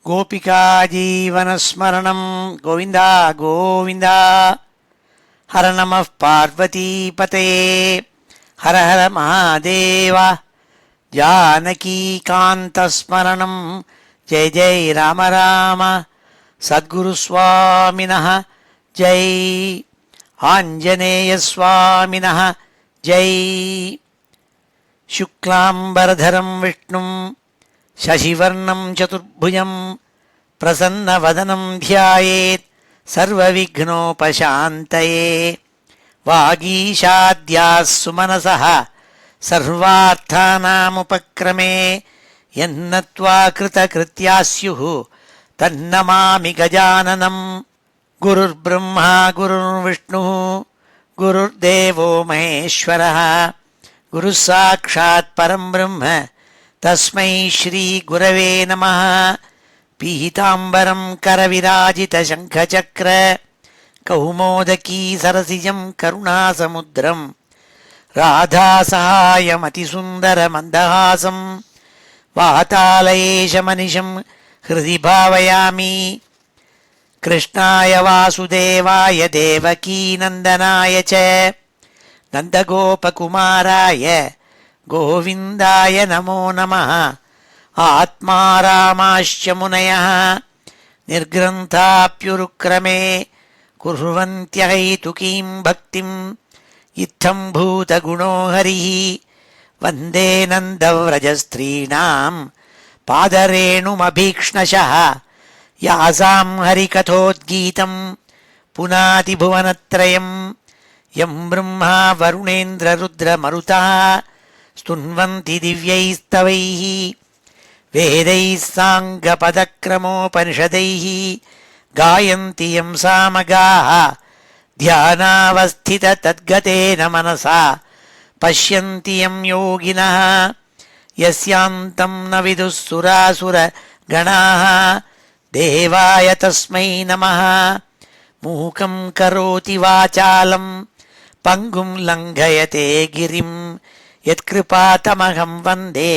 गोपिका जीवनस्मरणं गोविन्द गोविन्द। हर नमः पार्वतीपतये हर हर महादेव। जानकीकान्तस्मरणं जय जय राम राम। सद्गुरुस्वामिनः जय, आञ्जनेयस्वामिनः जय। शुक्लाम्बरधरं विष्णुं शशिवर्णं चतुर्भुजं प्रसन्नवदनं ध्यायेत् सर्वविघ्नोपशान्तये। वागीशाद्याः सुमनसः सर्वार्थानामुपक्रमे यन्नत्वा कृतकृत्याः स्युः तन्नमामि गजाननं। गुरुर्ब्रह्मा गुरुर्विष्णुः गुरुर्देवो महेश्वरः गुरुः साक्षात् परं ब्रह्म तस्मै श्री गुरवे नमः। पीताम्बरं करविराजितशङ्खचक्र कौमोदकी सरसिजं करुणासमुद्रं राधासहायमतिसुन्दरमन्दहासं वातालयेशमनिशं हृदि भावयामि। कृष्णाय वासुदेवाय देवकीनन्दनाय च नन्दगोपकुमाराय गोविन्दाय नमो नमः। आत्मा रामाश्च मुनयः निर्ग्रन्थाप्युरुक्रमे कुर्वन्त्यहैतुकीं भक्तिं इत्थं भूतगुणो हरिः। वन्दे नन्दव्रजस्त्रीणां पादरेणुमभीक्ष्णशः यासां हरिकथोद्गीतं पुनाति भुवनत्रयं। यं ब्रह्मा वरुणेन्द्ररुद्रमरुतः स्तुन्वन्ति दिव्यैस्तवैः वेदैः साङ्गपदक्रमोपनिषदैः गायन्ति यं सामगाः। ध्यानावस्थिततद्गतेन मनसा पश्यन्ति यं योगिनः यस्यान्तं न विदुः सुरासुरगणाः। देवाय तस्मै नमः। मूकं करोति वाचालं पङ्गुं लङ्घयते गिरिं यत्कृपातमहं वन्दे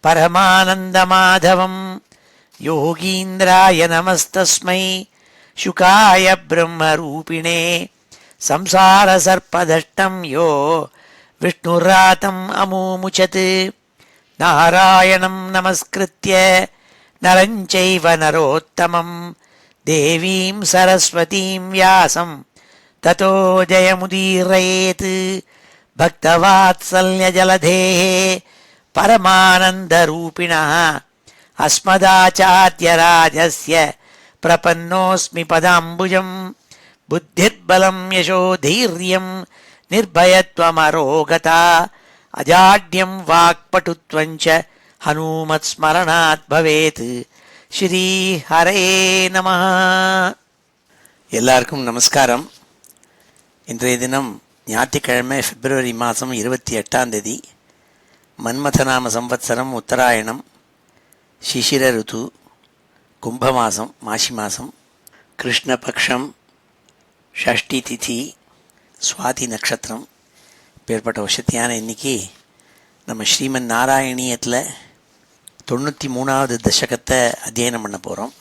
परमानन्दमाधवं। योगीन्द्राय नमस्तस्मै शुकाय ब्रह्मरूपिणे संसारसर्पदष्टं यो विष्णुरातम् अमूमुचत्। नारायणं नमस्कृत्य नरं चैव नरोत्तमं देवीं सरस्वतीं व्यासं ततो जयमुदीरयेत्। भक्तवात्सल्यजलधेः परमानन्दरूपिणः अस्मदाचार्यराजस्य प्रपन्नोऽस्मि पदाम्बुजं। बुद्धिर्बलं यशोधैर्यं निर्भयत्वमरोगता अजाड्यं वाक्पटुत्वं च हनुमत्स्मरणात् भवेत्। ஸ்ரீ ஹரே நமः. எல்லாருக்கும் நமஸ்காரம். இன்றைய தினம் ஞாயிற்றுக்கிழமை பிப்ரவரி மாதம் 28 மன்மதநாம சம்வத்சரம் உத்தராயணம் சிசிர ருது கும்பமாசம் மாசி மாதம் கிருஷ்ணபக்ஷம் ஷஷ்டி திதி சுவாதி நட்சத்திரம். பேர்பட்ட வசத்தியான இன்னைக்கு நம்ம ஸ்ரீமன் நாராயணியத்தில் 93வது தசகத்தை அத்தியனம் பண்ண போகிறோம்.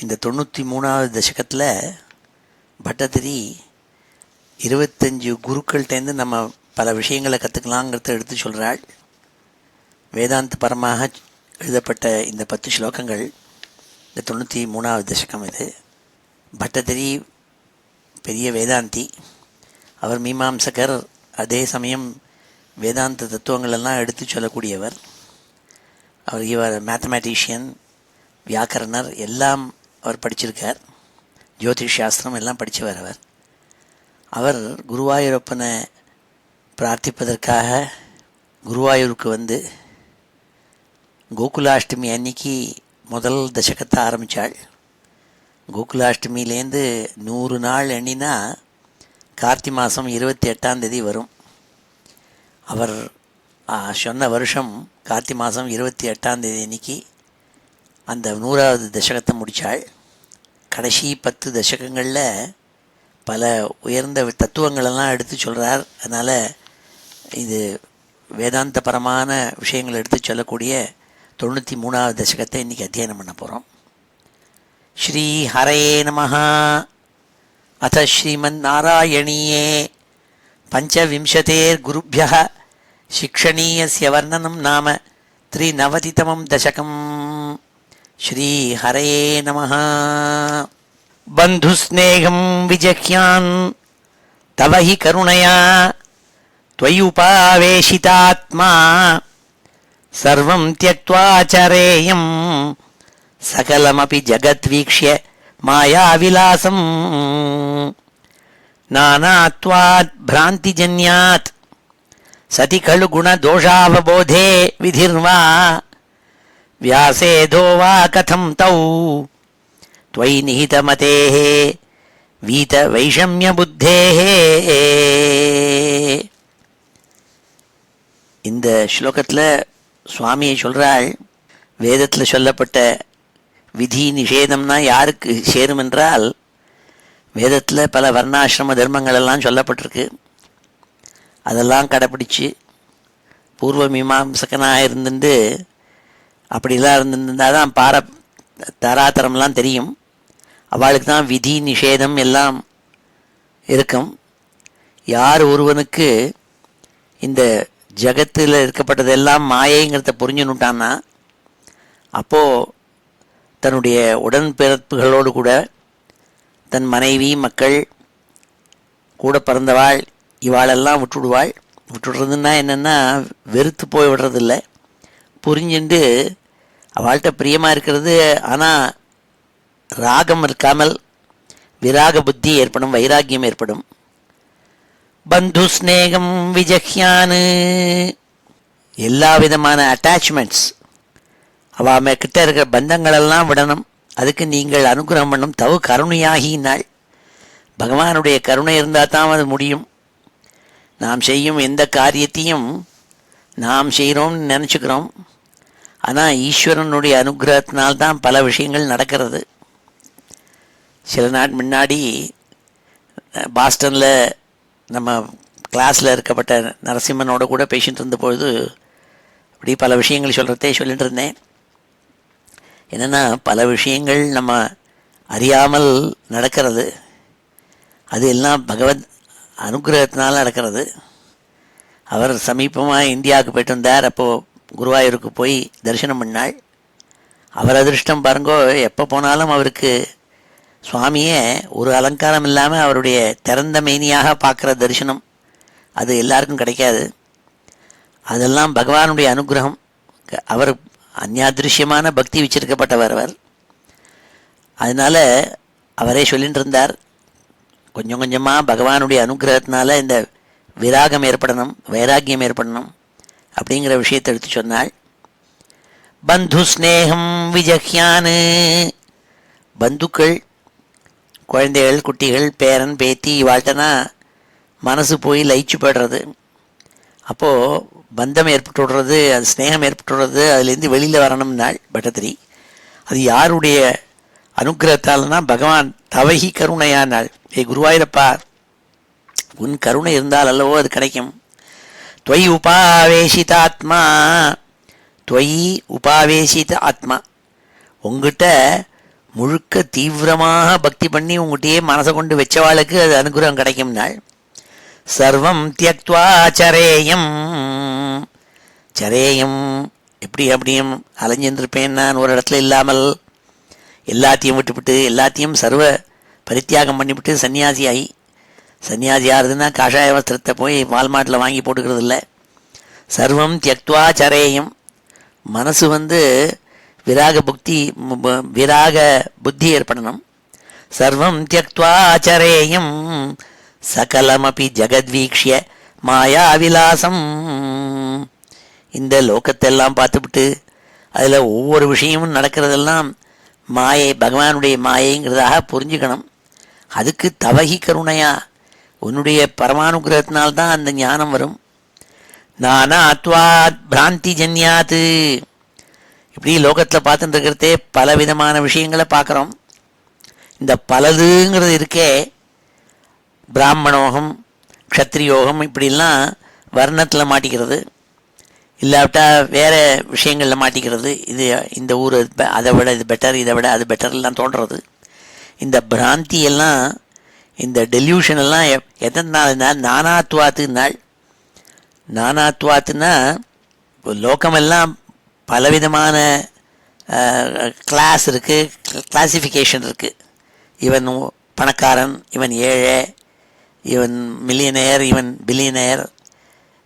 இந்த 93வது தசகத்தில் பட்டதிரி 25 குருக்கள்கிட்டேருந்து நம்ம பல விஷயங்களை கற்றுக்கலாங்கிறத எடுத்து சொல்கிறாள். வேதாந்த பரமாக எழுதப்பட்ட இந்த 10 ஸ்லோகங்கள் இந்த 93வது தசகம். இது பட்டதிரி பெரிய வேதாந்தி. அவர் மீமாம்சகர், அதே சமயம் வேதாந்த தத்துவங்களெல்லாம் எடுத்து சொல்லக்கூடியவர். இவர் மேத்தமேட்டிஷியன், வியாக்கரணர், எல்லாம் அவர் படிச்சிருக்கார். ஜோதிஷ் சாஸ்திரம் எல்லாம் படித்தவர். அவர் குருவாயூரப்பனை பிரார்த்திப்பதற்காக குருவாயூருக்கு வந்து கோகுலாஷ்டமி அன்னைக்கு முதல் தசகத்தை ஆரம்பித்தாள். கோகுலாஷ்டமியிலேருந்து 100 நாள் எண்ணினா கார்த்தி மாதம் 28 வரும். அவர் சொன்ன வருஷம் கார்த்தி மாதம் 28 அன்னைக்கு அந்த 100வது தசகத்தை முடித்தாள். கடைசி 10 தசகங்களில் பல உயர்ந்த தத்துவங்களெல்லாம் எடுத்து சொல்கிறார். அதனால் இது வேதாந்தபரமான விஷயங்கள் எடுத்து சொல்லக்கூடிய 93வது தசகத்தை இன்றைக்கி அத்தியனம் பண்ண போகிறோம். श्रीहरये नमः। अथ श्रीमन्नारायणीये पञ्चविंशतेर्गुरुभ्यः शिक्षणीयस्य वर्णनं नाम 93तमं दशकम्। श्रीहरये नमः। बन्धुस्नेहं विजह्यान् तव हि करुणया त्वय्युपावेशितात्मा सर्वं त्यक्त्वा चरेयं सकलमपि जगद्वीक्ष्य मायाविलासं नानात्वात् भ्रान्तिजन्यात् सति खलु गुणदोषावबोधे विधिर्वा व्यासेदो वा कथं तौ त्वयि निहितमतेः வீதவைஷமியபுத்தேः. இந்த ஸ்லோகத்தில் சுவாமியை சொல்கிறாள், வேதத்தில் சொல்லப்பட்ட விதி நிஷேதம்னா யாருக்கு சேரும் என்றால், வேதத்தில் பல வர்ணாசிரம தர்மங்கள் எல்லாம் சொல்லப்பட்டிருக்கு. அதெல்லாம் கடைப்பிடிச்சு பூர்வ மீமாம்சகனாக இருந்துட்டு அப்படிலாம் இருந்திருந்தால் தான் தராதரம்லாம் தெரியும். அவளுக்கு தான் விதி நிஷேதம் எல்லாம் இருக்கும். யார் ஒருவனுக்கு இந்த ஜகத்தில் இருக்கப்பட்டதெல்லாம் மாயைங்கிறத புரிஞ்சுனுட்டான்னா, அப்போது தன்னுடைய உடன்பிறப்புகளோடு கூட தன் மனைவி மக்கள் கூட பிறந்தவாள் இவாளெல்லாம் விட்டுடுவாள். விட்டுடுறதுன்னா என்னென்னா வெறுத்து போய் விடுறதில்லை, புரிஞ்சுண்டு அவள்கிட்ட பிரியமாக இருக்கிறது. ஆனால் ராகம் இருக்காமல் விராக புத்தி ஏற்படும், வைராக்கியம் ஏற்படும். பந்து ஸ்நேகம் விஜஹ்யானு, எல்லா விதமான அட்டாச்மெண்ட்ஸ் அவ கிட்ட இருக்கிற பந்தங்களெல்லாம் விடணும். அதுக்கு நீங்கள் அனுகிரகம் பண்ணும். தவ கருணையாகினாள். பகவானுடைய கருணை இருந்தால் தான் அது முடியும். நாம் செய்யும் எந்த காரியத்தையும் நாம் செய்கிறோம்னு நினச்சிக்கிறோம், ஆனால் ஈஸ்வரனுடைய அனுகிரகத்தினால்தான் பல விஷயங்கள் நடக்கிறது. சில நாள் முன்னாடி பாஸ்டனில் நம்ம கிளாஸில் இருக்கப்பட்ட நரசிம்மனோட கூட பேசிகிட்டு இருந்தபொழுது அப்படி பல விஷயங்கள் சொல்லிட்டு இருந்தேன். என்னென்னா, பல விஷயங்கள் நம்ம அறியாமல் நடக்கிறது. அது எல்லாம் பகவத் அனுகிரகத்தினால நடக்கிறது. அவர் சமீபமாக இந்தியாவுக்கு போய்ட்டு வந்தார். அப்போது குருவாயூருக்கு போய் தரிசனம் பண்ணாள். அவர் அதிருஷ்டம் பாருங்கோ, எப்போ போனாலும் அவருக்கு சுவாமியே ஒரு அலங்காரம் இல்லாமல் அவருடைய திறந்த மேனியாக பார்க்குற தரிசனம் அது எல்லாருக்கும் கிடைக்காது. அதெல்லாம் பகவானுடைய அனுகிரகம். அவர் அந்யாதிருஷ்யமான பக்தி வச்சிருக்கப்பட்டவர் அவர். அதனால் அவரே சொல்லிட்டு இருந்தார், கொஞ்சம் கொஞ்சமாக பகவானுடைய அனுகிரகத்தினால இந்த விராகம் ஏற்படணும், வைராக்கியம் ஏற்படணும் அப்படிங்கிற விஷயத்தை எடுத்து சொன்னாள். பந்து ஸ்நேகம் விஜஹ்யானு, பந்துக்கள், குழந்தைகள், குட்டிகள், பேரன் பேத்தி இவாழ்கிட்டனா மனசு போய் லயிச்சு போய்டுறது. அப்போது பந்தம் ஏற்பட்டு விடுறது, அது ஸ்நேகம் ஏற்பட்டு விடுறது, அதுலேருந்து வெளியில் வரணும்னாள் பட்டத்திரி. அது யாருடைய அனுகிரகத்தால்னா பகவான் தவகி கருணையானாள். குருவாயூரப்பா, உன் கருணை இருந்தால் அல்லவோ அது கிடைக்கும். त्वयि உபாவேசிதாத்மா, त्वयि உபாவேசித ஆத்மா, உங்ககிட்ட முழுக்க தீவிரமாக பக்தி பண்ணி உங்கள்கிட்டயே மனசை கொண்டு வச்சவாளுக்கு அது அனுகிரகம் கிடைக்கும்னாள். சர்வம் தியக்த்வா சரேயம், சரேயம் எப்படி அப்படியும் அலைஞ்சிருப்பேன் நான் ஒரு இடத்துல இல்லாமல், எல்லாத்தையும் விட்டுவிட்டு எல்லாத்தையும் சர்வ பரித்தியாகம் பண்ணிவிட்டு சன்னியாசியாகி, சன்னியாசி ஆகுதுன்னா காஷாய வஸ்திரத்தை போய் வால்மார்ட்டில் வாங்கி போட்டுக்கிறது இல்லை. சர்வம் தியக்த்வா சரேயம், மனசு விராக புத்தி ஏற்படணும். சர்வம் தியக்த்வா சரேயம் சகலமபி ஜகத்வீக்ஷ்ய மாயாவிலாசம், இந்த லோகத்தெல்லாம் பார்த்துவிட்டு அதில் ஒவ்வொரு விஷயமும் நடக்கிறதெல்லாம் மாயை, பகவானுடைய மாயைங்கிறதாக புரிஞ்சுக்கணும். அதுக்கு தவகி கருணையா, உன்னுடைய பரமானுகிரகத்தினால்தான் அந்த ஞானம் வரும். நானாத்வாத் பிராந்தி ஜன்யாத்து, இப்படி லோகத்தில் பார்த்துட்டு இருக்கிறதே பலவிதமான விஷயங்களை பார்க்குறோம். இந்த பலதுங்கிறது இருக்கே, பிராமணோகம் க்ஷத்ரியோகம் இப்படிலாம் வர்ணத்தில் மாட்டிக்கிறது. இல்லாவிட்டா வேறு விஷயங்களில் மாட்டிக்கிறது. இது இந்த ஊர் அதை விட இது பெட்டர், இதை விட அது பெட்டர்லாம் தோன்றுறது. இந்த பிராந்தி எல்லாம், இந்த டெல்யூஷன் எல்லாம் எத்தனை நாள்னால் நானாத்வாத்துனாள். நானாத்வாத்துனா லோகமெல்லாம் பலவிதமான கிளாஸ் இருக்குது, கிளாசிஃபிகேஷன் இருக்குது. இவன் பணக்காரன், இவன் ஏழை, இவன் மில்லியனேர், இவன் பில்லியனேர்,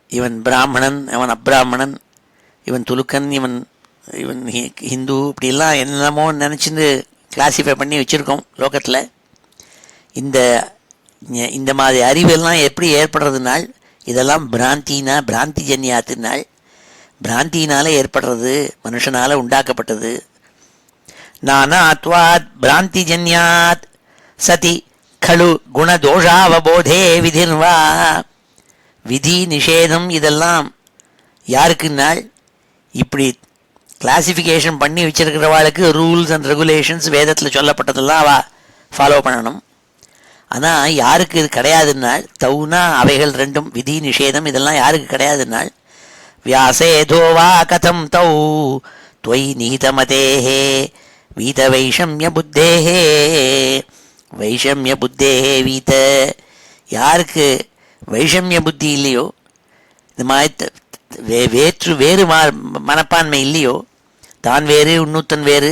இவன் பிராமணன், அவன் அப்ராமணன், இவன் துலுக்கன், இவன் இவன் ஹிந்து, இப்படிலாம் என்னமோ நினச்சின்னு கிளாஸிஃபை பண்ணி வச்சுருக்கோம் லோகத்தில். இந்த மாதிரி அறிவெல்லாம் எப்படி ஏற்படுறதுனால் இதெல்லாம் பிராந்தி ஜன்யாத்துனால், பிராந்தியினால் ஏற்படுறது, மனுஷனால் உண்டாக்கப்பட்டது. நானாத்வாத் பிராந்தி ஜன்யாத் சதி கழு குணதோஷாவபோதே விதிர்வா. விதி நிஷேதம் இதெல்லாம் யாருக்குனால் இப்படி கிளாசிஃபிகேஷன் பண்ணி வச்சிருக்கிறவாளுக்கு ரூல்ஸ் அண்ட் ரெகுலேஷன்ஸ் வேதத்தில் சொல்லப்பட்டதெல்லாம் ஃபாலோ பண்ணணும். ஆனால் யாருக்கு இது கிடையாதுனால், தௌனா அவைகள் ரெண்டும் விதி நிஷேதம் இதெல்லாம் யாருக்கு கிடையாதுனால், வியாசேதோவா கதம் தௌ துவயி நீதமதேஹே வீத வைஷமிய புத்தேஹே. வைஷமிய புத்தேஹே வீத. யாருக்கு வைஷமிய புத்தி இல்லையோ, இந்த மாதிரி வேறு மனப்பான்மை இல்லையோ, தான் வேறு இன்னொருத்தன் வேறு,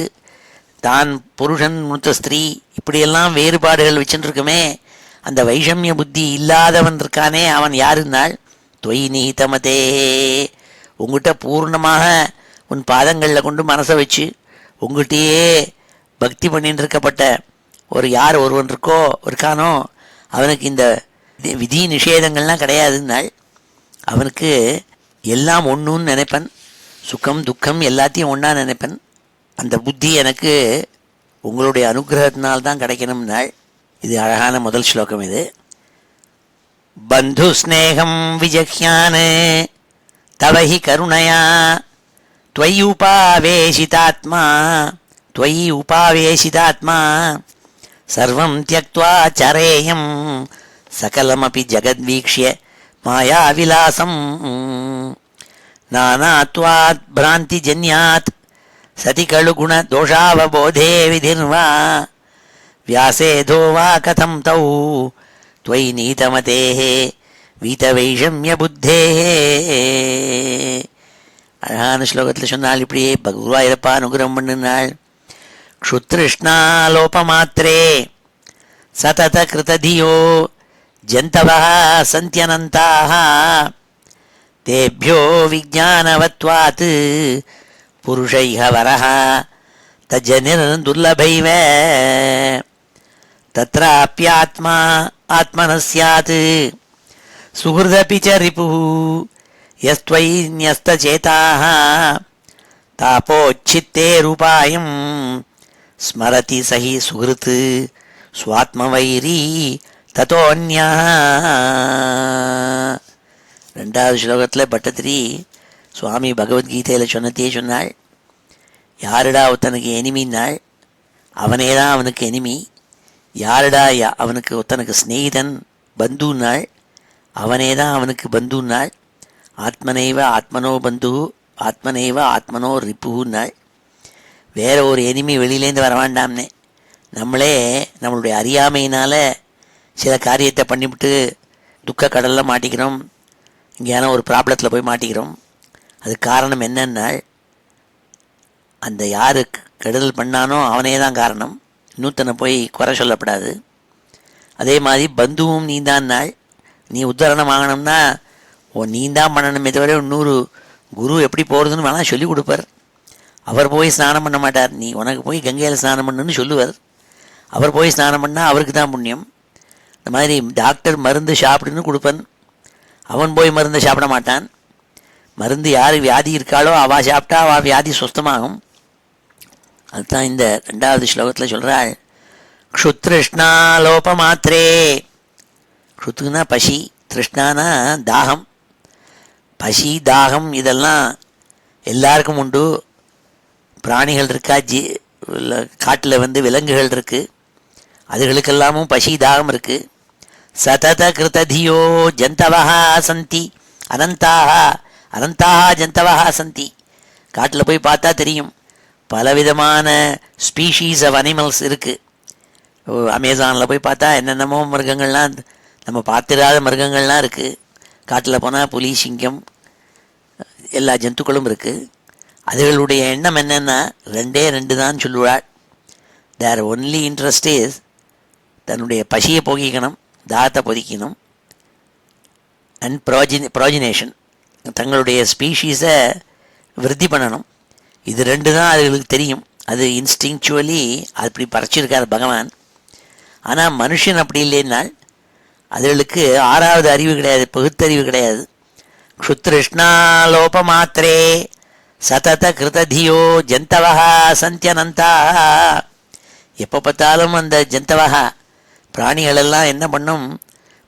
தான் புருஷன் இன்னொருத்த ஸ்திரீ, இப்படியெல்லாம் வேறுபாடுகள் வச்சுருக்குமே, அந்த வைஷமிய புத்தி இல்லாதவன் இருக்கானே அவன் யாருனால் தொய் நீதமதே. உங்கள்கிட்ட பூர்ணமாக உன் பாதங்களில் கொண்டு மனசை வச்சு உங்கள்கிட்டயே பக்தி பண்ணிட்டு இருக்கப்பட்ட யார் ஒருவன் இருக்கானோ அவனுக்கு இந்த விதி நிஷேதங்கள்லாம் கிடையாதுனால், அவனுக்கு எல்லாம் ஒன்றுன்னு நினைப்பன், சுகம் துக்கம் எல்லாத்தையும் ஒன்றா நினைப்பன். அந்த புத்தி எனக்கு உங்களுடைய அனுகிரகத்தினால்தான் கிடைக்கணும்னாள். இது அழகான முதல் ஸ்லோகம். இது பந்து ஸ்நேகம் விஜஹ்யான் தவஹி கருணையா त्वयि उपावेशितात्मा सर्वं त्यक्त्वा चरेयं सकलमपि जगद्वीक्ष्य मायाविलासं. नानात्वात् भ्रान्तिजन्यात् सति खलु गुणदोषावबोधे विधिर्वा. व्यासेधो वा कथं तौ त्वयि नीतमतेः வீதவைஷமியபுத்தேः. அழகான ஸ்லோகத்தில் சொன்னால் இப்படியே குருவாயூரப்பா அனுகிரகம் பண்ணினாள். க்ஷுத்ருஷ்ணாலோபமாத்திரே சதத கிருததியோ ஜந்தவः சந்த்யனந்தாः தேப்யோ விஜானவத்வாத் புருஷைஹ வரஹ தஜ்ஜனிர்துர்லபைவ தத்ராப்யாத்மா ஆத்மனः ஸ்யாத் சுஹ்ருதபி ச ரிபுः யஸ்த்வயி ந்யஸ்தசேதாः தாபோச்சித்தேருபாயம் ஸ்மரதி சஹி சுஹ்ருத் ஸ்வாத்மவைரி ததோன்யः. ரெண்டாவது ஸ்லோகத்தில் பட்டத்திரி சுவாமி பகவத்கீதையில் சொன்னதே சொன்னாள். யாருடா ஒருத்தனுக்கு எனிமின்னாள், அவனே தான் அவனுக்கு எனிமி. யாருடா அவனுக்கு ஒருத்தனுக்கு ஸ்நேகிதன் பந்துனாள், அவனே தான் அவனுக்கு பந்துனாள். ஆத்மனைவ ஆத்மனோ பந்து ஆத்மனைவ ஆத்மனோ ரிப்புனாள். வேற ஒரு எனிமி வெளியிலேருந்து வர வேண்டாம்னே. நம்மளே நம்மளுடைய அறியாமையினால் சில காரியத்தை பண்ணிவிட்டு துக்க கடலில் மாட்டிக்கிறோம், இங்கேயான ஒரு ப்ராப்ளத்தில் போய் மாட்டிக்கிறோம். அதுக்கு காரணம் என்னன்னாள், அந்த யாருக்கு கெடுதல் பண்ணானோ அவனே தான் காரணம். இன்னொருத்தனை போய் குறை சொல்லப்படாது. அதே மாதிரி பந்துவும் நீந்தான் நாள். நீ உத்தரணம் ஆகணும்னா நீந்தான் பண்ணணுமே தவிர இன்னொரு குரு எப்படி போகிறதுன்னு வேணால் சொல்லி கொடுப்பார். அவர் போய் ஸ்நானம் பண்ண மாட்டார். நீ உனக்கு போய் கங்கையில் ஸ்நானம் பண்ணுன்னு சொல்லுவார். அவர் போய் ஸ்நானம் பண்ணால் அவருக்கு தான் புண்ணியம். இந்த மாதிரி டாக்டர் மருந்து சாப்பிடுன்னு கொடுப்பன், அவன் போய் மருந்தை சாப்பிட மாட்டான். மருந்து யார் வியாதி இருக்காளோ அவள் சாப்பிட்டா அவள் வியாதி சுஸ்தமாகும். அதுதான் இந்த ரெண்டாவது ஸ்லோகத்தில் சொல்கிறாள். க்ஷுத்ருஷ்ணா லோபமாத்திரே. க்ஷுத்துனா பசி, திருஷ்ணானா தாகம். பசி தாகம் இதெல்லாம் எல்லாருக்கும் உண்டு. பிராணிகள் இருக்கா, காட்டில் விலங்குகள் இருக்குது, அதுகளுக்கெல்லாமும் பசி தாகம் இருக்குது. சதத கிருததியோ ஜந்தவஹா சந்தி அனந்தாக. அனந்தாக ஜந்தவா சந்தி. காட்டில் போய் பார்த்தா தெரியும், பலவிதமான ஸ்பீஷீஸ் ஆஃப் அனிமல்ஸ் இருக்குது. அமேசானில் போய் பார்த்தா என்னென்னமோ மிருகங்கள்லாம், நம்ம பார்த்திராத மிருகங்கள்லாம் இருக்குது. காட்டில் போனால் புலி, சிங்கம், எல்லா ஜந்துக்களும் இருக்குது. அதுகளுடைய எண்ணம் என்னென்னா ரெண்டே ரெண்டு தான் சொல்லுவாள். தேர் ஒன்லி இன்ட்ரெஸ்ட் இஸ் தன்னுடைய பசியை போக்கிக்கணும், தாகத்தை பொதிக்கணும், அண்ட் ப்ராஜினேஷன், தங்களுடைய ஸ்பீஷீஸை விருத்தி பண்ணணும். இது ரெண்டு தான் அதுகளுக்கு தெரியும். அது இன்ஸ்டிங்சுவலி அப்படி பறைச்சிருக்கார் பகவான். ஆனால் மனுஷன் அப்படி இல்லைன்னால் அதுகளுக்கு ஆறாவது அறிவு கிடையாது, பகுத்தறிவு கிடையாது. க்ஷுத்ருஷ்ணாலோப மாத்திரே சதத கிருததியோ ஜந்தவா சந்தியனந்தா. எப்போ பார்த்தாலும் அந்த ஜந்தவா பிராணிகளெல்லாம் என்ன பண்ணும்,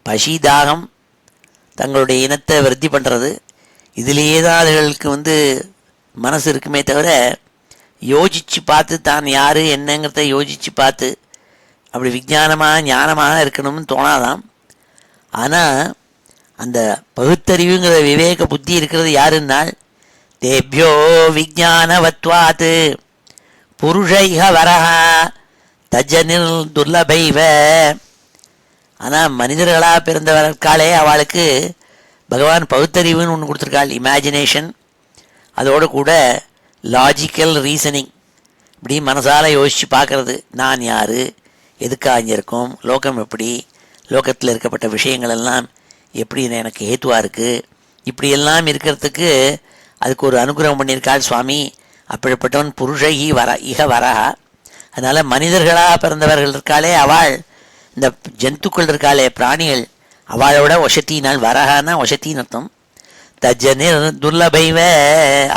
பசி தாகம் தங்களுடைய இனத்தை விருத்தி பண்ணுறது, இதிலேயே தான் அதுகளுக்கு மனசு இருக்குமே தவிர யோசித்து பார்த்து தான் யார் என்னங்கிறத யோசித்து பார்த்து அப்படி விஞ்ஞானமாக ஞானமாக இருக்கணும்னு தோணாதாம். ஆனால் அந்த பகுத்தறிவுங்கிற விவேக புத்தி இருக்கிறது யாருன்னால் தேபியோ விஜானவத்வாத் புருஷைஹ வரஹா தஜனில் துர்லபைவ. ஆனால் மனிதர்களாக பிறந்தவர்காலே அவளுக்கு பகவான் பகுத்தறிவுன்னு ஒன்று கொடுத்துருக்காள், இமேஜினேஷன், அதோடு கூட லாஜிக்கல் ரீசனிங். இப்படி மனசால் யோசித்து பார்க்குறது, நான் யார், எதுக்காக இங்கே இருக்கோம், லோகம் எப்படி, லோகத்தில் இருக்கப்பட்ட விஷயங்கள் எல்லாம் எப்படி எனக்கு ஏத்துவாக இருக்குது, இப்படியெல்லாம் இருக்கிறதுக்கு அதுக்கு ஒரு அனுகிரகம் பண்ணியிருக்காள் சுவாமி. அப்படிப்பட்டவன் புருஷகி இக வரஹா. அதனால் மனிதர்களாக பிறந்தவர்கள் இருக்காளே அவள், இந்த ஜந்துக்கள் இருக்காளே பிராணிகள், அவளோட வசத்தினால், வரஹானா வசத்தின்னு அர்த்தம். தஜனிர் துர்லபைவ,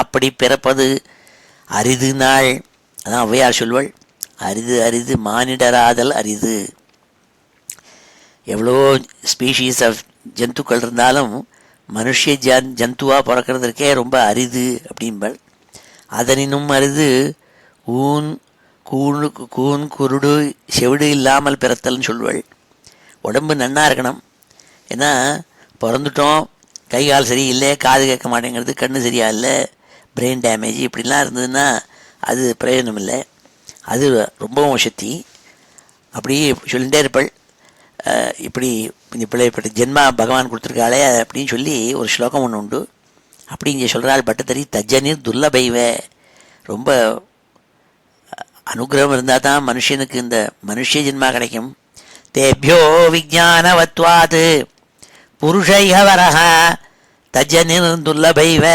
அப்படி பிறப்பது அரிது நாள். அதான் ஔவையார் சொல்வள், அரிது அரிது மானிடராதல் அரிது. எவ்வளோ ஸ்பீஷீஸ் ஆஃப் ஜந்துக்கள் இருந்தாலும் மனுஷ ஜந்துவாக பிறக்கிறதுக்கே ரொம்ப அரிது அப்படின்பள். அதனினும் அரிது ஊன் கூன் குருடு செவிடு இல்லாமல் பிறத்தல்னு சொல்வள். உடம்பு நன்னா இருக்கணும். ஏன்னா பிறந்துட்டோம், கை கால் சரியில்லை, காது கேட்க மாட்டேங்கிறது, கண்ணு சரியா இல்லை, பிரெயின் டேமேஜ் இப்படிலாம் இருந்ததுன்னா அது பிரயோஜனம் இல்லை. அது ரொம்பவும் சக்தி. அப்படி சொல்லிகிட்டே இருப்பள். இப்படி இப்படிப்பட்ட ஜென்மா பகவான் கொடுத்துருக்காளே அப்படின்னு சொல்லி ஒரு ஸ்லோகம் ஒன்று உண்டு. அப்படி இங்கே சொல்கிறாள் பட்டத்தறி, தஜ்ஜனிர் துர்லபைவ. ரொம்ப அனுகிரகம் இருந்தால் தான் மனுஷனுக்கு இந்த மனுஷ ஜென்மா கிடைக்கும். தேபியோ விஜானவத்வாத் புருஷைஹ வரஹா தஜ்ஜனிர் துர்லபைவ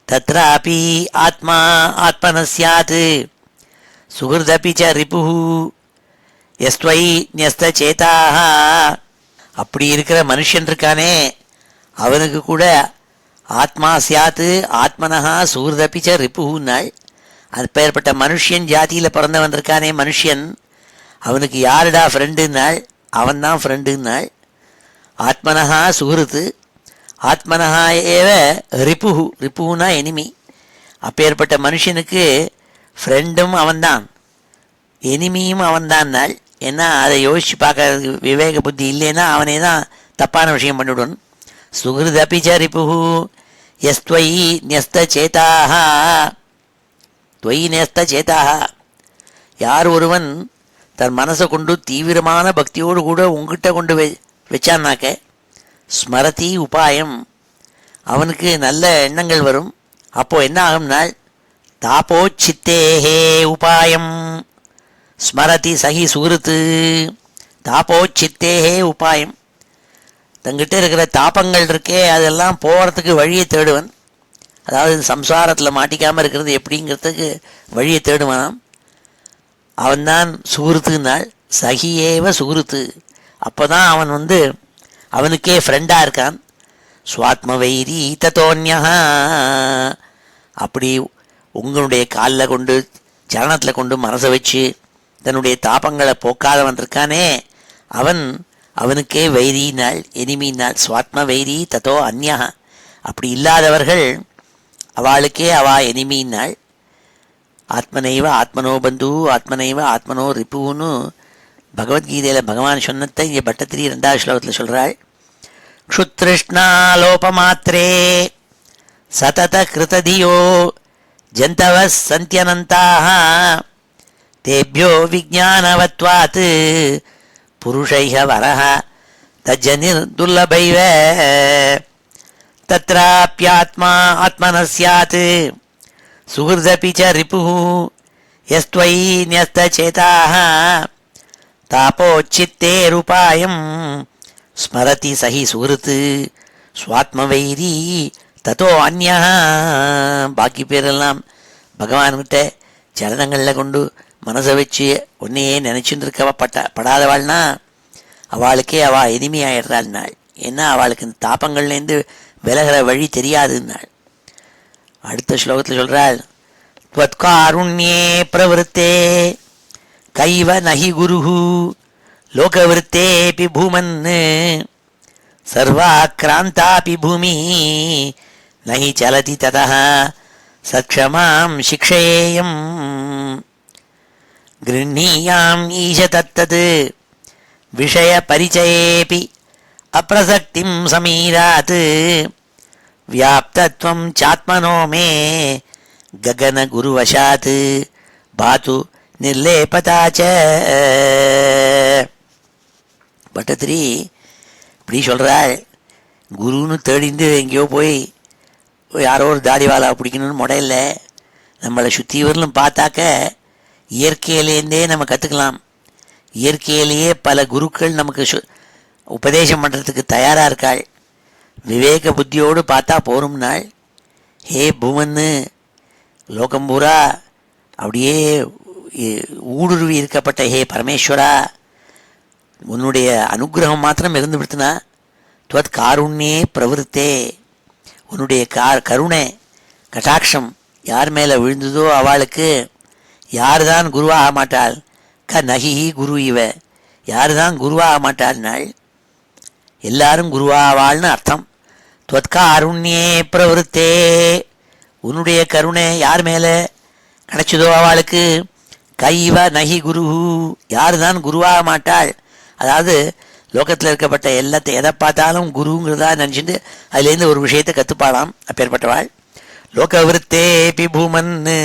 தத்ராபி ஆத்மா ஆத்மனஸ்யாத் சுகிருதபி ச ரிபுஹு யஸ்வை ந்யஸ்த சேதாக. அப்படி இருக்கிற மனுஷன் இருக்கானே அவனுக்கு கூட ஆத்மா சியாத்து ஆத்மனஹா சுகிருதபி ச ரிபுஹுன்னாள். அது பெயர்பட்ட மனுஷன் ஜாதியில் பிறந்தவன் இருக்கானே மனுஷன், அவனுக்கு யாருடா ஃப்ரெண்டுன்னாள், அவன்தான் ஃப்ரெண்டுன்னாள். ஆத்மனஹா சுகிருத்து ஆத்மனஹா ஏவ ரிபுஹு, ரிபுனா எனிமி. அப்பேற்பட்ட மனுஷனுக்கு ஃப்ரெண்டும் அவன்தான், எனிமியும் அவன்தான் நாள். ஏன்னா அதை யோசித்து பார்க்கறதுக்கு விவேக புத்தி இல்லைன்னா அவனே தான் தப்பான விஷயம் பண்ணிவிடுவன். சுகிருதபி ச ரிபுஹு யஸ்த்வயி ந்யஸ்த சேதாக. துவயி நேஸ்த சேதாக, யார் ஒருவன் தன் மனசை கொண்டு தீவிரமான பக்தியோடு கூட உங்ககிட்ட கொண்டு வச்சான்னாக்க ஸ்மரதி உபாயம், அவனுக்கு நல்ல எண்ணங்கள் வரும். அப்போது என்ன ஆகும்னால் தாப்போச்சித்தேஹே உபாயம் ஸ்மரதி சகி சுகிருத்து. தாப்போச்சித்தேஹே உபாயம், தங்கிட்ட இருக்கிற தாப்பங்கள் இருக்கே அதெல்லாம் போகிறதுக்கு வழியை தேடுவன். அதாவது சம்சாரத்தில் மாட்டிக்காமல் இருக்கிறது எப்படிங்கிறதுக்கு வழியை தேடுவானாம். அவன்தான் சுகிருத்துனாள். சகியேவ சுகிருத்து, அப்போ தான் அவன் அவனுக்கே ஃப்ரெண்டாக இருக்கான். ஸ்வாத்ம வைரி தத்தோன்யா. அப்படி உங்களுடைய காலில் கொண்டு சரணத்தில் கொண்டு மனசை வச்சு தன்னுடைய தாபங்களை போக்காதவன் இருக்கானே அவனுக்கே வைரினாள், எனிமினாள். ஸ்வாத்ம வைரி தத்தோ அந்யா. அப்படி இல்லாதவர்கள் அவளுக்கே அவா எனிமின்னாள். ஆத்மனைவ ஆத்மனோ பந்து ஆத்மனைவ ஆத்மனோ ரிப்புன்னு பகவத்கீதையில் பகவான் சொன்னத்தை இங்கே பட்டத்திரி 2வது ஸ்லோகத்தில் சொல்கிறாள். க்ஷுத்ருஷ்ணாலோபமாத்திரே சதத கிருததியோ ஜந்தவ சந்தியனந்தாக தேபியோ விஜானவத்வாத் புருஷைஹ வரஹ தஜ்ஜனிர் துர்லபைவ தத்ராப்யாத்மா ஆத்மனः ஸ்யாத் சுஹ்ருதபி ச ரிபுः யஸ்த்வயி ந்யஸ்தசேதாः தாபோச்சித்தேருபாயம் ஸ்மரதி சஹி சுஹ்ருத் ஸ்வாத்மவைரி ததோ அந்யா. பாக்கி பேரெல்லாம் பகவான்கிட்ட சரணங்களில் கொண்டு மனசை வச்சு ஒன்னையே நினச்சிட்டு இருக்க படாதவாள்னா அவளுக்கே அவள் எளிமையாயிடுறாள்னாள். ஏன்னா அவளுக்கு இந்த தாபங்கள்லேருந்து விலகிற வழி தெரியாதுன்னாள். அடுத்த ஸ்லோகத்தில் சொல்கிறாள், त्वत्कारुण्ये प्रवृत्ते कैव नहि गुरुः लोकवृत्तेऽपि भूमन् सर्वाक्रान्तापि भूमिः नहि चलति ततः सक्षमां शिक्षेयम् गृह्णीयाम् ईश तत्तत् विषयपरिचयेऽपि अप्रसक्तिं समीरात् व्याप्तत्वं चात्मनो मे गगन गुरुवशात् भातु निर्लेपता च. பட்டத்திரி இப்படி சொல்கிறாள், குருன்னு தேடிந்து எங்கேயோ போய் யாரோ ஒரு தாடிவாலா பிடிக்கணும்னு முடையில நம்மளை சுற்றிவர்களும் பார்த்தாக்க இயற்கையிலேருந்தே நம்ம கற்றுக்கலாம். இயற்கையிலேயே பல குருக்கள் நமக்கு உபதேசம் பண்ணுறதுக்கு தயாராக இருக்காள். விவேக புத்தியோடு பார்த்தா போரும்னாள். ஹே பூமன்னு லோகம் பூரா அப்படியே ஊடுருவி இருக்கப்பட்ட ஹே பரமேஸ்வரா, உன்னுடைய அனுகிரகம் மாத்திரம் இருந்து விடுத்துனா துவத் காருண்யே பிரவருத்தே, உன்னுடைய கருணை கட்டாட்சம் யார் மேலே விழுந்ததோ அவளுக்கு யார் தான் குருவாக மாட்டாள். நகி குரு இவ, யார் தான் குருவாக மாட்டாள்னாள். எல்லாரும் குருவாவாள்னு அர்த்தம். துவத்காருண்யே பிரவருத்தே, உன்னுடைய கருணை யார் மேலே கிடைச்சதோ அவளுக்கு கைவ நகி குரு, யார் தான் குருவாக மாட்டாள். அதாவது லோகத்தில் இருக்கப்பட்ட எல்லாத்தையும் எதை பார்த்தாலும் குருங்கிறதா நினச்சிட்டு அதுலேருந்து ஒரு விஷயத்தை கற்றுப்பாளாம். அப்பேற்பட்டவாள் லோகவிருத்தே பிபூமன்னு,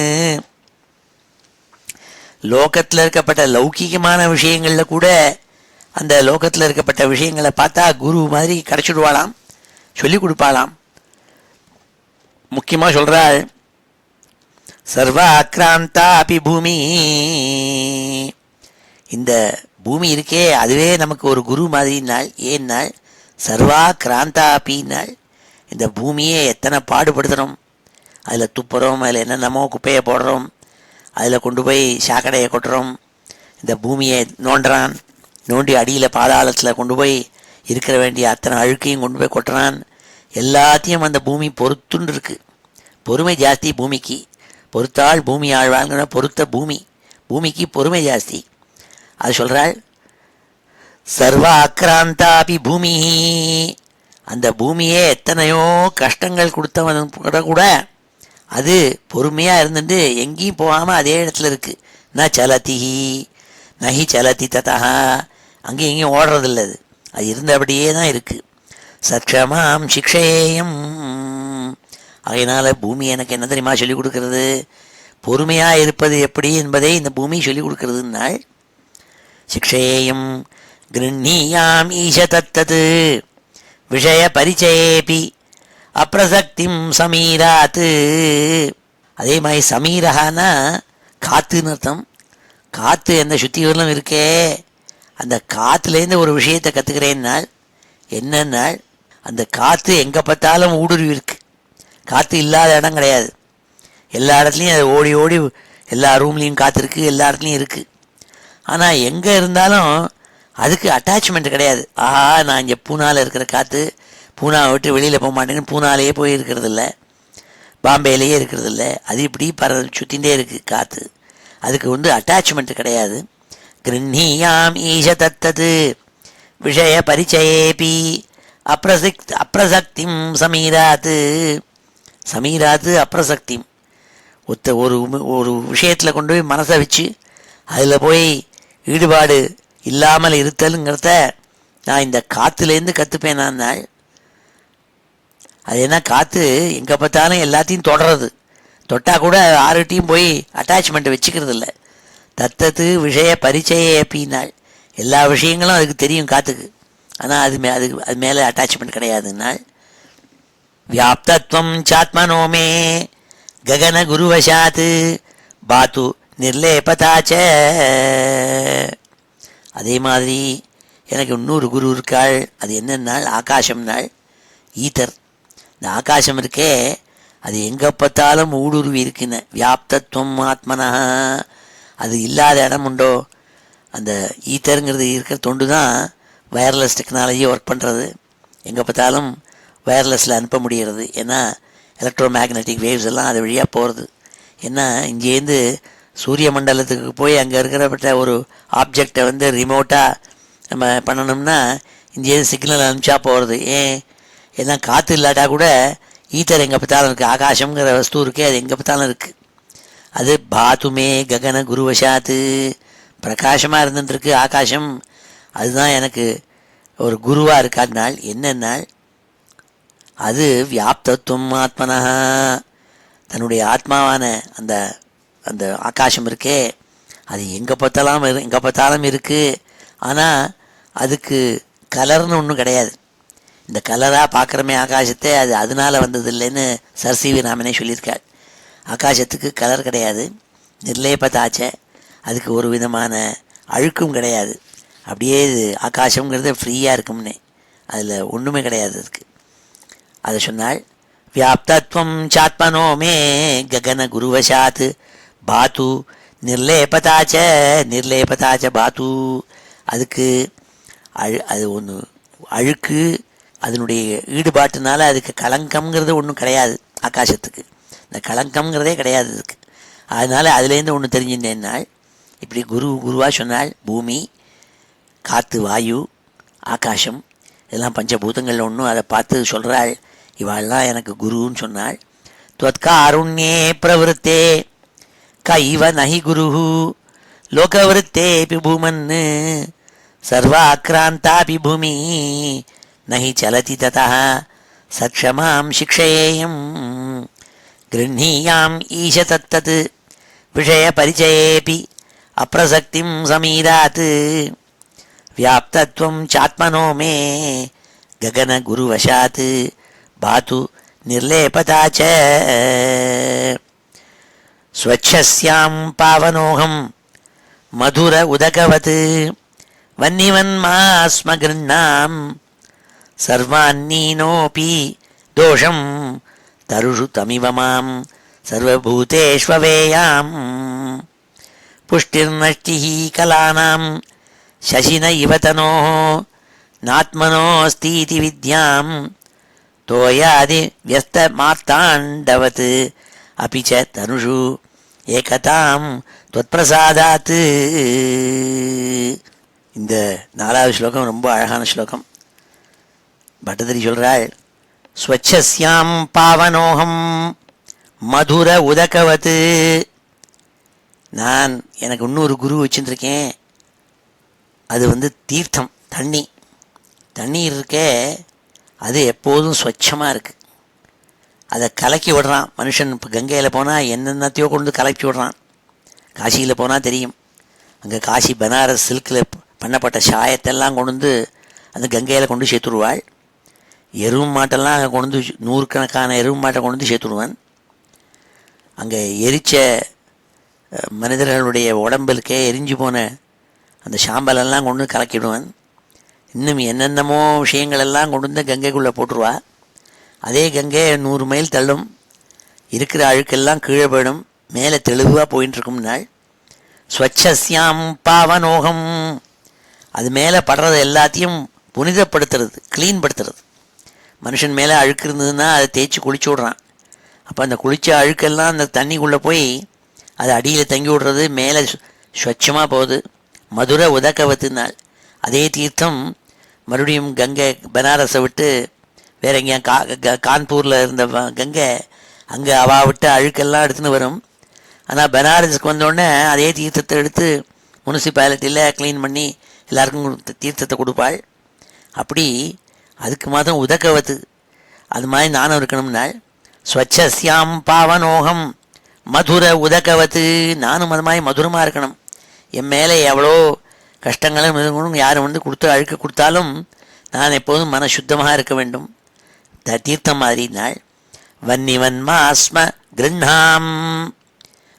லோகத்தில் இருக்கப்பட்ட லௌகிகமான விஷயங்களில் கூட அந்த லோகத்தில் இருக்கப்பட்ட விஷயங்களை பார்த்தா குரு மாதிரி கிடச்சிடுவாளாம், சொல்லி கொடுப்பாளாம். முக்கியமாக சொல்கிறாள், சர்வ ஆக்ராந்தா அபி பூமி, இந்த பூமி இருக்கே அதுவே நமக்கு ஒரு குரு மாதிரினாள். ஏன்னாள் சர்வா கிராந்தா அப்பின்னாள். இந்த பூமியை எத்தனை பாடுபடுத்துகிறோம், அதில் துப்புறோம், அதில் என்னென்னமோ குப்பையை போடுறோம், அதில் கொண்டு போய் சாக்கடையை கொட்டுறோம். இந்த பூமியை நோண்டுறான், நோண்டி அடியில் பாதாளத்தில் கொண்டு போய் இருக்கிற வேண்டிய அத்தனை அழுக்கையும் கொண்டு போய் கொட்டுறான். எல்லாத்தையும் அந்த பூமி பொறுத்துன்னு இருக்கு. பொறுமை ஜாஸ்தி பூமிக்கு. பொறுத்தாள் பூமி ஆழ்வாங்கிற பொறுத்த பூமி, பூமிக்கு பொறுமை ஜாஸ்தி. அது சொல்கிறாள், சர்வ ஆக்ராந்தாபி பூமி, அந்த பூமியே எத்தனையோ கஷ்டங்கள் கொடுத்தவன் கூட அது பொறுமையாக இருந்துட்டு எங்கேயும் போகாமல் அதே இடத்துல இருக்குது. ந சலதி நஹி சலதி ததா, அங்கேயும் எங்கேயும் ஓடுறதில்ல, அது இருந்தபடியே தான் இருக்குது. சக்ஷமாம் சிக்ஷேயம், அதனால் பூமி எனக்கு என்ன தெரியுமா சொல்லிக் கொடுக்கறது, பொறுமையாக இருப்பது எப்படி என்பதை இந்த பூமி சொல்லிக் கொடுக்கறதுனாள். சிக்ஷேயம் கிருண்ணீயாம் ஈஷ தத்தது விஷய பரிச்சயேபி அப்ரசக்திம் சமீராத்து. அதே மாதிரி சமீரஹானா காற்றுன்னு அர்த்தம். காற்று எந்த சுத்திகரிலும் இருக்கே, அந்த காற்றுலேருந்து ஒரு விஷயத்தை கற்றுக்கிறேன்னாள். என்னன்னாள், அந்த காற்று எங்கே பார்த்தாலும் ஊடுருவி இருக்கு. காற்று இல்லாத இடம் கிடையாது. எல்லா இடத்துலையும் அது ஓடி ஓடி எல்லா ரூம்லேயும் காற்று இருக்குது, எல்லா இடத்துலையும் இருக்குது. ஆனால் எங்கே இருந்தாலும் அதுக்கு அட்டாச்மெண்ட் கிடையாது. ஆஹா நான் இங்கே பூனாவில் இருக்கிற காற்று, பூனாவை விட்டு வெளியில் போக மாட்டேங்குன்னு பூனாலேயே போய் இருக்கிறதில்ல, பாம்பேலேயே இருக்கிறதில்ல, அது இப்படி சுற்றிகிட்டே இருக்குது காற்று. அதுக்கு அட்டாச்மெண்ட் கிடையாது. கிருண்ணீயாம் ஈஷ தத்தது விஷய பரிச்சயேபி அப்ரசக்திம் சமீராத்து. சமீராத்து அப்ரசக்திம், ஒரு விஷயத்தில் கொண்டு போய் மனசை வச்சு அதில் போய் ஈடுபாடு இல்லாமல் இருத்தலுங்கிறத நான் இந்த காற்றுலேருந்து கற்றுப்பேன் நாள். அது என்ன காற்று எங்கே பார்த்தாலும் எல்லாத்தையும் தொடறது, தொட்டால் கூட ஆறுகிட்டையும் போய் அட்டாச்மெண்ட்டை வச்சுக்கிறது இல்லை. தத்தத்து விஷய பரிச்சய அப்படின்னாள். எல்லா விஷயங்களும் அதுக்கு தெரியும் காற்றுக்கு, ஆனால் அது மேலே அட்டாச்மெண்ட் கிடையாதுன்னாள். வியாப்தத்வம் சாத்மனோமே ககன குருவசாத் பாத்து நிர்லேபதாச்ச. அதே மாதிரி எனக்கு இன்னொரு குரு இருக்காள். அது என்னன்னாள், ஆகாசம்னாள், ஈத்தர். இந்த ஆகாசம் இருக்கே அது எங்கே பார்த்தாலும் ஊடுருவி இருக்குன்னு. வியாப்தத்துவம் ஆத்மனா, அது இல்லாத இடம் உண்டோ? அந்த ஈத்தருங்கிறது இருக்கிற தொண்டு தான் வயர்லெஸ் டெக்னாலஜி ஒர்க் பண்ணுறது. எங்கே பார்த்தாலும் வயர்லெஸில் அனுப்ப முடிகிறது. ஏன்னா எலக்ட்ரோ மேக்னெட்டிக் வேவ்ஸ் எல்லாம் அது வழியாக போகிறது. ஏன்னா இங்கேருந்து சூரிய மண்டலத்துக்கு போய் அங்கே இருக்கிறப்பட்ட ஒரு ஆப்ஜெக்டை வந்து ரிமோட்டாக நம்ம பண்ணணும்னா இங்கேருந்து சிக்னல் அனுப்பிச்சா போகிறது. ஏன்னா காற்று இல்லாட்டா கூட ஈத்தர் எங்கே பார்த்தாலும் இருக்குது. ஆகாசங்கிற வஸ்து இருக்கே அது எங்கே பார்த்தாலும் இருக்குது. அது பாத்துமே ககன குருவசாத்து, பிரகாசமாக இருந்துருக்கு ஆகாசம். அதுதான் எனக்கு ஒரு குருவாக இருக்காதுனால் என்னன்னாள், அது வியாப்தத்துவம் ஆத்மனா, தன்னுடைய ஆத்மாவான அந்த அந்த ஆகாசம் இருக்கே அது எங்கே பார்த்தாலும் இருக்குது. ஆனால் அதுக்கு கலர்னு ஒன்றும் கிடையாது. இந்த கலராக பார்க்குறமே ஆகாசத்தை, அது அதனால் வந்தது இல்லைன்னு சர் ராமனே சொல்லியிருக்காள். ஆகாசத்துக்கு கலர் கிடையாது, நிர்லேபதாச்ச, அதுக்கு ஒரு விதமான அழுக்கும் கிடையாது. அப்படியே இது ஆகாசங்கிறது ஃப்ரீயாக இருக்கும்னே, அதில் ஒன்றுமே கிடையாது அதுக்கு. அதை சொன்னாள். வியாப்தத்வம் சாத்மனோமே ககன குருவசாத் பாத்து நிர்லேபதாச்ச பாத்து. அதுக்கு அது ஒன்று அழுக்கு, அதனுடைய ஈடுபாட்டுனால அதுக்கு கலங்கம்ங்கிறது ஒன்றும் கிடையாது. ஆகாசத்துக்கு இந்த கலங்கம்ங்கிறதே கிடையாது அதுக்கு. அதனால் அதுலேருந்து ஒன்று தெரிஞ்சுட்டேன்னாள். இப்படி குருவாக சொன்னாள். பூமி, காற்று, வாயு, ஆகாசம் இதெல்லாம் பஞ்சபூதங்களில் ஒன்றும். அதை பார்த்து சொல்கிறாள். இவாள்லாம் எனக்கு குருன்னு சொன்னாள். துவத்காருண்யே பிரவருத்தே கைவ நஹி குரு லோகவருத்தே பூமன்னு சர்வாக்ராந்தாபி பூமி நஹி சலதி ததா சக்ஷமாம் சிக்ஷயேயம் கிருண்ணீயாம் ஈஷ தத்தத் விஷய பரிச்சயேபி அப்ரசக்திம் சமீராத் வியாப்தத்வம் சாத்மனோ மே ககன குருவசாத் பாத்து நிர்லேபதாச்ச. ஸ்வச்சஸ்யாம் பாவனோகம் மதுர உதகவத் வன்னிவன்மாஸ்ம கிருண்ணாம் சர்வான்னீனோபி தோஷம் தருஷு தமிவ மாம் சர்வபூதேஷ்வவேயாம் புஷ்டிர்நஷ்டிः கலானாம் சசின இவ தனோः நாத்மனோஸ்தீதி வித்யாம் தோயாதி வியஸ்த மார்த்தாண்டவத் அபி ச தனுஷு ஏகதாம் त्वत्प्रसादात्. இந்த 4வது ஸ்லோகம் ரொம்ப அழகான ஸ்லோகம். பட்டதிரி சொல்கிறாள், ஸ்வச்சஸ்யாம் பாவனோகம் மதுர உதகவத். நான் எனக்கு இன்னொரு குரு வச்சுருக்கேன். அது வந்து தீர்த்தம், தண்ணீர் இருக்கே அது எப்போதும் ஸ்வச்சமாக இருக்குது. அதை கலக்கி விடுறான் மனுஷன். இப்போ கங்கையில் போனால் என்னென்னத்தையோ கொண்டு கலக்கி விடுறான். காசியில் போனால் தெரியும், அங்கே காசி பனாரஸ் சில்கில் பண்ணப்பட்ட சாயத்தெல்லாம் கொண்டு வந்து அந்த கங்கையில் கொண்டு சேர்த்துடுவாள். எருவு மாட்டெல்லாம் அங்கே கொண்டு வந்து 100கணக்கான எருவு மாட்டை கொண்டு வந்து சேர்த்துடுவான். அங்கே எரித்த மனிதர்களுடைய உடம்புக்கே எரிஞ்சு போன அந்த சாம்பலெல்லாம் கொண்டு வந்து கலக்கிடுவான். இன்னும் என்னென்னமோ விஷயங்களெல்லாம் கொண்டு வந்து கங்கைக்குள்ளே போட்டுருவா. அதே கங்கை 100 மைல் தள்ளும், இருக்கிற அழுக்கெல்லாம் கீழே போயிடும், மேலே தெளிவாக போயின்னு இருக்கும்னாள். ஸ்வச்சஸ்யாம் பாவனோகம், அது மேலே படுறது எல்லாத்தையும் புனிதப்படுத்துறது, க்ளீன் படுத்துறது. மனுஷன் மேலே அழுக்கு இருந்ததுன்னா அதை தேய்ச்சி குளிச்சு விட்றான். அப்போ அந்த குளித்த அழுக்கெல்லாம் அந்த தண்ணிக்குள்ளே போய் அது அடியில் தங்கி விடுறது, மேலே ஸ்வச்சமாக போகுது. மதுரை உதக்கவத்துனாள். அதே தீர்த்தம் மறுபடியும் கங்கை பனாரஸை விட்டு வேற எங்கேயா கான்பூரில் இருந்த கங்கை அங்கே அவா விட்டு அழுக்கெல்லாம் எடுத்துன்னு வரும். ஆனால் பனாரஸுக்கு வந்தோடனே அதே தீர்த்தத்தை எடுத்து முனிசிபாலிட்டியில் க்ளீன் பண்ணி எல்லாருக்கும் தீர்த்தத்தை கொடுப்பாள். அப்படி அதுக்கு மாதம் உதக்கவத்து. அது மாதிரி நானும் இருக்கணும்னாள். ஸ்வச்சஸ்யாம் பாவனோகம் மதுர உதகவத்து, நானும் அது மாதிரி மதுரமாக இருக்கணும். என் மேலே எவ்வளோ கஷ்டங்களும் இதுங்களும் யாரும் வந்து கொடுத்து அழுக்க கொடுத்தாலும் நான் எப்போதும் மன சுத்தமாக இருக்க வேண்டும். தீர்த்தம் மாதிரி நாள். வன்னிவன்மா அஸ்ம கிருண்ணாம்,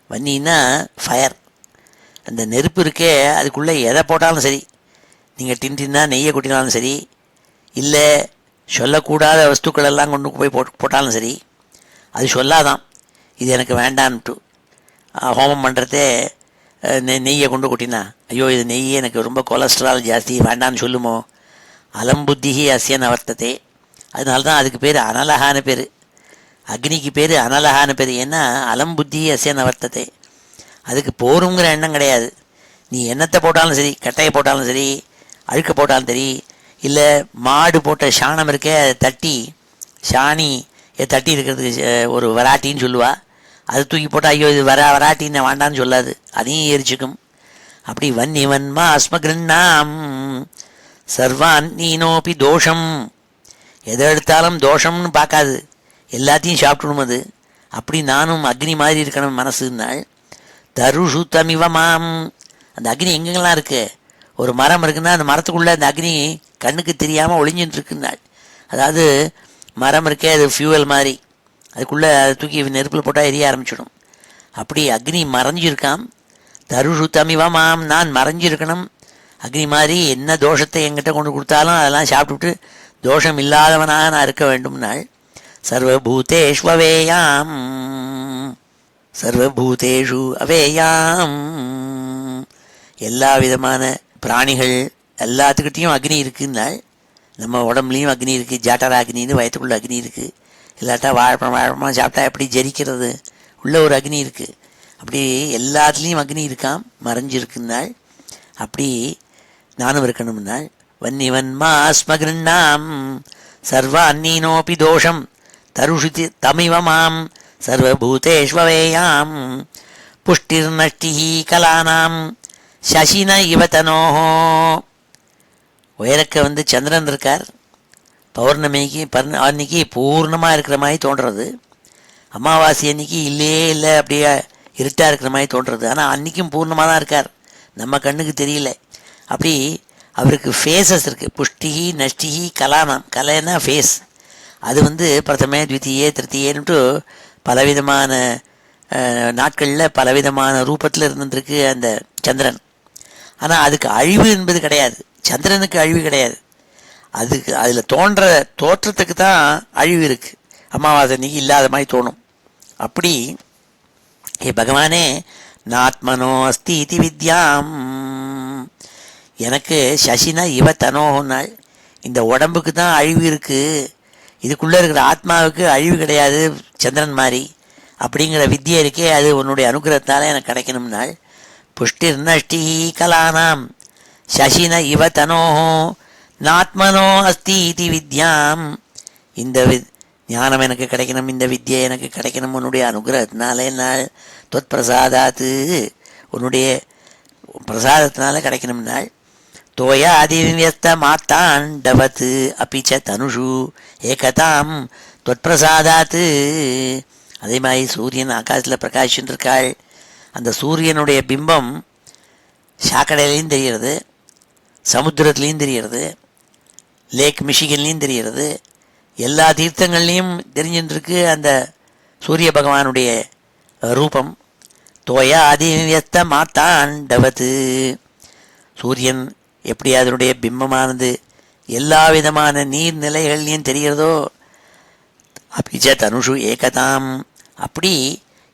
வன்னின்னா ஃபயர், அந்த நெருப்பு இருக்கே, அதுக்குள்ளே எதை போட்டாலும் சரி, நீங்கள் டின்னா நெய்யை கொட்டினாலும் சரி, இல்லை சொல்லக்கூடாத வஸ்துக்களெல்லாம் கொண்டு போய் போட்டாலும் சரி, அது சொல்லாதான் இது எனக்கு வேண்டான்ட்டு. ஹோமம் பண்ணுறதே நெய்யை கொண்டு கொட்டினா, ஐயோ இது நெய் எனக்கு ரொம்ப கொலஸ்ட்ரால் ஜாஸ்தி வேண்டான்னு சொல்லுமோ. அலம்புத்திகி அசியன் அவர்த்ததே, அதனால தான் அதுக்கு பேர் அனலகான பேர். அக்னிக்கு பேர் அனலகான பேர். ஏன்னா அலம்புத்தி அசியன் அவர்த்ததே, அதுக்கு போருங்கிற எண்ணம் கிடையாது. நீ எண்ணத்தை போட்டாலும் சரி, கட்டையை போட்டாலும் சரி, அழுக்க போட்டாலும் சரி, இல்லை மாடு போட்ட சாணம் இருக்கே அதை தட்டி, சாணி தட்டி இருக்கிறதுக்கு ஒரு வராட்டின்னு சொல்லுவா, அது தூக்கி போட்டால் ஐயோ இது வராட்டின்னு வேண்டான்னு சொல்லாது, அதையும் எரிச்சுக்கும். அப்படி வன்னிவன்மா அஸ்மகிருண்ணாம் சர்வான் நீனோப்பி தோஷம், எதை எடுத்தாலும் தோஷம்னு பார்க்காது, எல்லாத்தையும் சாப்பிடணும் அது. அப்படி நானும் அக்னி மாதிரி இருக்கணும் மனசுனால். தருஷு தமிவமாம், அந்த அக்னி எங்கெங்கெல்லாம் இருக்கு, ஒரு மரம் இருக்குன்னா அந்த மரத்துக்குள்ளே அந்த அக்னி கண்ணுக்கு தெரியாமல் ஒளிஞ்சுட்டு இருக்குன்னாள். அதாவது மரம் இருக்கே அது ஃபியூவல் மாதிரி, அதுக்குள்ளே அதை தூக்கி நெருப்பில் போட்டால் எரிய ஆரம்பிச்சிடும். அப்படி அக்னி மறைஞ்சிருக்காம். தருஷு தமிவமாம், நான் மறைஞ்சிருக்கணும் அக்னி மாதிரி. என்ன தோஷத்தை என்கிட்ட கொண்டு கொடுத்தாலும் அதெல்லாம் சாப்பிட்டுட்டு தோஷம் இல்லாதவனாக நான் இருக்க வேண்டும்னாள். சர்வபூதேஷு அவேயாம், சர்வபூதேஷு அவேயாம், எல்லா விதமான பிராணிகள் எல்லாத்துக்கிட்டையும் அக்னி இருக்குன்னாள். நம்ம உடம்புலையும் அக்னி இருக்குது, ஜாட்டரா அக்னின்னு வயத்துக்குள்ள அக்னி இருக்குது. இல்லாட்டா வாழைப்பழமாக சாப்பிட்டா எப்படி ஜரிக்கிறது, உள்ள ஒரு அக்னி இருக்குது. அப்படி எல்லாத்துலேயும் அக்னி இருக்காம், மறைஞ்சிருக்குன்னாள். அப்படி நானும் இருக்கணும்னாள். வன்னிவன்மா ஸ்மகிருண்ணாம் சர்வான்னீனோபி தோஷம் தருஷி தமிவமாம் சர்வபூதேஷ்வவேயாம் புஷ்டிர்நஷ்டி கலானாம் சசின இவதனோஹோ. உயரக்க வந்து சந்திரன் இருக்கார், பௌர்ணமிக்கு அன்னைக்கு பூர்ணமாக இருக்கிற மாதிரி தோன்றுறது, அமாவாசை அன்னைக்கு இல்லையே இல்லை அப்படியே இருட்டாக இருக்கிற மாதிரி தோன்றுறது. ஆனால் அன்றைக்கும் பூர்ணமாக தான் இருக்கார், நம்ம கண்ணுக்கு தெரியல. அப்படி அவருக்கு ஃபேஸஸ் இருக்குது, புஷ்டிகி நஷ்டிகி கலானாம். கலைன்னா ஃபேஸ், அது வந்து பிரதமே த்விதீயே திருத்தீயேன்ட்டு பலவிதமான நாட்களில் பலவிதமான ரூபத்தில் இருந்துருக்கு அந்த சந்திரன். ஆனால் அதுக்கு அழிவு என்பது கிடையாது, சந்திரனுக்கு அழிவு கிடையாது. அதுக்கு அதில் தோன்ற தோற்றத்துக்கு தான் அழிவு இருக்குது, அமாவாசை அன்னைக்கு இல்லாத மாதிரி தோணும். அப்படி ஏ பகவானே, நாத்மனோ அஸ்தி இதி வித்யாம், எனக்கு சசினா இவ தனோன்னாள். இந்த உடம்புக்கு தான் அழிவு இருக்குது, இதுக்குள்ளே இருக்கிற ஆத்மாவுக்கு அழிவு கிடையாது சந்திரன் மாதிரி. அப்படிங்கிற வித்தியை இருக்கே, அது உன்னுடைய அனுகிரகத்தால் எனக்கு கிடைக்கணும்னாள். புஷ்டிர் நஷ்டி கலானாம் சசின இவ தனோஹோ நாத்மனோ அஸ்தி இதி வித்யாம், இந்த ஞானம் எனக்கு கிடைக்கணும், இந்த வித்தியை எனக்கு கிடைக்கணும் உன்னுடைய அனுகிரகத்தினால, என்னால் தொத் பிரசாதாத்து, உன்னுடைய பிரசாதத்தினால கிடைக்கணும்னாள். தோயாதிவியஸ்த மாத்தாண்டவத்து அபிச்ச தனுஷு ஏகதாம் தொத் பிரசாதாத்து. அதே மாதிரி சூரியன் ஆகாசத்தில் பிரகாஷின்னு இருக்காள், அந்த சூரியனுடைய பிம்பம் சாக்கடையிலையும் தெரிகிறது, சமுத்திரத்துலேயும் தெரிகிறது, லேக் மிஷிகன்லேயும் தெரிகிறது, எல்லா தீர்த்தங்கள்லேயும் தெரிஞ்சுட்டுருக்கு அந்த சூரிய பகவானுடைய ரூபம். தோயா அதிவியஸ்த மாத்தாண்டவத்து, சூரியன் எப்படி அதனுடைய பிம்பமானது எல்லா விதமான நீர்நிலைகள்லையும் தெரிகிறதோ, அப்பிச்ச தனுஷு ஏகதாம். அப்படி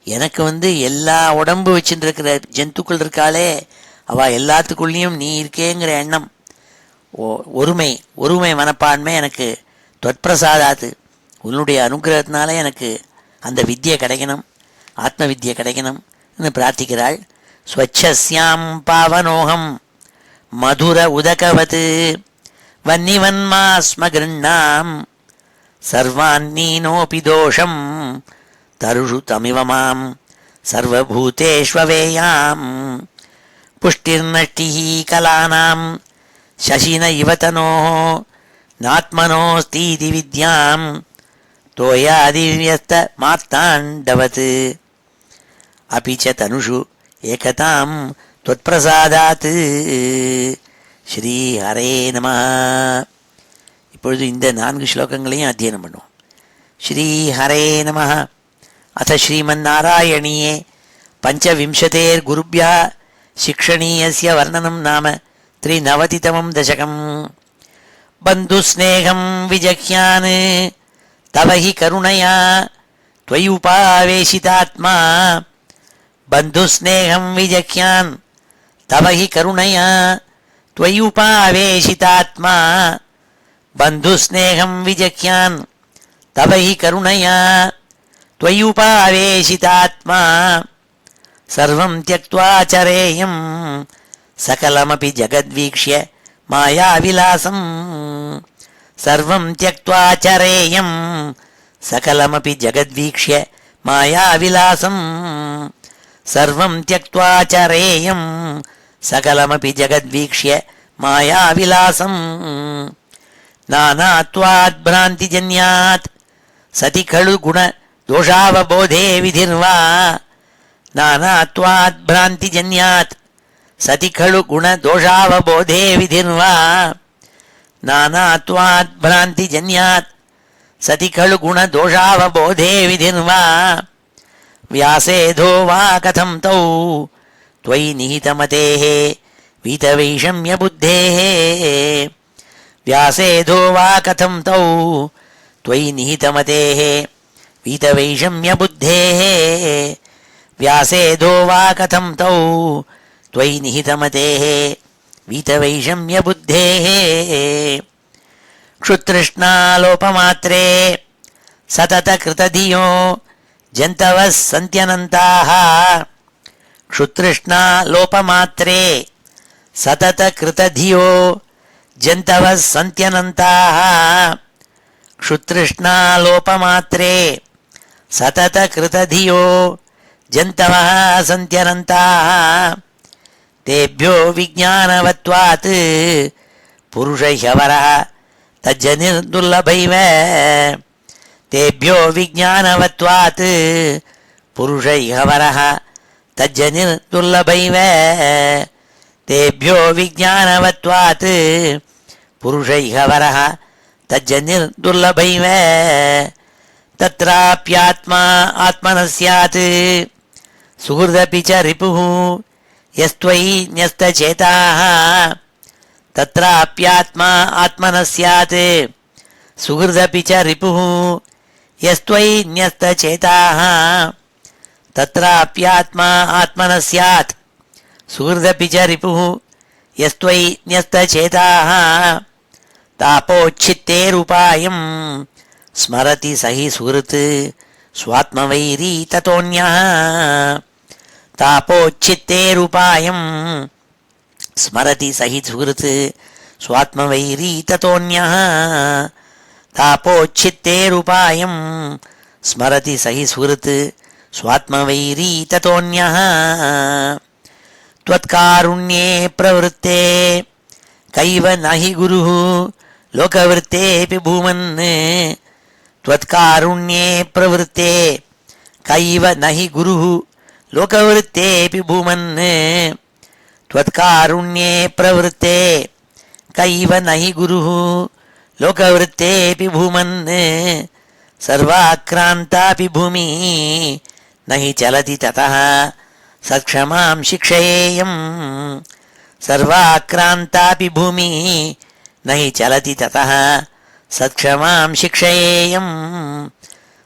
எனக்கு வந்து எல்லா உடம்பு வச்சுட்டு இருக்கிற ஜந்துக்கள் இருக்காளே, அவள் எல்லாத்துக்குள்ளேயும் நீ இருக்கேங்கிற எண்ணம், ஒருமை மனப்பான்மை எனக்கு தொற்பிரசாதாத்து, உன்னுடைய அனுகிரகத்தினால எனக்கு அந்த வித்தியை கிடைக்கணும், ஆத்ம வித்தியை கிடைக்கணும்னு பிரார்த்திக்கிறாள். ஸ்வச்சஸ்யாம் பாவனோகம் மதுர உதகவத் வன்னிவன்மா ஸ்மகிருண்ணாம் சர்வான்னீனோபி தோஷம் தருஷு தமிவமாம் சர்வபூதேஷ்வவேயாம் புஷ்டிர்நஷ்டி கலானாம் சசின இவதனோ நாத்மனோஸ்தீதி வித்யாம் तोयादिव्यस्त मार्ताण्डवत् अपि च तनुषु एकतां त्वत्प्रसादात् ஸ்ரீஹரே நமः. இப்பொழுது இந்த 4 ஸ்லோகங்களையும் அத்தியனம் பண்ணுவோம். ஸ்ரீஹரே நமः. அத ஸ்ரீமன்னாராயணீயே பஞ்சவிம்சதேர்குருभ्यः शिक्षणीयस्य वर्णनं नाम 93 दशकम्. बन्धुस्नेहं विजह्यान् तव हि करुणया त्वयुपावेशितात्मा. बन्धुस्नेहं विजह्यान् तव हि करुणया त्वयुपावेशितात्मा. बन्धुस्नेहं विजह्यान् तव हि करुणया त्वयुपावेशितात्मा. सर्वं त्यक्त्वा चरेयं सकलमपि जगद्वीक्ष्य मायाविलासम्. सर्वं त्यक्त्वा चरेयं सकलमपि जगद्वीक्ष्य मायाविलासम्. सर्वं त्यक्त्वा चरेयं सकलमपि जगद्वीक्ष्य मायाविलासम्. नानात्वाद्भ्रान्तिजन्यात् सति खलु गुणदोषावबोधे विधिर्वा. नानात्वाद्भ्रान्तिजन्यात् सति खलु गुणदोषावबोधे विधिर्वा. नानात्वाद्भ्रान्तिजन्यात् सति खलु गुणदोषावबोधे विधिर्वा. व्यासेधो वा कथं तौ त्वयि निहितमतेः वीतवैषम्यबुद्धेः. व्यासेधो वा कथं तौ त्वयि निहितमतेः वीतवैषम्यबुद्धेः. व्यासेधो वा कथं तौ त्वयि निहितमतेः वीतवैषम्यबुद्धेः. क्षुतृष्णालोपमात्रे सततकृतधियो जन्तवः सन्त्यनन्ताः. क्षुतृष्णालोपमात्रे सततकृतधियो जन्तवः सन्त्यनन्ताः. क्षुतृष्णालोपमात्रे सततकृतधियो जन्तवः सन्त्यनन्ताः. तेभ्यो विज्ञानवत्वात् पुरुषह्यवरः तज्जनिर्दुर्लभैव. तेभ्यो विज्ञानवत्वात् पुरुषह्यवरः तज्जनिर्दुर्लभैव. तेभ्यो विज्ञानवत्वात् पुरुषह्यवरः तज्जनिर्दुर्लभैव. तत्राप्यात्मा आत्मनः स्यात् सुहृदपि च रिपुः यस्त्वयि न्यस्तचेताः. तत्राप्यात्मा आत्मनः स्यात् सुहृदपि च रिपुः यस्त्वयि न्यस्तचेताः. तत्राप्यात्मा आत्मनः स्यात् सुहृदपि च रिपुः यस्त्वयि न्यस्तचेताः. तापोच्छित्तेरुपायं स्मरति स हि सुहृत् स्वात्मवैरी ततोऽन्यः. तापोच्छित्तेरुपायं स्मरति स हि सुहृत् स्वात्मवैरी ततोऽन्यः. तापोच्छित्तेरुपायं स्मरति स हि सुहृत् स्वात्मवैरी ततोऽन्यः. त्वत्कारुण्ये प्रवृत्ते कैव न हि गुरुः लोकवृत्तेऽपि भूमन्. त्वत्कारुण्ये प्रवृत्ते कैव न हि गुरुः लोकवृत्तेऽपि भूमन्. त्वत्कारुण्ये प्रवृत्ते कैव न हि गुरुः लोकवृत्तेऽपि भूमन्. सर्वाक्रान्तापि भूमिः न हि चलति ततः सत्क्षमां शिक्षयेयम्. सर्वाक्रान्तापि भूमिः न हि चलति ततः सत्क्षमां शिक्षयेयम्.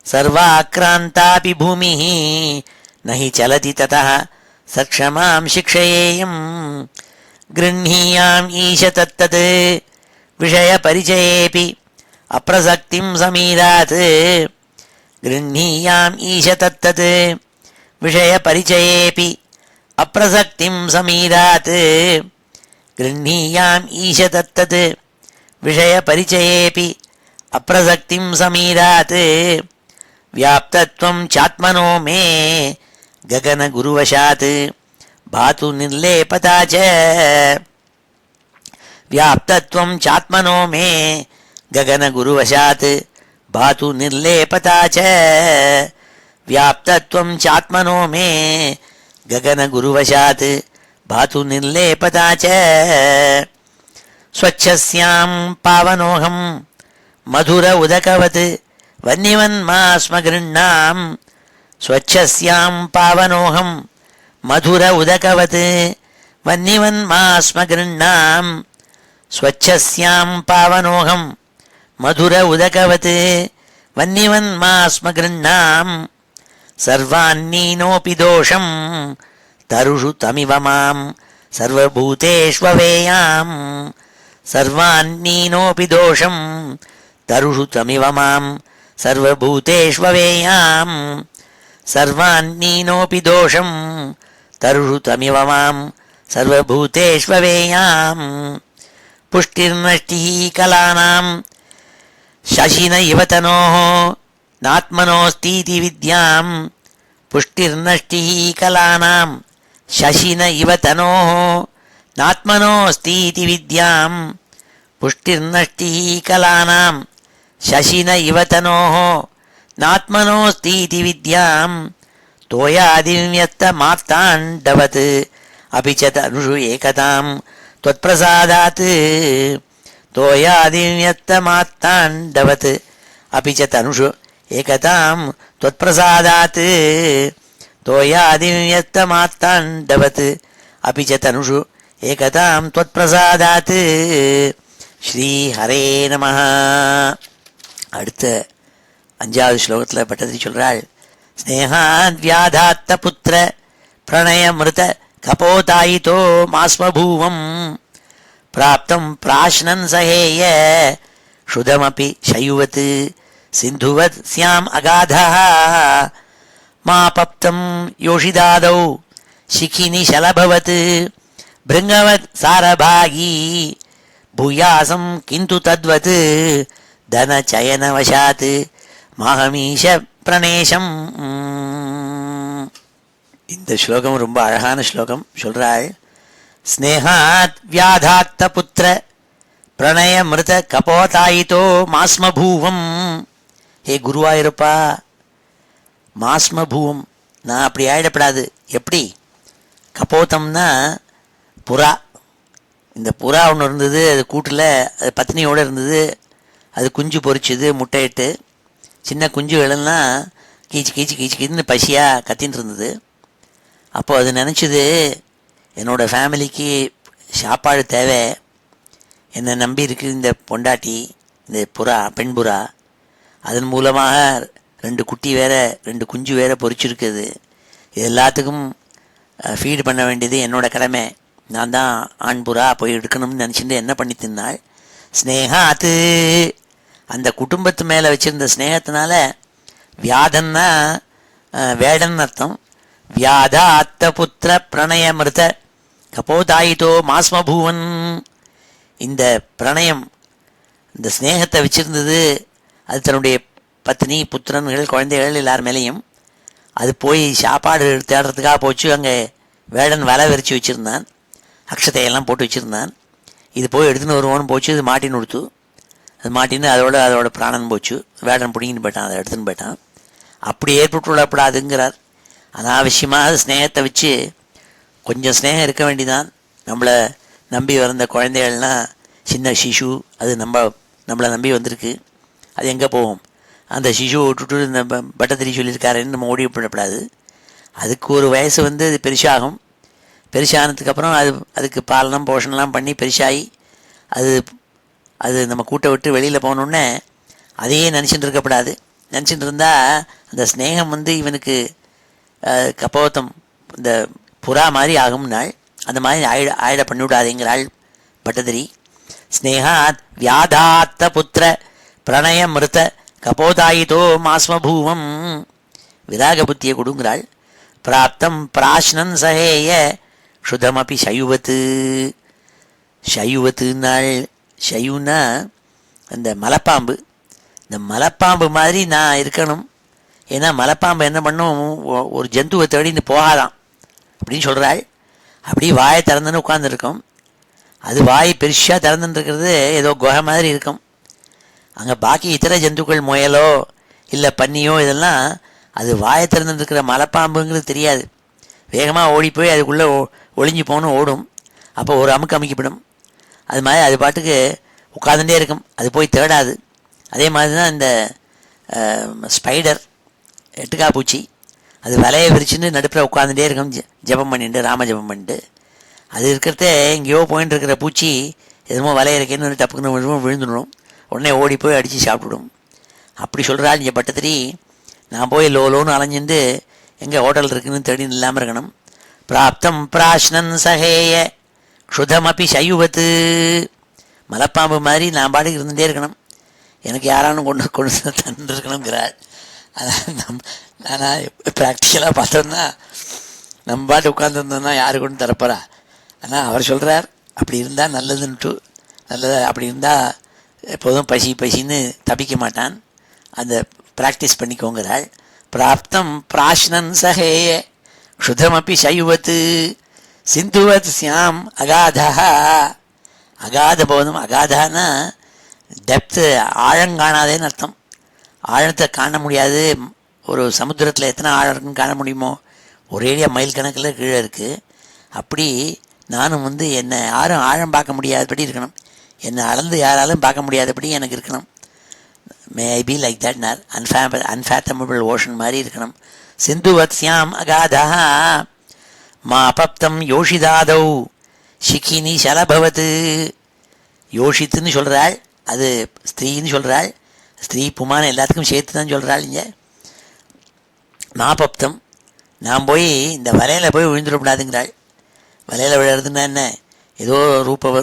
सर्वाक्रान्तापि भूमिः न हि चलति ततः सत्क्षमां शिक्षयेयम्. गृह्णीयाम् ईश तत्तत् विषयपरिचयेऽपि अप्रसक्तिं समीरात्. गृह्णीयाम् ईश तत्तत् विषयपरिचयेऽपि अप्रसक्तिं समीरात्. गृह्णीयाम् ईश तत्तत् विषयपरिचयेऽपि अप्रसक्तिं समीरात्. व्याप्तत्वं चात्मनो मे गगनगुरुवशात् भातु निर्लेपता च. व्याप्तत्वं चात्मनो मे गगनगुरुवशात् பாது நிர்லேபதாச்ச வியாப்தத்வம் சாத்மனோ மே ககன குருவசாத் பாது நிர்லேபதாச்ச ஸ்வச்சஸ்யாம் பாவனோகம் மதுர உதகவத் வன்னிவன்மாஸ்ம கிருண்ணாம் ஸ்வச்சஸ்யாம் பாவனோகம் மதுர உதகவத் வன்னிவன்மாஸ்ம கிருண்ணாம் ஸ்வச்சஸ்யாம் பாவனோகம் மதுர உதகவத் வன்னிவன்மாஸ்ம கிருண்ணாம் சர்வான்னீனோபி தோஷம் தருஷு தமிவ மாம் சர்வபூதேஷ்வவேயாம் சர்வான்னீனோபி தோஷம் தருஷு தமிவ மாம் சர்வபூதேஷ்வவேயாம் சர்வான்னீனோபி தோஷம் தருஷு தமிவ மாம் சர்வபூதேஷ்வவேயாம் புஷ்டிர்நஷ்டிः கலானாம் சசின இவ தனோः நாத்மனோஸ்தீதி வித்யாம் புஷ்டிர்நஷ்டிः கலானாம் சசின இவ தனோः நாத்மனோஸ்தீதி வித்யாம் புஷ்டிர்நஷ்டிः கலானாம் சசின இவ தனோः நாத்மனோஸ்தீதி வித்யாம் தோயாதிவ்யஸ்த மார்த்தாண்டவத் அபி ச தனுஷு ஏகதாம் त्वत्प्रसादात् तोयादिव्यस्त मार्ताण्डवत् अपि च तनुषु एकतां त्वत्प्रसादात् तोयादिव्यस्त मार्ताण्डवत् अपि च तनुषु एकतां त्वत्प्रसादात् ஸ்ரீஹரே நமஹ. அடுத்த 5வது ஸ்லோகத்தில் பட்டதிரி சொல்றாள், ஸ்னேகாத் வியாதாத்த புத்திர பிரணயமிருத கபோதாயிதோ மாஸ்மபூவம் பிராப்தம் பிராஷ்னன் சஹேய ஷுதமபி சயுவத் சிந்துவத் ஸ்யாம் அகாதः மாபப்தம் யோஷிதாதௌ சிகினி ஷலபவத் பிருங்கவத் சாரபாகி பூயாசம் கிந்து தத்வத் தனச்சயனவசாத் மாஹமீஷ பிரணேஷம். இந்த ஸ்லோகம் ரொம்ப அழகான ஸ்லோகம். சொல்றாள், ஸ்னேகாத் வியாதாத்த புத்திர பிரணயமிருத கபோதாயிதோ மாஸ்மபூவம். ஹே குருவாயிருப்பா, மாஸ்மபூவம், நான் அப்படி ஆயிடப்படாது. எப்படி? கபோதம்னா புறா. இந்த புறா ஒன்று இருந்தது, அது கூட்டில் அது பத்னியோடு இருந்தது. அது குஞ்சு பொறிச்சுது, முட்டையிட்டு. சின்ன குஞ்சுகளெல்லாம் கீச்சு கீச்சு கீச்சு கீச்சுன்னு பசியாக கத்தின்னு இருந்தது. அப்போது அது நினச்சிது, என்னோடய ஃபேமிலிக்கு சாப்பாடு தேவை, என்னை நம்பி இருக்குது இந்த பொண்டாட்டி, இந்த புறா, பெண் புறா. அதன் மூலமாக 2 குட்டி வேறு, 2 குஞ்சு வேறு பொறிச்சிருக்குது. இது எல்லாத்துக்கும் ஃபீடு பண்ண வேண்டியது என்னோடய கடமை. நான் தான் ஆண் புறா, போய் எடுக்கணும்னு நினச்சிட்டு என்ன பண்ணி தின்னாள். ஸ்னேகாத்து, அந்த குடும்பத்து மேலே வச்சுருந்த ஸ்னேகத்தினால, வியாதன்னா வேடன் அர்த்தம். வியாதாத்த புத்திர பிரணயமிருத கபோதாயிதோ மாஸ்மபூவன். இந்த பிரணயம், இந்த ஸ்னேகத்தை வச்சிருந்தது, அது தன்னுடைய பத்னி, புத்திரன்கள், குழந்தைகள் எல்லார் மேலேயும். அது போய் சாப்பாடு தேடுறதுக்காக போச்சு. அங்கே வேடன் வலை விரித்து வச்சுருந்தான், அக்ஷதையெல்லாம் போட்டு வச்சுருந்தான். இது போய் எடுத்துன்னு வருவோன்னு போச்சு. இது மாட்டின்னு கொடுத்து, அது மாட்டின்னு அதோட பிராணன் போச்சு. வேடன் பிடிங்கின்னு போயிட்டான், அதை எடுத்துன்னு போயிட்டான். அப்படி ஏற்பட்டு விடப்படாதுங்கிறார். அனாவசியமாக ஸ்னேகத்தை வச்சு கொஞ்சம் ஸ்னேகம் இருக்க வேண்டிதான். நம்மளை நம்பி வந்த குழந்தைகள்லாம் சின்ன சிசு, அது நம்மளை நம்பி வந்திருக்கு. அது எங்கே போகும்? அந்த சிசுவை விட்டுட்டு இந்த பட்டத்திரி சொல்லியிருக்காருன்னு நம்ம ஓடி விடப்படாது. அதுக்கு ஒரு வயசு வந்து அது பெருசாகும். பெருசானதுக்கப்புறம் அதுக்கு பாலனம் போஷணம்லாம் பண்ணி பெருசாகி அது நம்ம கூட்டை விட்டு வெளியில் போனோடனே அதையே நினச்சிட்டு இருக்கப்படாது. நினச்சிட்டு இருந்தால் அந்த ஸ்னேகம் வந்து இவனுக்கு கபோதம், இந்த புறா மாதிரி ஆகும்னாள். அந்த மாதிரி ஆயிட பண்ணிவிடாதேங்கிறாள் பட்டதிரி. ஸ்னேகாத் வியாதாத்த புத்திர பிரணயமிருத கபோதாயிதோ மாஸ்மபூவம். விராக புத்தியை கொடுங்கிறாள். பிராப்தம் பிராஷ்னன் சஹேய ஷுதமபி சயுவத்து. சயுவத்துனாள். சயுன்னா அந்த மலைப்பாம்பு. இந்த மலைப்பாம்பு மாதிரி நான் இருக்கணும். ஏன்னா மலைப்பாம்பு என்ன பண்ணும், ஒரு ஜந்துவை தேடின்னு போகாதான் அப்படின்னு சொல்கிறாள். அப்படி வாயை திறந்துன்னு உட்காந்துருக்கும். அது வாய் பெருசாக திறந்துன்னு இருக்கிறது ஏதோ குகை மாதிரி இருக்கும். அங்கே பாக்கி இதர ஜந்துக்கள் முயலோ இல்லை பன்னியோ இதெல்லாம் அது வாயை திறந்துருக்கிற மலைப்பாம்புங்கிறது தெரியாது. வேகமாக ஓடி போய் அதுக்குள்ளே ஒளிஞ்சு போகணும் ஓடும். அப்போ ஒரு அமுக்கு அமைக்கப்படும். அது மாதிரி அது பாட்டுக்கு உட்காந்துட்டே இருக்கும், அது போய் தேடாது. அதே மாதிரி தான் இந்த ஸ்பைடர் எட்டுக்கா பூச்சி, அது வலையை விரிச்சுன்னு நடுப்புற உட்காந்துட்டே இருக்கும், ஜபம் பண்ணிட்டு ராம ஜபம் பண்ணிட்டு. அது இருக்கிறதே எங்கேயோ போயின்னு இருக்கிற பூச்சி எதுமோ வலையை இருக்கேன்னு டப்புக்குன்னு விழுந்துடும். உடனே ஓடி போய் அடித்து சாப்பிட்டுடும். அப்படி சொல்கிறாள் இங்கே பட்டத்திரி. நான் போய் லோன்னு அலைஞ்சிட்டு எங்கே ஹோட்டல் இருக்குன்னு தேடி இல்லாமல் இருக்கணும். பிராப்தம் பிராஷ்ணன் சகேய க்ஷுதமப்பி சையுவத்து. மலைப்பாம்பு மாதிரி நான் பாட்டுக்கு இருந்துகிட்டே இருக்கணும், எனக்கு யாரானு கொண்டு தந்துருக்கணுங்கிறாள். அதான் நான் ப்ராக்டிக்கலாக பார்த்தோம்னா நம்ம பாட்டு உட்காந்துருந்தோம்னா யாரு கொண்டு தரப்போறா. ஆனால் அவர் சொல்கிறார் அப்படி இருந்தால் நல்லதுன்ட்டு. நல்லதாக அப்படி இருந்தால் எப்போதும் பசின்னு தப்பிக்க மாட்டான். அந்த ப்ராக்டிஸ் பண்ணிக்கோங்கிறாள். பிராப்தம் பிராஷ்ணன் சகேய க்ஷுதமப்பி சையுவத்து சிந்துவத் சியாம் அகாதா. அகாத போதும், அகாதான்னா டெப்த்து, ஆழங்காணாதேன்னு அர்த்தம். ஆழத்தை காண முடியாது. ஒரு சமுத்திரத்தில் எத்தனை ஆழம் இருக்குன்னு காண முடியுமோ? ஒரேடியாக மைல் கணக்கில் கீழே இருக்குது. அப்படி நானும் என்னை யாரும் ஆழம் பார்க்க முடியாதபடி இருக்கணும், என்னை அளந்து யாராலும் பார்க்க முடியாதபடி எனக்கு இருக்கணும். மே ஐ பி லைக் தட் நார் அன்ஃபேத்தமபிள் ஓஷன் மாதிரி இருக்கணும். சிந்துவத் சியாம் அகாதா மா அபப்தம் யோஷிதாதௌ ஷிகினி சலபவத்து. யோஷித்துன்னு சொல்கிறாள், அது ஸ்திரீன்னு சொல்கிறாள். ஸ்திரீ புமான எல்லாத்துக்கும் சேர்த்து தான் சொல்கிறாள். இங்கே மாபப்தம், நான் போய் இந்த வலையில் போய் விழுந்துடக்கூடாதுங்கிறாள். வலையில் விழுறதுன்னா என்ன, ஏதோ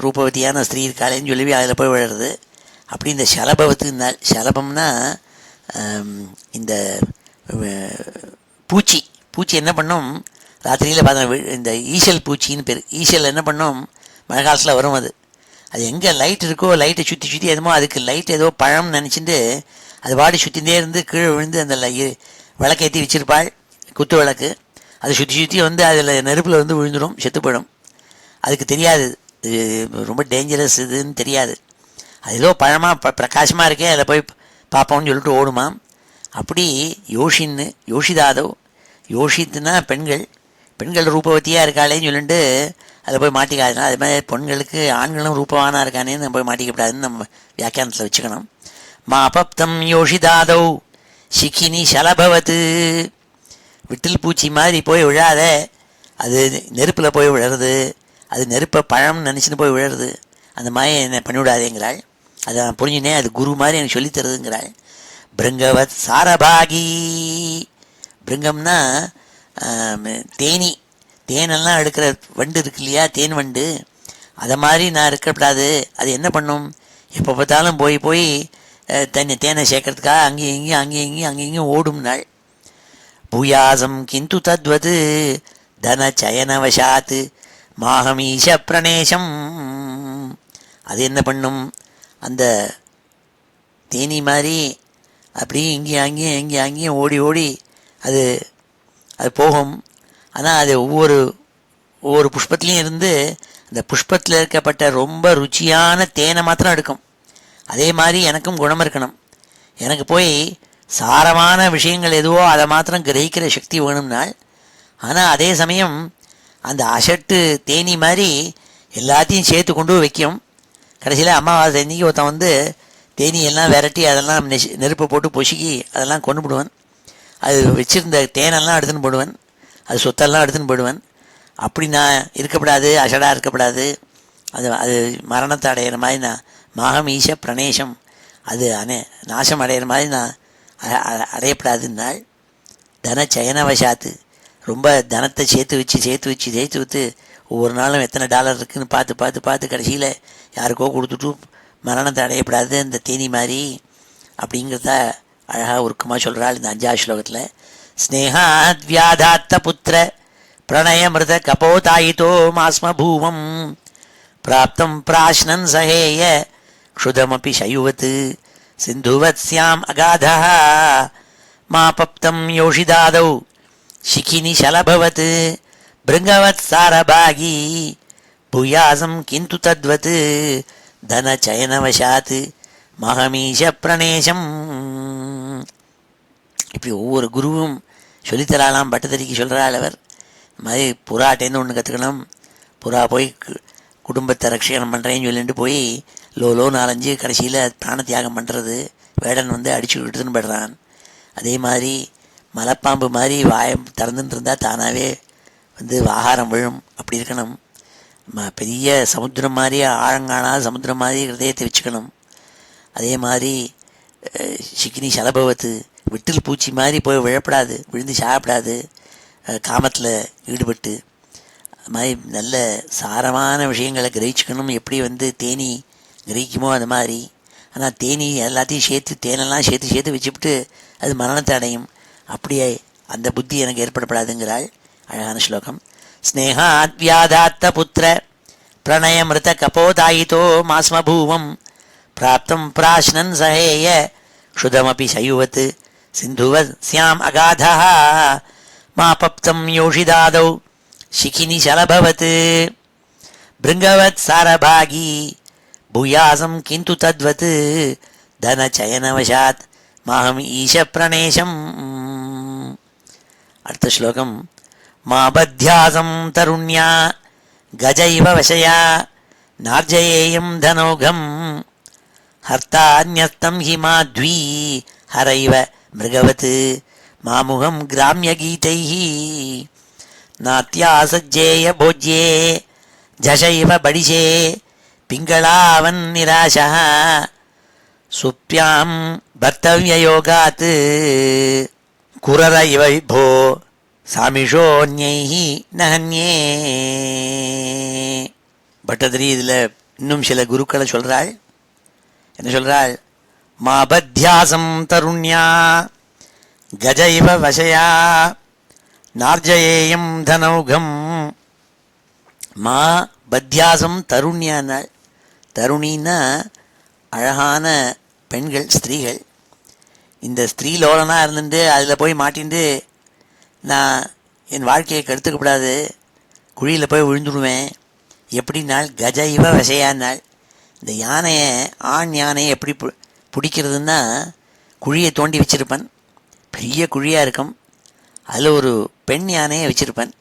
ரூபவதியான ஸ்திரீ இருக்காளேன்னு சொல்லி அதில் போய் விழுறது. அப்படி இந்த சலபவத்துனாள். சலபம்னா இந்த பூச்சி என்ன பண்ணும், ராத்திரியில் பார்த்தா இந்த ஈசல் பூச்சின்னு பேர். ஈசல் என்ன பண்ணும், மழை காலத்தில் வரும். அது எங்கே லைட் இருக்கோ லைட்டை சுற்றி எதுமோ அதுக்கு லைட் ஏதோ பழம் நினச்சிட்டு அது பாடி சுற்றிகிட்டே இருந்து கீழே விழுந்து அந்த விளக்கேற்றி வச்சுருப்பாள், குத்து விளக்கு. அதை சுற்றி அதில் நெருப்பில் விழுந்துடும், செத்து போயிடும். அதுக்கு தெரியாது இது ரொம்ப டேஞ்சரஸ் இதுன்னு தெரியாது. அது ஏதோ பழமாக பிரகாசமாக இருக்கே அதில் போய் பார்ப்போம்னு சொல்லிட்டு ஓடுமா. அப்படி யோஷிதாதவ், யோஷித்துனா பெண்கள் ரூபவத்தியாக இருக்காளேன்னு சொல்லிட்டு அதில் போய் மாட்டிக்காதுன்னா, அது மாதிரி பெண்களுக்கு ஆண்களும் ரூபவானா இருக்கானேன்னு நம்ம போய் மாட்டிக்கப்படாதுன்னு நம்ம வியாக்கியானத்தில் வச்சுக்கணும். மா அபப்தம் யோஷிதாதவ் ஷிகினி சலபவத்து. விட்டில் பூச்சி மாதிரி போய் விழாத, அது நெருப்பில் போய் விழுறது, அது நெருப்பை பழம்னு நினச்சின்னு போய் விழுறது. அந்த மாதிரி என்னை பண்ணிவிடாதேங்கிறாள். அதை நான் புரிஞ்சுனேன், அது குரு மாதிரி எனக்கு சொல்லித்தருதுங்கிறாள். பிருங்கவத் சாரபாகி. பிருங்கம்னா தேனெல்லாம் எடுக்கிற வண்டு இருக்கு இல்லையா, தேன் வண்டு, அதை மாதிரி நான் இருக்கக்கூடாது. அது என்ன பண்ணும், எப்போ பார்த்தாலும் போய் தேனை சேர்க்கறதுக்காக அங்கேயும் ஓடும் நாள். பூயாசம் கிந்து தத்வது தன சயனவசாத்து மாகமீஷ பிரணேசம். அது என்ன பண்ணும், அந்த தேனி மாதிரி அப்படியே அங்கேயும் ஓடி அது போகும். ஆனால் அது ஒவ்வொரு புஷ்பத்துலேயும் இருந்து அந்த புஷ்பத்தில் இருக்கப்பட்ட ரொம்ப ருச்சியான தேனை மாத்திரம் எடுக்கும். அதே மாதிரி எனக்கும் குணம் இருக்கணும். எனக்கு போய் சாரமான விஷயங்கள் எதுவோ அதை மாத்திரம் கிரகிக்கிற சக்தி வேணும்னால். ஆனால் அதே சமயம் அந்த அசட்டு தேனி மாதிரி எல்லாத்தையும் சேர்த்து கொண்டு வைக்கும். கடைசியில் அமாவாசை அன்றைக்கி ஒருத்தன் தேனியெல்லாம் விரட்டி அதெல்லாம் நெருப்பை போட்டு பொசுக்கி அதெல்லாம் கொண்டு போடுவன். அது வச்சுருந்த தேனெல்லாம் எடுத்துன்னு போடுவன், அது சொத்தெல்லாம் எடுத்துன்னு போடுவன். அப்படி நான் இருக்கப்படாது, அசடாக இருக்கப்படாது. அது மரணத்தை அடையிற மாதிரி நான் மாகம் ஈஷ பிரணேசம், அது நாசம் அடையிற மாதிரி நான் அடையப்படாதுன்னாள். தன சயனவசாத்து, ரொம்ப தனத்தை சேர்த்து வச்சு ஒவ்வொரு நாளும் எத்தனை டாலர் இருக்குதுன்னு பார்த்து கடைசியில் யாருக்கோ கொடுத்துட்டு மரணத்தை அடையப்படாது அந்த தேனி மாதிரி அப்படிங்கிறத அழகாக உருக்கமாக சொல்கிறாள் இந்த 5வது ஸ்லோகத்தில். ஸ்னேகாத் வியாதாத்த புத்திர பிரணயமிருத கபோதாயிதோ மாஸ்ம பூவம் பிராப்தம் பிராஷ்ணன் சகேய க்ஷுதமபி சயுவத் சிந்துவத் ஸ்யாம் அகாதா மாபப்தம் யோஷிதாதௌ ஷிகினி சலபவத் பிருங்கவத் சாரபாகி பூயாசம் கிந்து தத்வத் தன சயனவசாத் மகமீஷ பிரணேசம். இப்படி ஒவ்வொரு குருவும் சொல்லித்தராலாம். பட்டதறிக்கு சொல்கிறாள் அவர். இந்த மாதிரி புறாட்டேருந்து ஒன்று கற்றுக்கணும். புறா போய் குடும்பத்தை ரட்சணம் பண்ணுறேன்னு சொல்லிட்டு போய் லோ 4-5 கடைசியில் பிராண தியாகம் பண்ணுறது. வேடன் வந்து அடிச்சு விட்டுன்னு படுறான். அதே மாதிரி மலைப்பாம்பு மாதிரி வாயம் திறந்துட்டு இருந்தால் தானாகவே வந்து ஆகாரம் விழும். அப்படி இருக்கணும். பெரிய சமுத்திரம் மாதிரி ஆழங்கானாத சமுத்திரம் மாதிரி ஹிருதயத்தை வச்சுக்கணும். அதே மாதிரி சிக்கினி சலபவத்து விட்டில் பூச்சி மாதிரி போய் விழப்படாது, விழுந்து சாப்பிடாது, காமத்தில் ஈடுபட்டு. அது மாதிரி நல்ல சாரமான விஷயங்களை கிரகிச்சுக்கணும். எப்படி வந்து தேனி கிரகிக்குமோ அது மாதிரி. ஆனால் தேனி எல்லாத்தையும் சேர்த்து தேனெல்லாம் சேர்த்து வச்சுவிட்டு அது மரணத்தை அடையும். அப்படியே அந்த புத்தி எனக்கு ஏற்படப்படாதுங்கிறாள். அழகான ஸ்லோகம். ஸ்னேகாத் வியாதாத்த புத்திர பிரணயமிருத கபோதாயிதோ மாஸ்மபூவம் பிராப்தம் பிராஷ்னன் சஹேய க்ஷுதமபி சயுவத் சிந்துவத் ஸ்யாம் அகாதா மாபப்தம் யோஷிதாதௌ சிகினி சலபவத் பிருங்கவத் சாரபாகி பூயாசம் கிந்து தத்வத் தனச்சயனவசாத் மாஹம் ஈஷ பிரணேசம். அடுத்த ஸ்லோகம். மாபத்யாசம் தருண்யா கஜைவ வசயா நார்ஜயேயம் தனோகம் ஹர்த்தான்யஸ்தம் ஹி மாத்வி ஹரைவ மிருகவத் மாமுகம் கிராமியகீதைஹி நாத்யாசஜ்ஜேய போஜ்யே ஜஷைவ படிஷே பிங்களாவன் நிராசா சுப்யாம் பர்த்தவ்யயோகாத் குரர இவ விபோ சாமிஷோன்யைஹி நஹன்யே. பட்டதிரி இதில் இன்னும் சில குருக்களை சொல்கிறாள். என்ன சொல்கிறாள்? மாபத்யாசம் தருண்யா கஜைவ வசயா நார்ஜயேயம் தனௌகம். மா பத்யாசம் தருண்யானாள். தருணின்னா அழகான பெண்கள், ஸ்திரீகள். இந்த ஸ்திரீலோலனாக இருந்துட்டு அதில் போய் மாட்டின்ட்டு நான் என் வாழ்க்கையை கெடுத்துக்கப்படாது, குழியில் போய் விழுந்துடுவேன். எப்படின்னாள்? கஜ இவ வசையானாள். இந்த யானையை, ஆண் யானையை எப்படி பிடிக்கிறதுன்னா குழியை தோண்டி வச்சிருப்பேன். பெரிய குழியாக இருக்கும். அதில் ஒரு பெண் யானையை வச்சுருப்பேன்.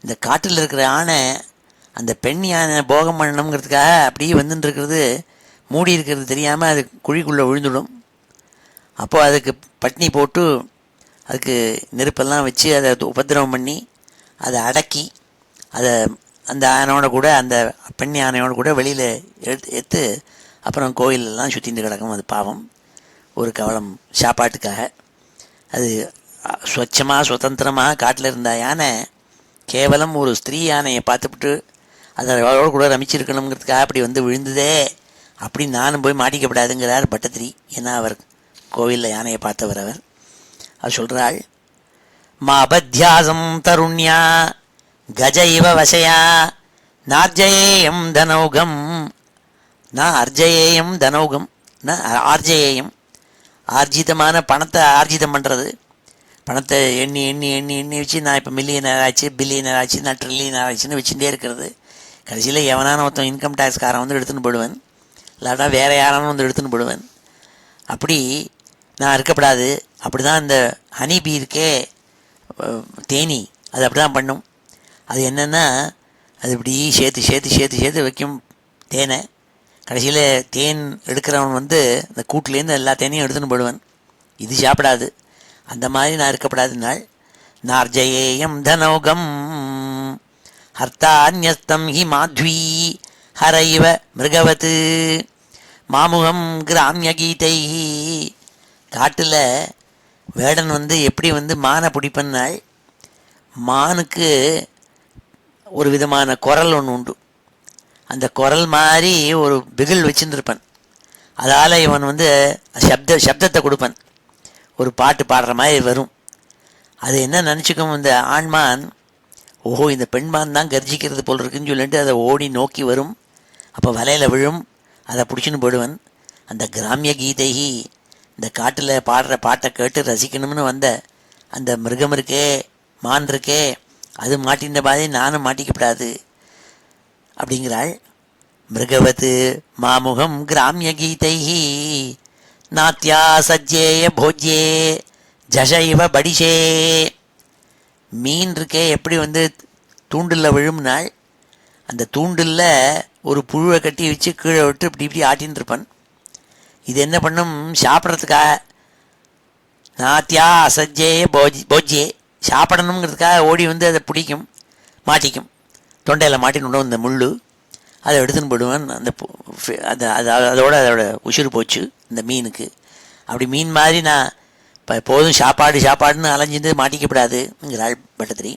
இந்த காட்டில் இருக்கிற ஆணை அந்த பெண் யானை போகம் பண்ணணுங்கிறதுக்காக அப்படியே வந்துட்டுருக்கிறது, மூடி இருக்கிறது தெரியாமல் அது குழிக்குள்ளே விழுந்துடும். அப்போது அதுக்கு பட்னி போட்டு அதுக்கு நெருப்பெல்லாம் வச்சு அதை உபத்திரவம் பண்ணி அதை அடக்கி அதை அந்த யானையோட கூட, அந்த பெண் யானையோட கூட வெளியில் எடுத்து அப்புறம் கோயிலெல்லாம் சுற்றிட்டு கிடக்கும். அது பாவம், ஒரு கவலம் சாப்பாட்டுக்காக. அது ஸ்வச்சமாக சுதந்திரமாக காட்டில் இருந்த யானை கேவலம் ஒரு ஸ்திரீ யானையை பார்த்துவிட்டு அதோட கூட ரமிச்சிருக்கணுங்கிறதுக்காக அப்படி வந்து விழுந்ததே. அப்படி நானும் போய் மாட்டிக்கப்படாதுங்கிறார் பட்டத்திரி. ஏன்னா அவர் கோவிலில் யானையை பார்த்தவர் அவர். அது சொல்கிறாள். மாபத்யாசம் தருண்யா கஜ இவ வசயா நார்ஜயேயம் தனௌகம். நான் அர்ஜயேயம் தனௌகம், நான் ஆர்ஜயேயம். ஆர்ஜிதமான பணத்தை ஆர்ஜிதம் பண்ணுறது. பணத்தை எண்ணி எண்ணி எண்ணி எண்ணி வச்சு நான் இப்போ மில்லியனர் ஆச்சு, பில்லியனர் ஆச்சு, நான் ட்ரில்லியனர் ஆச்சுன்னு வச்சுட்டே இருக்கிறது. கடைசியில் எவனான ஒருத்தன் இன்கம் டேக்ஸ்காரன் வந்து எடுத்துன்னு போடுவேன், இல்லாட்டா வேறு யாரானு வந்து எடுத்துன்னு போடுவேன். அப்படி நான் இருக்கப்படாது. அப்படி தான் இந்த ஹனி பீ இருக்கே, தேனி, அது அப்படி தான் பண்ணும். அது என்னென்னா, அது இப்படி சேர்த்து சேர்த்து சேர்த்து சேர்த்து வைக்கும் தேனை. கடைசியில் தேன் எடுக்கிறவன் வந்து இந்த கூட்டிலேருந்து எல்லா தேனையும் எடுத்துன்னு போடுவேன். இது சாப்பிடாது. அந்த மாதிரி நான் இருக்கப்படாதுனாள். நார்ஜயேயம் தனோகம் ஹர்த்தான்யஸ்தம் ஹி மாத்வி ஹரைவ மிருகவத் மாமுகம் கிராமியகீதை. காட்டில் வேடன் வந்து எப்படி வந்து மானை பிடிப்பன்னாள். மானுக்கு ஒரு விதமான குரல் ஒன்று உண்டு. அந்த குரல் மாதிரி ஒரு பிகில் வச்சுருப்பான். அதால் இவன் வந்து சப்தத்தை கொடுப்பான். ஒரு பாட்டு பாடுற மாதிரி வரும். அது என்ன நினச்சிக்கும் இந்த ஆண்மான், ஓஹோ இந்த பெண்மான் தான் கர்ஜிக்கிறது போல் இருக்குன்னு சொல்லிட்டு அதை ஓடி நோக்கி வரும். அப்போ வலையில் விழும். அதை பிடிச்சின்னு போடுவன். அந்த கிராமிய கீதைகி, இந்த காட்டில் பாடுற பாட்டை கேட்டு ரசிக்கணும்னு வந்த அந்த மிருகம் இருக்கே, மான் இருக்கே, அது மாட்டின்ற மாதிரி நானும் மாட்டிக்கப்படாது அப்படிங்கிறாள். மிருகவத் மாமுகம் கிராமிய கீதைஹி நாத்யா சஜ்ஜேய போஜ்யே ஜஷைவ படிஷே. மீன் இருக்கே எப்படி தூண்டில் விழும் நாள், அந்த தூண்டில் ஒரு புழுவை கட்டி வச்சு கீழே விட்டு இப்படி இப்படி ஆட்டின்னு இருப்பான். இது என்ன பண்ணும், சாப்பிட்றதுக்காக நாத்தியா அசஜ்ஜே போஜ்யே சாப்பிடணுங்கிறதுக்காக ஓடி அதை பிடிக்கும், மாட்டிக்கும், தொண்டையில் மாட்டின்னு இந்த முள், அதை எடுத்துன்னு போடுவான். அதோட உசுறு போச்சு இந்த மீனுக்கு. அப்படி மீன் மாதிரி நான் இப்போ எப்போதும் சாப்பாடுன்னு அலைஞ்சிருந்து மாட்டிக்கப்படாதுங்கிறாள் பட்டத்திரி.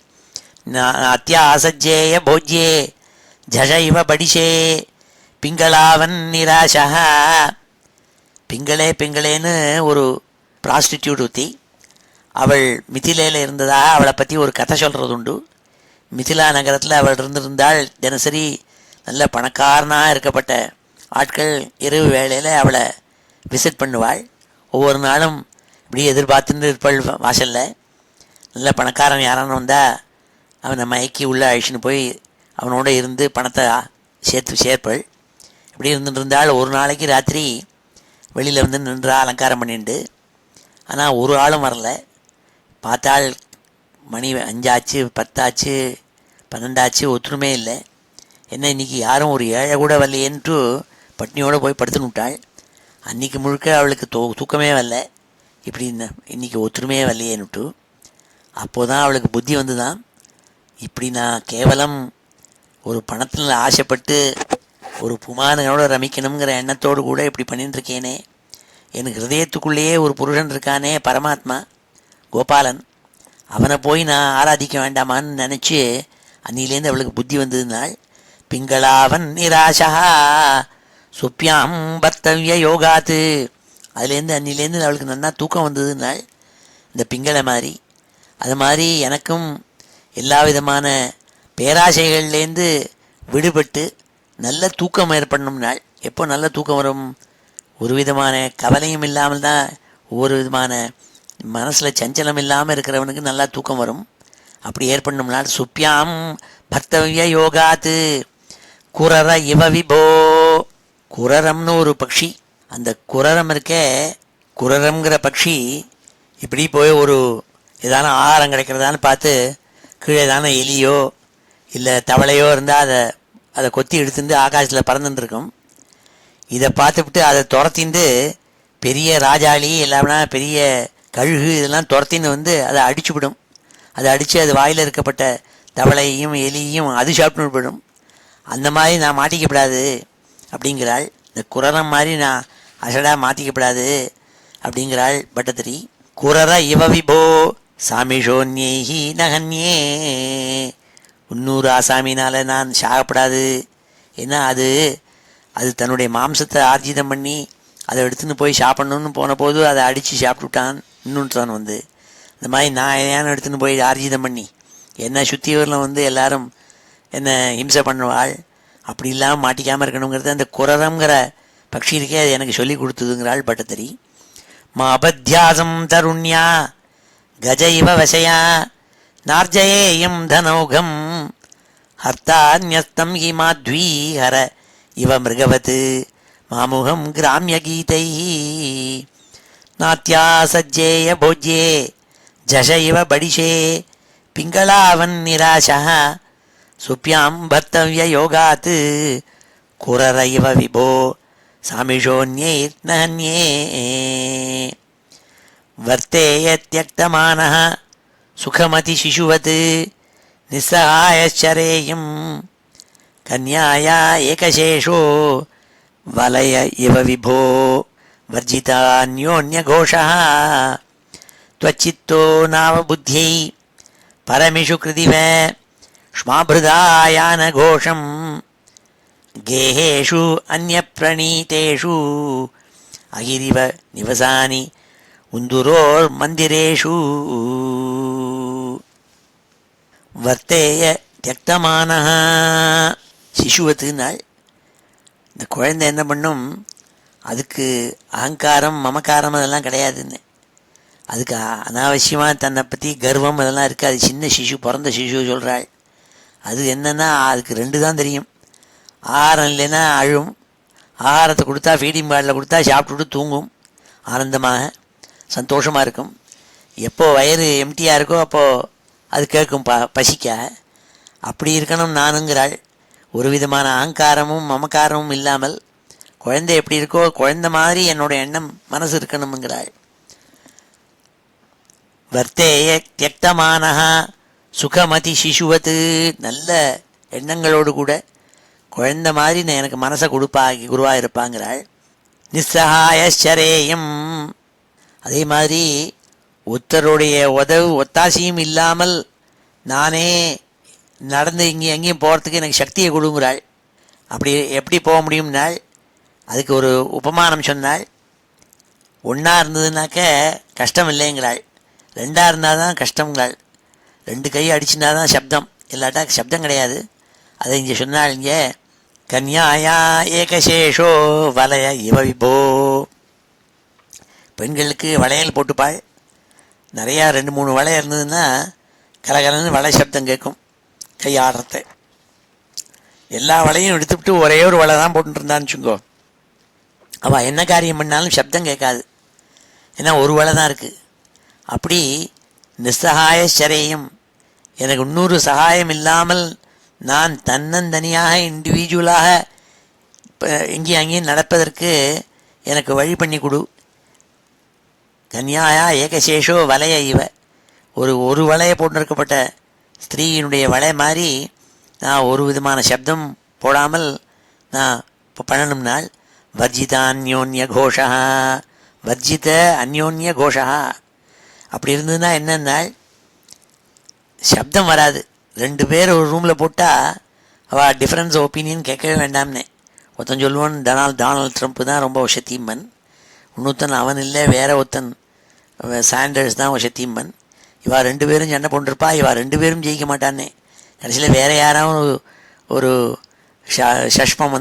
அத்தியா அசஜ்ஜேய போஜ்யே ஜஷ இவ படிஷே பிங்களாவன் நிராசா. பிங்களேன்னு ஒரு ப்ராஸ்டிடியூட் ஊற்றி அவள் மிதிலையில் இருந்ததாக அவளை பற்றி ஒரு கதை சொல்கிறது உண்டு. மிதிலா நகரத்தில் அவள் இருந்திருந்தாள். தினசரி நல்ல பணக்காரனாக இருக்கப்பட்ட ஆட்கள் இரவு வேளையில் அவளை விசிட் பண்ணுவாள். ஒவ்வொரு நாளும் இப்படி எதிர்பார்த்துட்டு இருப்பாள் வாசலில். நல்ல பணக்காரன் யாரானு வந்தால் அவனை மயக்கி உள்ளே அழிச்சுன்னு போய் அவனோட இருந்து பணத்தை சேர்ப்பாள். இப்படி இருந்துட்டு இருந்தால் ஒரு நாளைக்கு ராத்திரி வெளியில் நின்றா அலங்காரம் பண்ணிட்டு. ஆனால் ஒரு ஆளும் வரல. பார்த்தாள் மணி 5 ஆச்சு, 10 ஆச்சு, 12 ஆச்சு, ஒத்துருமே இல்லை. என்ன இன்றைக்கி யாரும் ஒரு ஏழை கூட வரலையேன்ட்டு பட்னியோடு போய் படுத்துன்னு விட்டாள். அன்றைக்கி முழுக்க அவளுக்கு தூக்கமே வரல. இப்படி இன்றைக்கி ஒத்துருமே வரலையேன்னுட்டு அப்போது தான் அவளுக்கு புத்தி தான், இப்படி நான் கேவலம் ஒரு பணத்தில் ஆசைப்பட்டு ஒரு புமானோட ரமிக்கணுங்கிற எண்ணத்தோடு கூட இப்படி பண்ணிட்டுருக்கேனே. எனக்கு ஹிருதயத்துக்குள்ளேயே ஒரு புருஷன் இருக்கானே, பரமாத்மா கோபாலன், அவனை போய் நான் ஆராதிக்க வேண்டாமான்னு நினச்சி அன்னிலேருந்து அவளுக்கு புத்தி வந்ததுனாள். பிங்களாவன் நிராசா சுப்பியாம் பர்த்தவிய யோகாத்து. அதுலேருந்து அன்னிலேருந்து அவளுக்கு நல்லா தூக்கம் வந்ததுனாள். இந்த பிங்களை மாதிரி அது மாதிரி எனக்கும் எல்லா விதமான பேராசைகள்லேருந்து விடுபட்டு நல்ல தூக்கம் ஏற்படணும்னாள். எப்போ நல்ல தூக்கம் வரும், ஒரு விதமான கவலையும் இல்லாமல் தான், ஒவ்வொரு விதமான மனசில் சஞ்சலம் இல்லாமல் இருக்கிறவனுக்கு நல்லா தூக்கம் வரும். அப்படி ஏற்படணும்னால் சுப்பியாம் பர்த்தவிய யோகாத்து குரர இவ விபோ. குரரம்னு ஒரு பக்ஷி. அந்த குரரம் இருக்கே, குரரம்ங்கிற பக்ஷி இப்படி போய் ஒரு ஏதான ஆகாரம் கிடைக்கிறதான்னு பார்த்து கீழே தானே எலியோ இல்லை தவளையோ இருந்தால் அதை கொத்தி எடுத்துட்டு ஆகாசத்தில் பறந்துட்டுருக்கும். இதை பார்த்துவிட்டு அதை துரத்திண்டு பெரிய ராஜாளி இல்லாமனா பெரிய கழுகு இதெல்லாம் துரத்தின்னு அதை அடிச்சுவிடும். அதை அடித்து அது வாயில் இருக்கப்பட்ட தவளையையும் எலியையும் அது சாப்பிட்டு போயிடும். அந்த மாதிரி நான் மாட்டிக்கப்படாது அப்படிங்கிறாள். இந்த குரரம் மாதிரி நான் அசடாக மாற்றிக்கப்படாது அப்படிங்கிறாள் பட்டத்திரி. குரர இவ விபோ சாமிஷோன்யேஹி நகன்யே. இன்னொரு ஆசாமினால் நான் சாகப்படாது. ஏன்னா அது தன்னுடைய மாம்சத்தை ஆர்ஜிதம் பண்ணி அதை எடுத்துன்னு போய் சாப்பிட்ணுன்னு போன போது அதை அடித்து சாப்பிட்டுட்டான் இன்னொன்றான் இந்த மாதிரி நான் ஏன் எடுத்துன்னு போய் ஆர்ஜிதம் பண்ணி என்ன சுற்றியவரில் எல்லாரும் என்னை ஹிம்சை பண்ணுவாள். அப்படி இல்லாமல் மாட்டிக்காமல் இருக்கணுங்கிறது அந்த குரரம்ங்கிற பக்ஷி இருக்கே அது எனக்கு சொல்லி கொடுத்ததுங்கிறாள் பட்டத்திரி. மாபத்தியாசம் தருண்யா கஜ இவ வசயா நார்ஜயேயம் தனௌகம் ஹர்த்தான்யஸ்தம் ஹி மாத்வீ ஹர இவ மிருகவத் மாமுகம் கிராமிய கீதை நாத்யா சஜ்ஜேய போஜ்யே ஜஷ இவ படிஷே பிங்களாவன் நிராசா சுப்பியாம் பர்த்தவிய யோகாத் குரர இவ விபோ சாமிஷோன்யைர் நஹன்யே. வர்த்தேய த்யக்தமானஹ சுகமதி சிசுவத் நிஸ்ஸகாயச்சரேயம் கன்யாயா ஏகசேஷோ வலய இவ விபோ வர்ஜிதான்யோன்யகோஷः त्वच्चित्तो नाव बुद्ध्यै परमिषु कृदिव श्माभृदायानघोषं गेहेषु अन्यप्रणीतेषु अहिरिव निवसानि उन्दुरोर्मन्दिरेषु வர்த்தேய தியக்தமானஹ. சிசுவத்துனாள். இந்த குழந்தை என்ன பண்ணும், அதுக்கு அகங்காரம் மமக்காரம் அதெல்லாம் கிடையாதுன்னு, அதுக்கு அனாவசியமாக தன்னை பற்றி கர்வம் அதெல்லாம் இருக்குது. அது சின்ன சிசு, பிறந்த சிசு சொல்கிறாள். அது என்னென்னா அதுக்கு 2 தான் தெரியும். ஆகாரம் இல்லைன்னா அழும். ஆகாரத்தை கொடுத்தா ஃபீடிங் பேடில் கொடுத்தா சாப்பிட்டுட்டு தூங்கும். ஆனந்தமாக சந்தோஷமாக இருக்கும். எப்போ வயிறு எம்டியாக இருக்கோ அப்போது அது கேட்கும் பசிக்க. அப்படி இருக்கணும் நானுங்கிறாள். ஒரு விதமான அகங்காரமும் மமக்காரமும் இல்லாமல் குழந்தை எப்படி இருக்கோ குழந்தை மாதிரி என்னோட எண்ணம் மனசு இருக்கணுங்கிறாள். வர்த்தேய தியக்தமானஹா சுகமதி சிசுவத்து, நல்ல எண்ணங்களோடு கூட குழந்தை மாதிரி எனக்கு மனசை குருவாக இருப்பாங்கிறாள். நிஸ்ஸகாயச்சரேயம், அதே மாதிரி ஒருத்தருடைய ஒத்தாசையும் இல்லாமல் நானே நடந்து எங்கேயும் போகிறதுக்கு எனக்கு சக்தியை கொடுங்கிறாள். அப்படி எப்படி போக முடியும்னாள், அதுக்கு ஒரு உபமானம் சொன்னாள். ஒன்றா இருந்ததுனாக்க கஷ்டம் இல்லைங்கிறாள், ரெண்டாக இருந்தால் தான் கஷ்டங்கிறாள். ரெண்டு கை அடிச்சுனா தான் சப்தம், இல்லாட்டா சப்தம் கிடையாது. அதை இங்கே சொன்னாள். இங்கே கன்யாயா ஏகசேஷோ வலைய இவ விபோ, பெண்களுக்கு வளையல் போட்டுப்பாள். நிறையா 2-3 வலை இருந்ததுன்னா கலகலன்னு வலை சப்தம் கேட்கும். கை ஆடுறத எல்லா வலையும் எடுத்துவிட்டு ஒரே ஒரு வலை தான் போட்டுருந்தான்னு வச்சுக்கோ, அவள் என்ன காரியம் பண்ணாலும் சப்தம் கேட்காது. ஏன்னா ஒரு வலை தான் இருக்குது. அப்படி நிஸ்ஸகாயச்சரேயம், எனக்கு இன்னொரு சகாயம் இல்லாமல் நான் தன்னந்தனியாக இண்டிவிஜுவலாக எங்கேயும் அங்கேயும் நடப்பதற்கு எனக்கு வழி பண்ணி கொடு. கன்யாயா ஏகசேஷோ வலைய இவ, ஒரு வலையை போட்டிருக்கப்பட்ட ஸ்திரீயினுடைய வலை மாதிரி நான் ஒரு விதமான சப்தம் போடாமல் நான் இப்போ பண்ணணும்னால் வர்ஜித அந்யோன்ய கோஷா, வர்ஜித அந்யோன்ய கோஷா. அப்படி இருந்ததுன்னா என்னன்னாள் சப்தம் வராது. 2 பேர் ஒரு ரூமில் போட்டால் அவள் டிஃப்ரென்ஸ் ஒப்பீனியன் கேட்கவே வேண்டாம்னே. ஒருத்தன் சொல்லுவான் டொனால்ட் ட்ரம்ப் தான் ரொம்ப வசத்தீம்பன், இன்னொருத்தன் அவன் இல்லை வேற ஒருத்தன் சாண்டர்ஸ் தான் வசத்தீம்பன். இவா 2 பேரும் சண்டை போட்டிருப்பா, இவா 2 பேரும் ஜெயிக்க மாட்டானே. கடைசியில் வேறு யாராவது ஒரு சஷ்மம்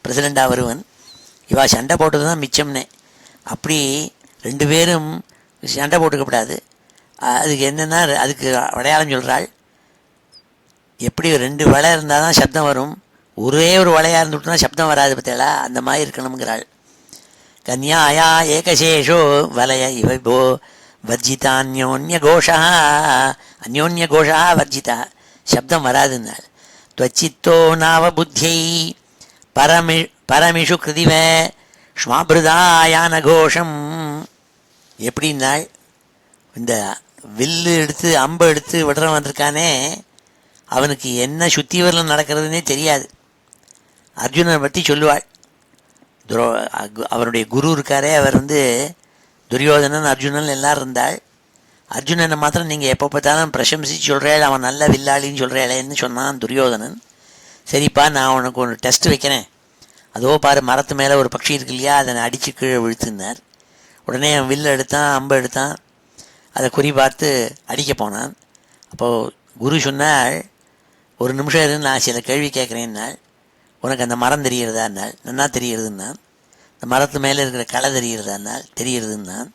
பிரசிடெண்ட்டாக வருவன். இவா சண்டை போட்டது தான் மிச்சம்னே. அப்படி 2 பேரும் சண்டை போட்டுக்கப்படாது. அதுக்கு என்னென்னா அதுக்கு அடையாளம் சொல்கிறாள். எப்படி 2 வலை இருந்தால் தான் சப்தம் வரும், ஒரே ஒரு வலையாக இருந்துவிட்டுனா சப்தம் வராது பார்த்தீங்களா, அந்த மாதிரி இருக்கணுங்கிறாள். கன்யாயா ஏகசேஷோ வலய இவோ வர்ஜிதா அந்யோன்ய கோஷா, அந்யோன்ய கோஷா வர்ஜிதா, சப்தம் வராதுன்னாள். துவச்சித்தோ நாவ புத்தியை பரமிஷு கிருதிவ ஸ்மாபிருதாயான கோஷம். எப்படின்னாள், இந்த வில்லு எடுத்து அம்பை எடுத்து விடுறவன் வந்திருக்கானே அவனுக்கு என்ன சுத்தி வரலாம் நடக்கிறதுனே தெரியாது. அர்ஜுனனை பற்றி சொல்லுவாள். அவருடைய குரு இருக்காரே, அவர் துரியோதனன் அர்ஜுனன் எல்லாரும் இருந்தாள். அர்ஜுனனை மாத்திரம் நீங்கள் எப்போ பார்த்தாலும் பிரசம்சிச்சு சொல்கிறேள், அவன் நல்ல வில்லாளின்னு சொல்கிறேளேன்னு சொன்னான் துரியோதனன். சரிப்பா, நான் உனக்கு ஒரு டெஸ்ட் வைக்கிறேன், அதோ பாரு மரத்து மேலே ஒரு பட்சி இருக்கு இல்லையா, அதை அடித்து கீழே விழுத்துனார். உடனே அவன் வில்லை எடுத்தான், அம்பை எடுத்தான், அதை குறி பார்த்து அடிக்க போனான். அப்போது குரு சொன்னாள், ஒரு நிமிஷம் இருந்து நான் சில கேள்வி கேட்குறேன்னாள். உனக்கு அந்த மரம் தெரிகிறதான்னாள். நன்னா தெரிகிறதுன்னான். இந்த மரத்து மேலே இருக்கிற களை தெரிகிறதானால் தெரிகிறதுன்னான்.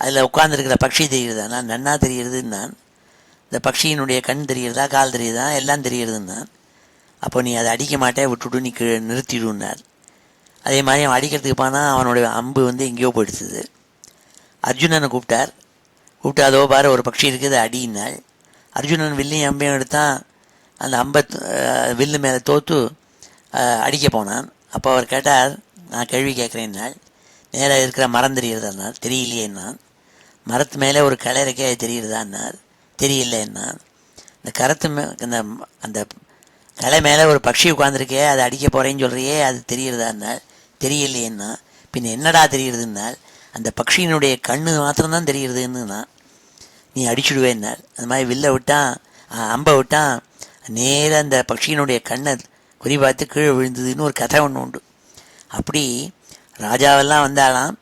அதில் உட்காந்துருக்கிற பட்சி தெரிகிறதானா நன்னா தெரிகிறதுன்னான். இந்த பட்சியினுடைய கண் தெரிகிறதா கால் தெரியுதா எல்லாம் தெரிகிறதுன்னான். அப்போ நீ அதை அடிக்க மாட்டே, விட்டுவிட்டு நீ நிறுத்திடுன்னார். அதே மாதிரி அவன் அடிக்கிறதுக்கு போனால் அவனுடைய அம்பு எங்கேயோ போயிடுச்சுது. அர்ஜுனனை கூப்பிட்டு அதோ பாரு ஒரு பட்சி இருக்குது அடின்னாள். அர்ஜுனன் வில்லையும் அம்பையும் எடுத்தான். அந்த அம்பை வில்லு மேலே தோற்று அடிக்க போனான். அப்போ அவர் கேட்டார், நான் கேள்வி கேட்குறேன்னாள். நேராக இருக்கிற மரம் தெரிகிறதான்னார். தெரியலையேன்னான். மரத்து மேலே ஒரு களை இருக்கே, அது தெரிகிறதான்னார். தெரியலேன்னான். இந்த அந்த களை மேலே ஒரு பட்சி உட்காந்துருக்கே, அதை அடிக்க போகிறேன்னு சொல்கிறியே, அது தெரிகிறதான்னாள். தெரியலையேன்னா. பின் என்னடா தெரிகிறதுனால், அந்த பட்சியினுடைய கண்ணு மாத்திரம்தான் தெரிகிறதுன்னு நீ அடிச்சுடுவேன்னார். அந்த மாதிரி வில்லை விட்டான், அம்பை விட்டான், நேராக அந்த பட்சியினுடைய கண்ணை குறி பார்த்து கீழே விழுந்ததுன்னு ஒரு கதை ஒன்று உண்டு. அப்படி ராஜாவெல்லாம் வந்தாலாம்.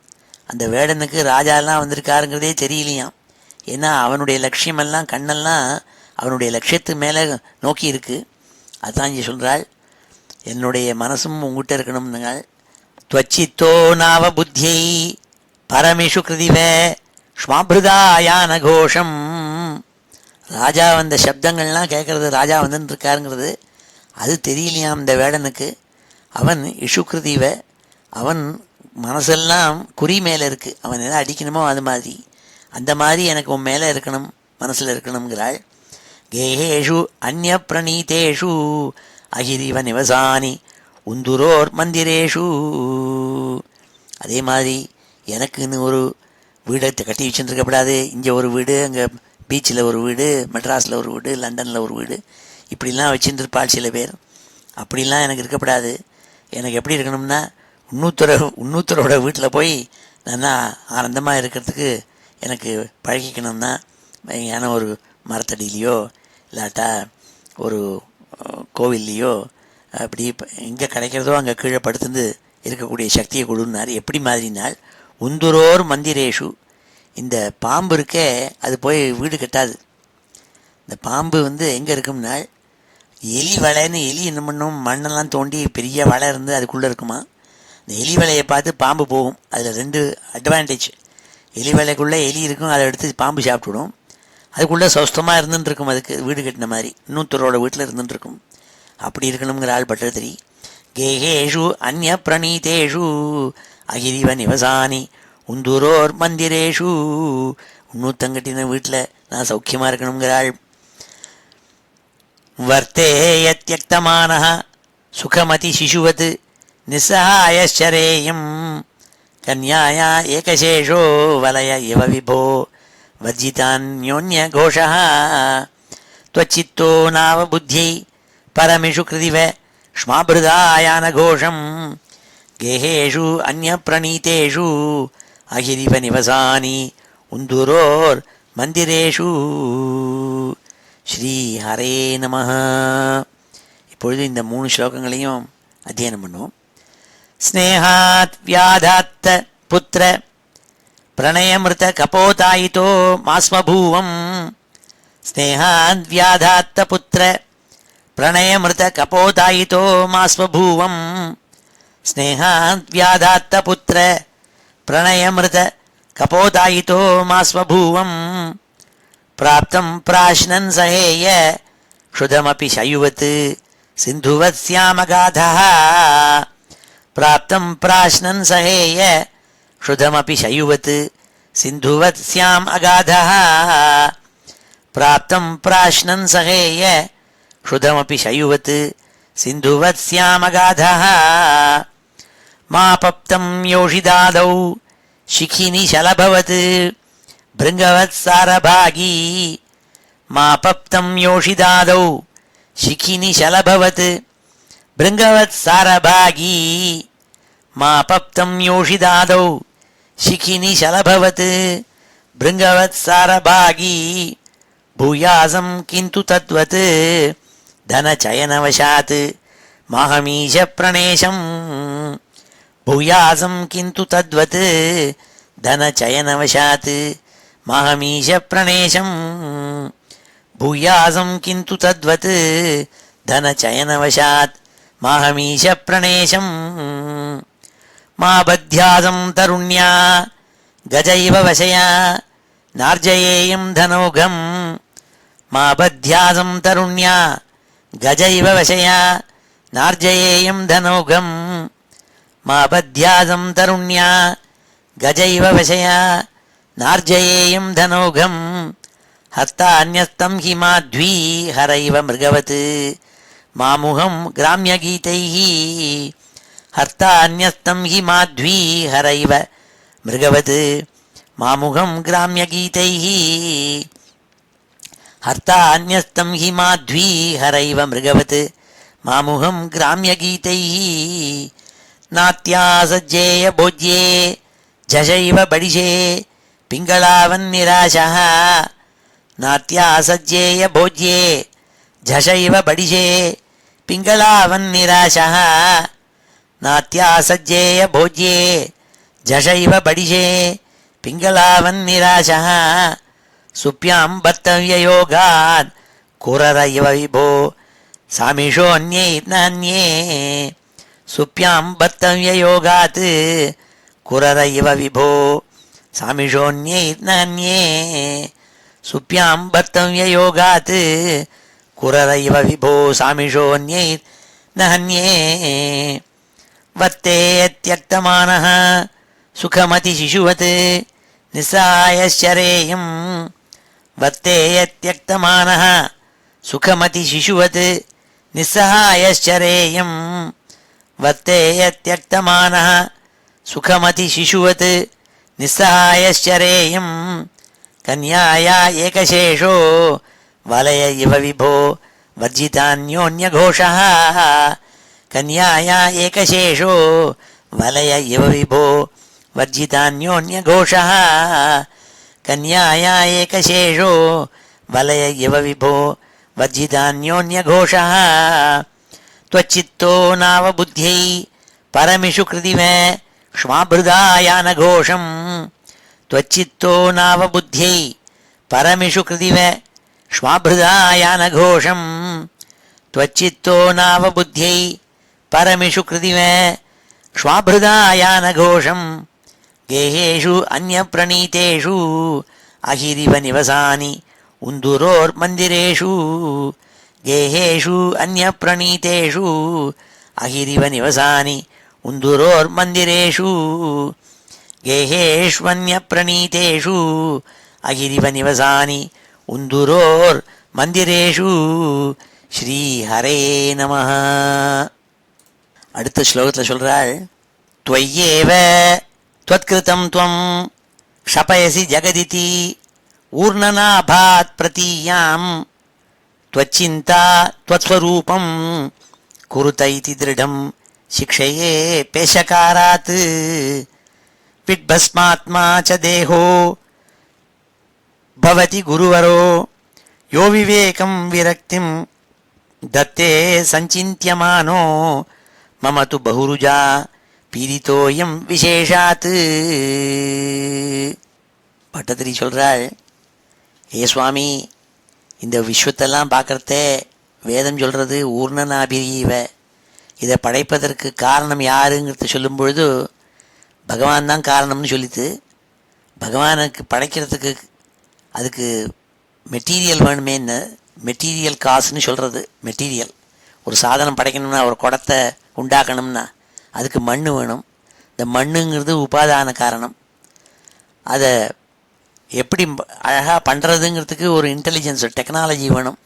அந்த வேடனுக்கு ராஜாவெல்லாம் வந்திருக்காருங்கிறதே தெரியலையாம். ஏன்னா அவனுடைய லட்சியமெல்லாம் கண்ணெல்லாம் அவனுடைய லட்சியத்து மேலே நோக்கி இருக்குது. அதுதான் இங்கே சொல்கிறாள், என்னுடைய மனசும் உங்ககிட்ட இருக்கணும்னுங்கள். துவச்சித்தோ நாவ புத்தியை பரமிஷு கிருதிவ ஸ்மாபிருதாயான கோஷம். ராஜா வந்த சப்தங்கள்லாம் கேட்குறது, ராஜா வந்துருக்காருங்கிறது அது தெரியலையாம் இந்த வேடனுக்கு. அவன் இஷுக்கிருதீவ, அவன் மனசெல்லாம் குறி மேலே இருக்குது. அவன் எதாவது அடிக்கணுமோ அது மாதிரி, அந்த மாதிரி எனக்கு உன் மேலே இருக்கணும், மனசில் இருக்கணுங்கிறாள். கேஹேஷு அந்நிய பிரணீதேஷு அகிரிவ நிவசானி உந்துரோர் மந்திரேஷு. அதே மாதிரி எனக்குன்னு ஒரு வீடை கட்டி வச்சுருக்கப்படாது. இங்கே ஒரு வீடு, அங்கே பீச்சில் ஒரு வீடு, மெட்ராஸில் ஒரு வீடு, லண்டனில் ஒரு வீடு, இப்படிலாம் வச்சுருந்துருப்பாள் சில பேர். அப்படிலாம் எனக்கு இருக்கப்படாது. எனக்கு எப்படி இருக்கணும்னா இன்னொருத்தரோட வீட்டில் போய் நல்லா ஆனந்தமாக இருக்கிறதுக்கு எனக்கு பழகிக்கணும்னா, ஏன்னா ஒரு மரத்தடியிலையோ இல்லாட்டா ஒரு கோவில்லையோ அப்படி எங்கே கிடைக்கிறதோ அங்கே கீழே படுத்துருந்து இருக்கக்கூடிய சக்தியை கொடுன்னார். எப்படி மாதிரினால் உந்துரோர் மந்திரேஷு. இந்த பாம்பு இருக்கே, அது போய் வீடு கட்டாது. இந்த பாம்பு எங்கே இருக்கும்னால், எலி வலைன்னு எலி என்ன பண்ணும், மண்ணெல்லாம் தோண்டி பெரிய வலை இருந்து அதுக்குள்ளே இருக்குமா. இந்த எலி வலையை பார்த்து பாம்பு போகும். அதில் 2 அட்வான்டேஜ். எலி வலைக்குள்ளே எலி இருக்கும், அதை எடுத்து பாம்பு சாப்பிட்டுடும். அதுக்குள்ளே சொஸ்தமாக இருந்துட்டுருக்கும், அதுக்கு வீடு கட்டின மாதிரி இன்னொருத்தரோட வீட்டில் இருந்துட்டுருக்கும். அப்படி இருக்கணுங்கிற ஆள் பட்டதிரி. கேஹேஷு அந்நிய பிரணீதேஷு அகிரிவ நிவசானி உந்துரோர் மந்திரேஷு. இன்னொருத்தங்கட்டின வீட்டில் நான் சௌக்கியமாக இருக்கணுங்கிறாள். வர்த்தேயத்யக்தமானஹ சுகமதி சிசுவத் நிஸ்ஸஹாயச்சரேயம் கன்யாயா ஏகசேஷோ வலய இவ விபோ வர்ஜிதான்யோன்ய கோஷः त्वचित्तो नाव बुद्ध्यै परमिषु कृदिव श्माभृदायान घोषं गेहेषु अन्यप्रणीतेषु अहिरिव निवसानि उन्दुरोर् மந்திரேஷு. ஸ்ரீ ஹரே நமஹ. இப்பொழுது இந்த 3 ஸ்லோகங்களையும் அத்தியனம் பண்ணுவோம். ஸ்னேகாத் வியாதாத்த புத்திர பிரணயமிருத கபோதாயிதோ மாஸ்மபூவம். ஸ்னேகாத் வியாதாத்த புத்திர பிரணயமிருத கபோதாயிதோ மாஸ்மபூவம். ஸ்னேகாத் வியாதாத்த புத்திர பிரணயமிருத கபோதாயிதோ மாஸ்மபூவம். प्राप्तं प्राश्नन् सहेय क्षुधमपि शयुवत् सिन्धुवत् श्यामगाधः. प्राप्तं प्राश्नन् सहेय क्षुधमपि शयुवत् सिन्धुवत् श्याम अगाधः. प्राप्तं प्राश्नन् सहेय क्षुधमपि शयुवत् सिन्धुवत् श्यामगाधः. मापप्तं योषिदादौ शिखिनि शलभवत् भृङ्गवत्सारभागी. मापप्तं योषिदादौ शिखिनि शलभवत् भृङ्गवत्सारभागी. मापप्तं योषिदादौ शिखिनि शलभवत् भृङ्गवत्सारभागी. भूयासं किन्तु तद्वत् धनचयनवशात् माहमीश प्रणेशम्. भूयासं किन्तु तद्वत् धनचयनवशात् माहमीश प्रणेशम्. भूयासं किन्तु तद्वत् धनचयनवशात् माहमीश प्रणेशम्. मा बध्यासं तरुण्या गजैव वशया नार्जयेयं धनौघम्. मा बध्यासं तरुण्या गजैव वशया नार्जयेयं धनौघम्. मा बध्यासं तरुण्या गजैव वशया नार्जयेयं धनौघम्. हस्तान्यस्तं हि माध्वी हरैव मृगवत् मामुहं ग्राम्यगीतैः. हस्तान्यस्तं हि माध्वी हरैव मृगवत् मामुहं ग्राम्यगीतैः. हस्तान्यस्तं हि माध्वी हरैव मृगवत् मामुहं ग्राम्यगीतैः. नात्यासज्जेय भोज्ये झषैव बडिशे पिङ्गलावन्निराशः. नात्यासज्जेय भोज्ये झषैव बडिशे पिङ्गलावन्निराशः. नात्यासज्जेय भोज्ये झषैव बडिशे पिङ्गलावन्निराशः. सुप्यां भर्तव्ययोगात् कुरर इव विभो सामिषोऽन्ये नान्ये. सुप्यां भर्तव्ययोगात् कुरर इव विभो सामिषोऽन्ये नान्ये. सुप्यां भर्तव्ययोगात् குரரைவ விபோ சாமிஷோன்யைர் நஹன்யே வத்தேத்யக்தமானஹ சுகமதி சிசுவத் நிசாயச்சரேயம் வத்தேத்யக்தமானஹ சுகமதி சிசுவத் நிஸ்ஸஹாயச்சரேயம் வத்தேத்யக்தமானஹ சுகமதி சிசுவத் நிஸ்ஸஹாயச்சரேயம் கன்யாயா ஏகசேஷோ வலய இவ விபோ வர்ஜிதான்யோன்யഘോഷः கன்யாயா ஏகசேஷோ வலய இவ விபோ வர்ஜிதான்யோன்யഘോഷः கன்யாயா ஏகசேஷோ வலய இவ விபோ வர்ஜிதான்யோன்யഘോഷः त्वच्चित्तो नावबुद्ध्यै परमिषु कृदिव क्ष्माभृदायानघोषम् त्वच्चित्तो नावबुद्ध्यै परमिषु कृदिव क्ष्माभृदायानघोषम् त्वच्चित्तो नावबुद्ध्यै परमिषु कृदिव क्ष्माभृदायानघोषम् गेहेषु अन्यप्रणीतेषु अहिरिव निवसानि उन्दुरोर्मन्दिरेषु गेहेषु अन्यप्रणीतेषु अहिरिव निवसानि उन्दुरोर्मन्दिरेषु गेहेष्वन्यप्रणीतेषु अहिरिव निवसानि उन्दुरोर्मन्दिरेषु ஸ்ரீஹரே நமஹ. அடுத்த ஸ்லோகத்தில் சொல்றாள், त्वय्येव त्वत्कृतं त्वं क्षपयसि जगदिति ऊर्णनाभात् प्रतीयां त्वच्चिन्ता त्वत्स्वरूपं कुरुत इति दृढं शिक्षये पेशकारात् विद्भस्मात्मा च देहो भवति गुरुवरो यो विवेकं विरक्तिं दत्ते सञ्चिन्त्यमानो मम तु बहुरुजा பீடித்தோயம் விசேஷாத்து. பட்டத்திரி சொல்கிறாள், ஏ சுவாமி, இந்த விஸ்வத்தெல்லாம் பார்க்குறதே வேதம் சொல்கிறது ஊர்ணநாபிரீவ. இதை படைப்பதற்கு காரணம் யாருங்கிறத சொல்லும் பொழுது பகவான் தான் காரணம்னு சொல்லித்து, பகவானுக்கு படைக்கிறதுக்கு அதுக்கு மெட்டீரியல் வேணுமேன்னு மெட்டீரியல் காசுன்னு சொல்கிறது. மெட்டீரியல், ஒரு சாதனம் படைக்கணும்னா, ஒரு குடத்தை உண்டாக்கணும்னா அதுக்கு மண் வேணும். இந்த மண்ணுங்கிறது உபாதான காரணம். அதை எப்படி அழகாக பண்ணுறதுங்கிறதுக்கு ஒரு இன்டெலிஜென்ஸ், டெக்னாலஜி வேணும்.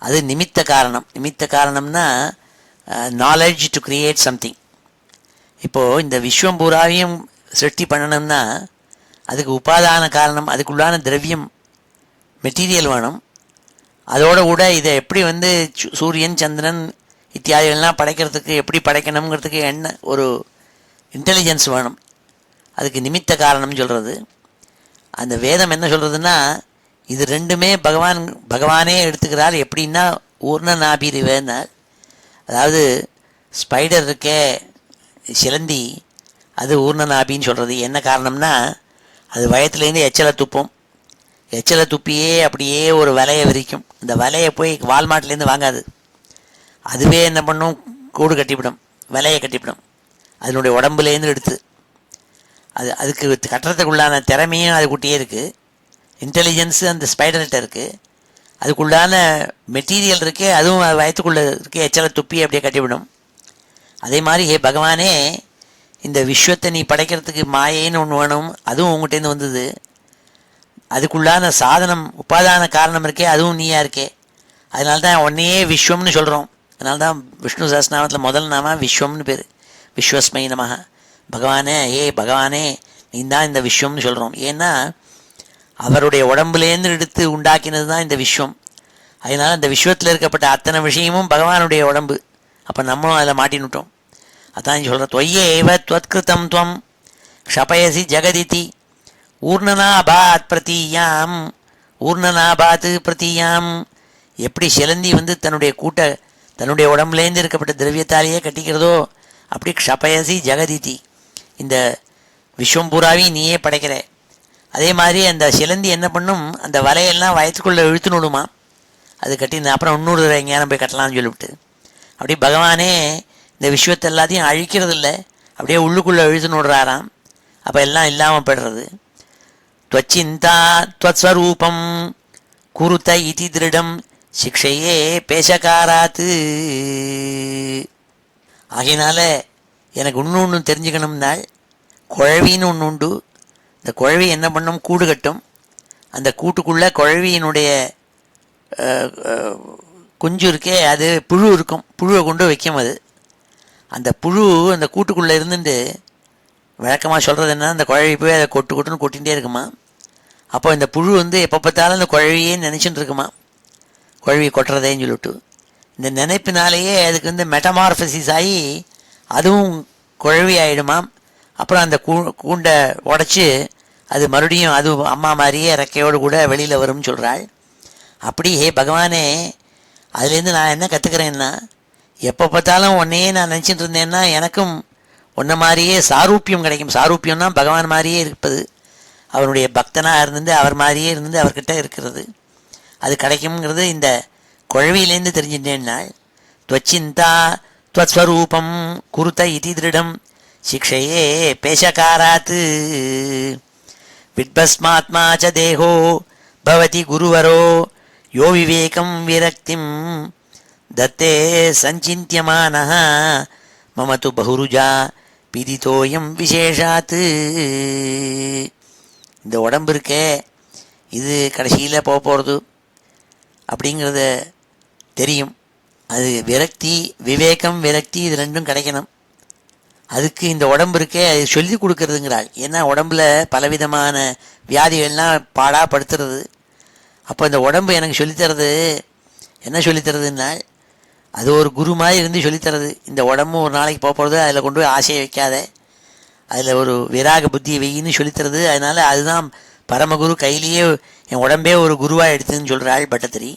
அது நிமித்த காரணம். நிமித்த காரணம்னா நாலேஜ் டு கிரியேட் சம்திங். இப்போது இந்த விஸ்வம் பூராவையும் சிருஷ்டி பண்ணணும்னா அதுக்கு உபாதான காரணம், அதுக்குள்ளான திரவியம் மெட்டீரியல் வேணும். அதோடு கூட இதை எப்படி சூரியன் சந்திரன் இத்தியாதிகள்லாம் படைக்கிறதுக்கு எப்படி படைக்கணுங்கிறதுக்கு என்ன ஒரு இன்டெலிஜென்ஸ் வேணும். அதுக்கு நிமித்த காரணம்னு சொல்கிறது. அந்த வேதம் என்ன சொல்கிறதுன்னா, இது ரெண்டுமே பகவானே எடுத்துக்கிறார். எப்படின்னா ஊர்ணநாபிரிவேன்னார். அதாவது ஸ்பைடர் இருக்கே, சிலந்தி, அது ஊர்ணநாபின்னு சொல்கிறது. என்ன காரணம்னா, அது வயத்துலேருந்து எச்சலை துப்பும். எச்சலை துப்பியே அப்படியே ஒரு வலையை விரிக்கும். இந்த வலையை போய் வால்மார்ட்லேருந்து வாங்காது. அதுவே என்ன பண்ணும், கூடு கட்டிவிடும், விலையை கட்டிவிடும். அதனுடைய உடம்புலேருந்து எடுத்து அதுக்கு கட்டுறதுக்குள்ளான திறமையும் அதுக்குட்டியே இருக்குது. இன்டெலிஜென்ஸு அந்த ஸ்பைடர்கிட்ட இருக்குது. அதுக்குள்ளான மெட்டீரியல் இருக்கே, அதுவும் வயத்துக்குள்ளே இருக்கே, எச்சலை துப்பி அப்படியே கட்டிவிடும். அதே மாதிரி ஹே பகவானே, இந்த விஸ்வத்தை நீ படைக்கிறதுக்கு மாயேன்னு ஒன்று வேணும், அதுவும் உங்கள்கிட்டேருந்து வந்தது. அதுக்குள்ளான சாதனம் உபாதான காரணம் இருக்கே, அதுவும் நீயா இருக்கே. அதனால தான் உன்னையே விஸ்வம்னு சொல்கிறோம். அதனால தான் விஷ்ணு சஹஸ்ரநாமத்தில் முதல் நாம விஸ்வம்னு பேர். விஸ்வஸ்மை நமஹ. பகவானே, ஏ பகவானே, நீ தான் இந்த விஸ்வம்னு சொல்கிறோம். ஏன்னா அவருடைய உடம்புலேருந்து எடுத்து உண்டாக்கினது தான் இந்த விஸ்வம். அதனால் இந்த விஸ்வத்தில் இருக்கப்பட்ட அத்தனை விஷயமும் பகவானுடைய உடம்பு. அப்போ நம்மளும் அதில் மாட்டினுட்டோம். அதான் சொல்கிற, தொய்யேவ த்வத்கிருதம் துவம் க்ஷபயசி ஜெகதிதி ஊர்ணநாபாத் பிரதீயாம். ஊர்ணநாபாத் பிரதீயாம், எப்படி சிலந்தி தன்னுடைய உடம்புலேருந்து இருக்கப்பட்ட திரவியத்தாலேயே கட்டிக்கிறதோ அப்படி க்ஷபயசி ஜெகதிதி, இந்த விஸ்வம் பூராவையும் நீயே படைக்கிற. அதே மாதிரி அந்த சிலந்தி என்ன பண்ணும், அந்த வலையெல்லாம் வயத்துக்குள்ளே இழுத்துன்னு விடுமா. அது கட்டி அப்புறம் இன்னொரு ஞானம் போய் கட்டலாம்னு சொல்லிவிட்டு, அப்படி பகவானே இந்த விஸ்வத்தை எல்லாத்தையும் அழிக்கிறதில்ல, அப்படியே உள்ளுக்குள்ளே இழுத்துன்னு விடுறாராம். அப்போ எல்லாம் இல்லாமல் போய்டுறது. त्वच्चिन्ता त्वत्स्वरूपं कुरुत इति दृढं சிக்ஷையே பேசக்காராத்து. ஆகையினால எனக்கு ஒன்று தெரிஞ்சுக்கணும்னால் குழவின்னு ஒன்று உண்டு. இந்த குழவி என்ன பண்ணும், கூடு கட்டும். அந்த கூட்டுக்குள்ளே குழவியினுடைய குஞ்சு இருக்கே, அது புழு இருக்கும். புழுவை கொண்டு வைக்கும். அது அந்த புழு அந்த கூட்டுக்குள்ளே இருந்துட்டு வழக்கமாக சொல்கிறது என்ன, அந்த குழவி போய் அதை கொட்டுன்னு கொட்டிகிட்டே இருக்குமா. அப்போ இந்த புழு எப்போ பார்த்தாலும் அந்த குழவியே நினச்சிட்டு இருக்குமா, குழவி கொட்டுறதேன்னு சொல்லிவிட்டு. இந்த நினைப்பினாலேயே அதுக்கு மெட்டமார்ஃபசிஸ் ஆகி அதுவும் குழவி ஆகிடுமாம். அப்புறம் அந்த கூண்டை உடச்சி அது மறுபடியும் அது அம்மா மாதிரியே ரெக்கையோடு கூட வெளியில் வரும்னு சொல்கிறாள். அப்படி ஹே பகவானே, அதுலேருந்து நான் என்ன கற்றுக்கிறேன்னா, எப்போ பார்த்தாலும் உன்னையே நான் நினச்சிட்டு இருந்தேன்னா எனக்கும் உன்னை மாதிரியே சாரூப்பியம் கிடைக்கும். சாரூப்பியம்னா பகவான் மாதிரியே இருப்பது, அவருடைய பக்தனாக இருந்து அவர் மாதிரியே இருந்து அவர்கிட்ட இருக்கிறது, அது கிடைக்கும்ங்கிறது இந்த குழவியிலேருந்து தெரிஞ்சுட்டேன்னா. துவச்சிந்தா துவஸ்வரூபம் குருத்த இதி திருடம் சிக்ஷையே பேஷகாராத்து விட்பஸ்மாத்மா ச தேகோ பவதி குருவரோ யோ விவேகம் விரக்திம் தத்தே சஞ்சிந்தியமானஹ மம து பகுருஜா பிதிதோயம் விசேஷாத்து. இந்த உடம்பு இருக்கே, இது கடைசியில் போகிறது அப்படிங்கிறத தெரியும். அது விரக்தி, விவேகம் விரக்தி, இது ரெண்டும் கிடைக்கணும். அதுக்கு இந்த உடம்பு இருக்கே அது சொல்லி கொடுக்கறதுங்கிறாள். ஏன்னா உடம்புல பலவிதமான வியாதிகள்லாம் பாடாப்படுத்துறது. அப்போ இந்த உடம்பு எனக்கு சொல்லித்தரது என்ன சொல்லித்தரதுன்னா, அது ஒரு குரு மாதிரி இருந்து சொல்லித்தரது. இந்த உடம்பு ஒரு நாளைக்கு போகிறது, அதில் கொண்டு போய் ஆசையை வைக்காத, அதில் ஒரு விராக புத்தியை வெயின்னு சொல்லித்தரது. அதனால் அதுதான் பரமகுரு, கையிலேயே என் உடம்பே ஒரு குருவாக எடுத்துன்னு சொல்கிறாள் பட்டத்திரி.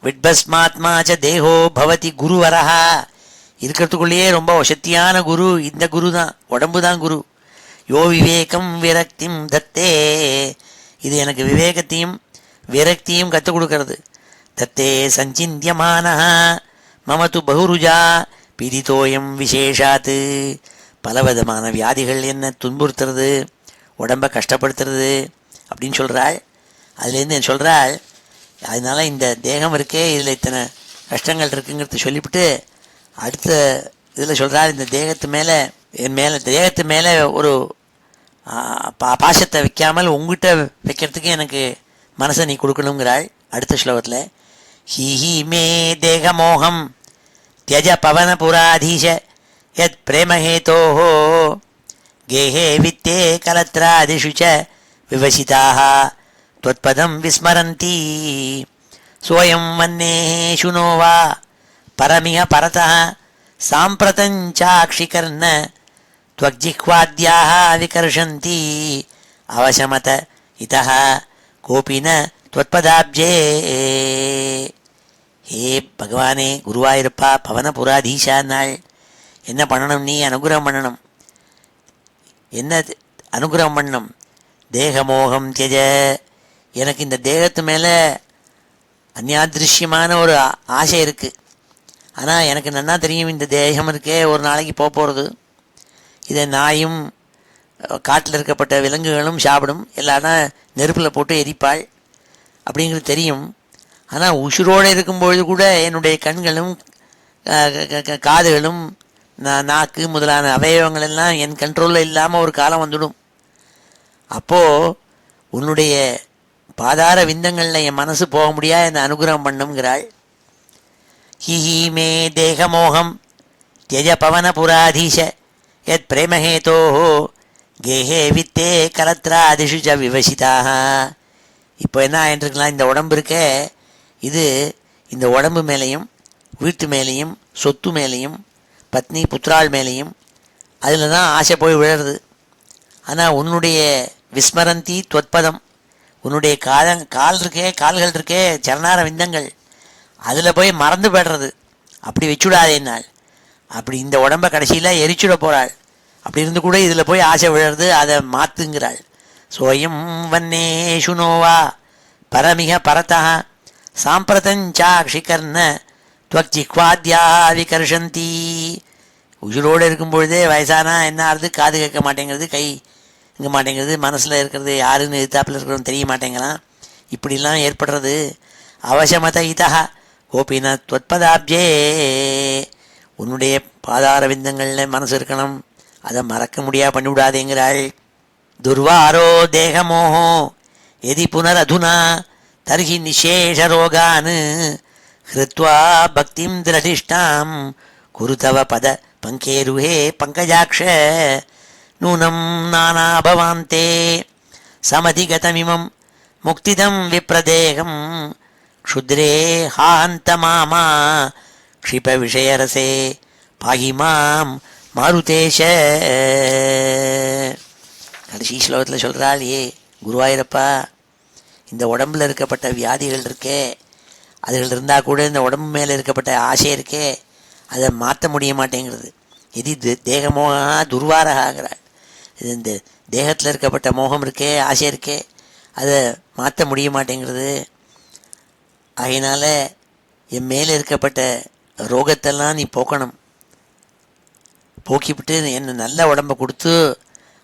விட்பஸ்மாத்மா ச தேகோ பவதி குருவரஹா, இருக்கிறதுக்குள்ளேயே ரொம்ப சக்தியான குரு இந்த குரு தான், உடம்பு தான் குரு. யோ விவேகம் விரக்திம் தத்தே, இது எனக்கு விவேகத்தையும் விரக்தியும் கற்றுக் கொடுக்கறது. தத்தே சஞ்சிந்தியமானஹ மமது பகுருஜா பிதிதோயம் விசேஷாத்து. பலவிதமான வியாதிகள் என்ன துன்புறுத்துறது, உடம்பை கஷ்டப்படுத்துறது அப்படின்னு சொல்கிறாள். அதுலேருந்து என்ன சொல்கிறாள், அதனால இந்த தேகம் இருக்கே இதில் இத்தனை கஷ்டங்கள் இருக்குங்கிறத சொல்லிவிட்டு அடுத்த இதில் சொல்கிறாள், இந்த தேகத்து மேலே ஒரு பாசத்தை வைக்காமல் உங்ககிட்ட வைக்கிறதுக்கு எனக்கு மனசை நீ கொடுக்கணுங்கிறாள். அடுத்த ஸ்லோகத்தில் ஹி ஹி மே தேகமோகம் தியஜ பவன புராதீஷ யத் பிரேமஹேதோஹோ கேஹே வித்தே கலத்ராதிஷு ச விவசிதாக त्वत्पदं विस्मरन्ति सोऽयं वन्ने शुनो वा परमिह परतः साम्प्रतञ्चाक्षिकर्न त्वग्जिह्वाद्याः विकर्षन्ति अवशमत इतः कोऽपि न त्वत्पदाब्जे. हे भगवाने गुरुवायूरप्पा पवनपुराधीशा नाள் என்ன பண்ணணும், நீ அனுகிரகம் பண்ணணும். என்ன அனுகிரகம் பண்ணணும்? தேகமோகம் தியஜ, எனக்கு இந்த தேகத்து மேலே அந்யாதிருஷ்யமான ஒரு ஆசை இருக்குது. ஆனால் எனக்கு நன்னா தெரியும் இந்த தேகம் இருக்கே ஒரு நாளைக்கு போகிறது. இதை நாயும் காட்டில் இருக்கப்பட்ட விலங்குகளும் சாப்பிடும், எல்லாரும் நெருப்பில் போட்டு எரிப்பாள் அப்படிங்கிறது தெரியும். ஆனால் உசுரோடு இருக்கும்பொழுது கூட என்னுடைய கண்களும் காதுகளும் நாக்கு முதலான அவயவங்கள் எல்லாம் என் கண்ட்ரோலில் இல்லாமல் ஒரு காலம் வந்துடும். அப்போது உன்னுடைய பாதார விந்தங்களில் என் மனசு போக முடியாது, என்னை அனுகிரகம் பண்ணுங்கிறாள். ஹி ஹி மே தேகமோகம் தியஜ பவன புராதீஷ யத் பிரேமஹேதோ கேஹே வித்தே கலத்ராதிஷு ச விவசிதாக. இப்போ என்ன ஆயிட்டுருக்கலாம், இந்த உடம்பு இருக்கே இது இந்த உடம்பு மேலேயும் வீட்டு மேலேயும் சொத்து மேலேயும் பத்னி புத்திராள் மேலேயும் அதில் தான் ஆசை போய் விழுறது. ஆனால் உன்னுடைய விஸ்மரந்தி துவத்பதம், உன்னுடைய கால்கள் இருக்கே சரணார விந்தங்கள், அதில் போய் மறந்து போய்டுறது. அப்படி வச்சுடாதேன்னாள். அப்படி இந்த உடம்பை கடைசியில் எரிச்சுட போகிறாள். அப்படி இருந்து கூட இதில் போய் ஆசை விழுறது, அதை மாற்றுங்கிறாள். சோயம் வன்னே சுனோவா பரமிக பரதா சாம்பிரதஞ்சாக்ஷிகர்ண துவக்ஜிஹ்வாத்யா விகர்ஷந்தி. உயிரோடு இருக்கும் பொழுதே வயசானா என்ன ஆகுது, காது கேட்க மாட்டேங்கிறது, கை இங்கே மாட்டேங்கிறது, மனசில் இருக்கிறது யாருன்னு எதிர்த்தாப்பில் இருக்கிறவங்க தெரிய மாட்டேங்கிறான், இப்படிலாம் ஏற்படுறது. அவசமத இதா கோபின துவத்பதாப்ஜே. உன்னுடைய பாதார விந்தங்களில் மனசு இருக்கணும், அதை மறக்க முடியா பண்ணிவிடாதேங்கிறாள். துர்வாரோ தேகமோஹோ எதி புனரதுனா தர்ஹி நிசேஷரோகான் ஹிருத்வா பக்திம் திரடிஷ்டாம் குருதவ பத பங்கேருஹே பங்கஜாக்ஷ நூனம் நானாபவாந்தே சமதிகதமிமம் முக்திதம் விப்ரதேகம் க்ஷுத்ரே ஹாந்த மாமா க்ஷிப விஷயரசே பாகிமாம் மாருதேஷ. கடைசி ஸ்லோகத்தில் சொல்கிறாள், ஏ குருவாயூரப்பா, இந்த உடம்பில் இருக்கப்பட்ட வியாதிகள் இருக்கே, அதுகள் இருந்தால் கூட இந்த உடம்பு மேலே இருக்கப்பட்ட ஆசை இருக்கே, அதை மாற்ற முடிய மாட்டேங்கிறது. இது தேகமோக துர்வாரகாங்கிறாள். இது இந்த தேகத்தில் இருக்கப்பட்ட மோகம் இருக்கே, ஆசை இருக்கே, அதை மாற்ற முடிய மாட்டேங்கிறது. அதனால் என் மேலே இருக்கப்பட்ட ரோகத்தெல்லாம் நீ போக்கணும், போக்கிவிட்டு என்னை நல்ல உடம்பை கொடுத்து,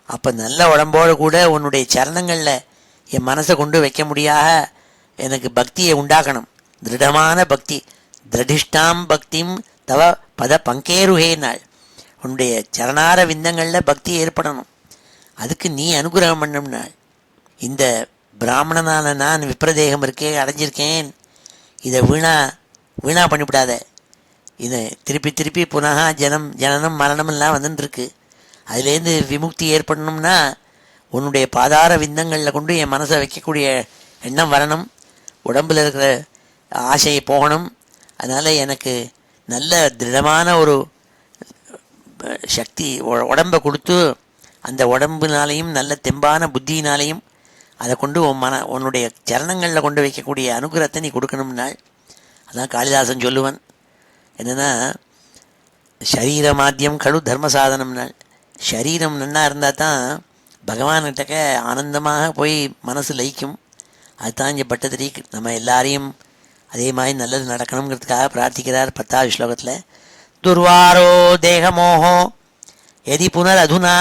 அப்போ நல்ல உடம்போடு கூட உன்னுடைய சரணங்களில் என் மனசை கொண்டு வைக்க முடியாத எனக்கு பக்தியை உண்டாக்கணும். திருடமான பக்தி, திரடிஷ்டாம் பக்திம் தவ பத பங்கேருஹே நாள். உன்னுடைய சரணார விந்தங்களில் பக்தி ஏற்படணும், அதுக்கு நீ அனுகிரகம் பண்ணும்னாள். இந்த பிராமணனான நான் விப்ரதேகம் இருக்கே, அடைஞ்சிருக்கேன், இதை வீணா பண்ணிவிடாத. இதை திருப்பி திருப்பி புனகா ஜனனம் மரணமெல்லாம் வந்துட்டுருக்கு. அதுலேருந்து விமுக்தி ஏற்படணும்னா உன்னுடைய பாதார விந்தங்களில் கொண்டு என் மனசை வைக்கக்கூடிய எண்ணம் வரணும், உடம்பில் இருக்கிற ஆசையை போகணும். அதனால் எனக்கு நல்ல திருடமான ஒரு சக்தி உடம்பை கொடுத்து, அந்த உடம்புனாலையும் நல்ல தெம்பான புத்தியினாலையும் அதை கொண்டு உன்னுடைய சரணங்களில் கொண்டு வைக்கக்கூடிய அனுகிரகத்தை நீ கொடுக்கணும்னாள். அதான் காளிதாசன் சொல்லுவன் என்னென்னா, ஷரீர மாத்தியம் கழு தர்ம சாதனம்னாள். ஷரீரம் நன்னா இருந்தால் தான் பகவான்கிட்டக்க ஆனந்தமாக போய் மனசு லயிக்கும். அதுதான் இங்கே பட்டதிரி நம்ம எல்லாரையும் அதே மாதிரி நல்லது நடக்கணுங்கிறதுக்காக பிரார்த்திக்கிறார் 10வது ஸ்லோகத்தில். துர்வாரோ தேகமோஹோ எதி புனரதுனா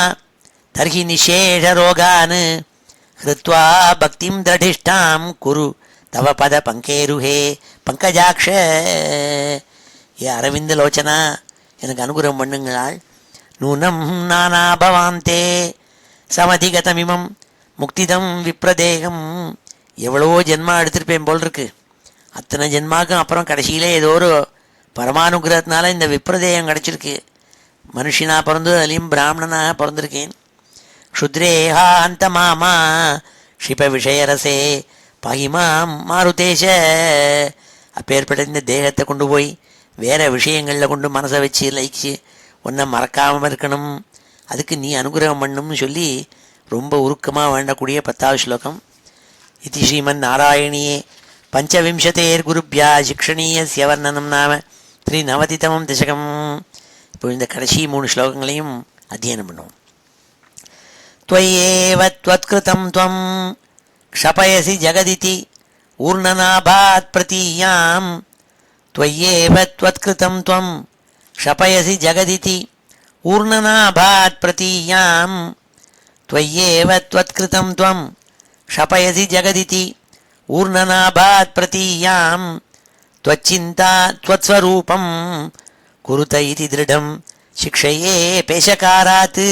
தர்ஹி நிசேஷரோகான் ஹிருத்வா பக்திம் திரடிஷ்டாம் குரு தவ பத பங்கேருஹே பங்கஜாக்ஷ. ஏ அரவிந்த லோச்சனா, எனக்கு அனுகிரகம் பண்ணுங்களாள். நூனம் நானாபவாந்தே சமதிகதமிமம் முக்திதம் விப்ரதேகம். எவ்வளவோ ஜென்மா எடுத்திருப்பேன் போல் இருக்கு. அத்தனை ஜென்மாக்கும் அப்புறம் கடைசியிலே ஏதோ ஒரு பரமானுகிரகத்தினால இந்த விப்ரதேகம் கிடச்சிருக்கு. மனுஷனாக பிறந்து அதுலேயும் பிராமணனாக பிறந்திருக்கேன். க்ஷுத்ரேஹா அந்த மாமா ஷிப விஷயரசே பாகிமாம் மாருதேஷ. அப்பேற்பட்ட இந்த தேகத்தை கொண்டு போய் வேறு விஷயங்களில் கொண்டு மனசை வச்சு லயிச்சு ஒன்றை மறக்காமல் இருக்கணும், அதுக்கு நீ அனுகிரகம் பண்ணணும்னு சொல்லி ரொம்ப உருக்கமாக வேண்டக்கூடிய 10வது ஸ்லோகம். இது ஸ்ரீமன் நாராயணியே பஞ்சவிம்சதேர் குருப்யா சிக்ஷணீயஸ்ய வர்ணனம் நாம 390 தசகம். இப்போ இந்த கடைசி 3 ஸ்லோகங்களையும் அத்தியனம் பண்ணுவோம். त्वय्येव त्वत्कृतं त्वं क्षपयसि जगदिति ऊर्णनाभात् प्रतीयां. त्वय्येव त्वत्कृतं त्वं क्षपयसि जगदिति ऊर्णनाभात् प्रतीयां. त्वय्येव त्वत्कृतं त्वं क्षपयसि जगदिति ऊर्णनाभात् प्रतीयां. त्वच्चिन्ता त्वत्स्वरूपं कुरुत इति दृढं शिक्षये पेशकारात्.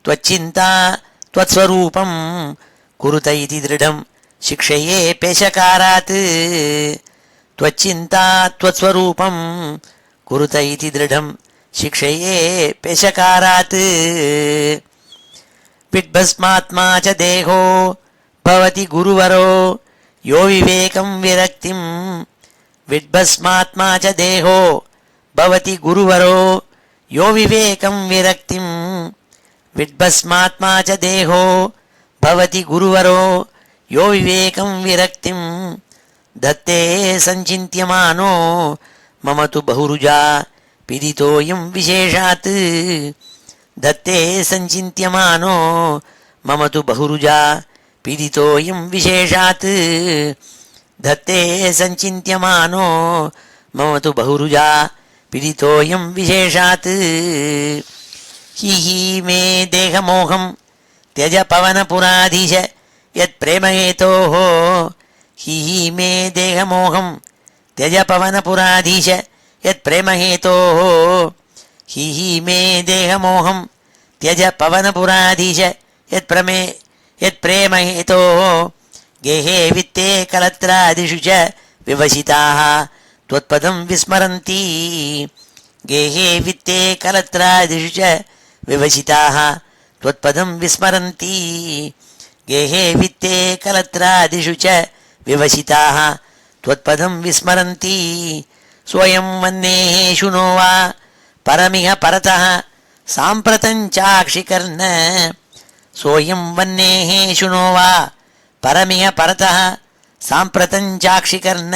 त्वच्चिन्ता त्वत्स्वरूपं कुरुत इति दृढं शिक्षये पेशकारात्. त्वच्चिन्ता त्वत्स्वरूपं कुरुत इति दृढं शिक्षये पेशकारात्. विद्भस्मात्मा च देहो भवति गुरुवरो यो विवेकं विरक्तिं. विद्भस्मात्मा च देहो भवति गुरुवरो यो विवेकं विरक्तिं. विद्भस्मात्मा च देहो भवति गुरुवरो यो विवेकं विरक्तिं. दत्ते संचिन्त्यमानो मम तु बहुरुजा पीडितोऽयं विशेषात्. दत्ते संचिन्त्यमानो मम तु बहुरुजा पीडितोऽयं विशेषात्. दत्ते संचिन्त्यमानो मम तु बहुरुजा पीडितोऽयं विशेषात्. हि हि मे देहमोहं त्यज पवनपुराधीश यत्प्रेमहेतोः हि मे देहमोहं त्यज पवनपुराधीश यत्प्रेमहेतोः हि मे देहमोहं त्यज पवनपुराधीश यत्प्रेमहेतोः गेहे वित्ते कलत्रादिषु च विवसिताः त्वत्पदं विस्मरन्ति गेहे वित्ते कलत्रादिषु च विवसिताः त्वत्पदं विस्मरन्ति गेहे वित्ते कलत्रादिषु च विवसिताः त्वत्पदं विस्मरन्ति स्वयं वह्नेषु नो वा परमिह परतः साम्प्रतं चाक्षिकर्ण सोऽयं वह्नेषु नो वा परमिह परतः साम्प्रतं चाक्षिकर्ण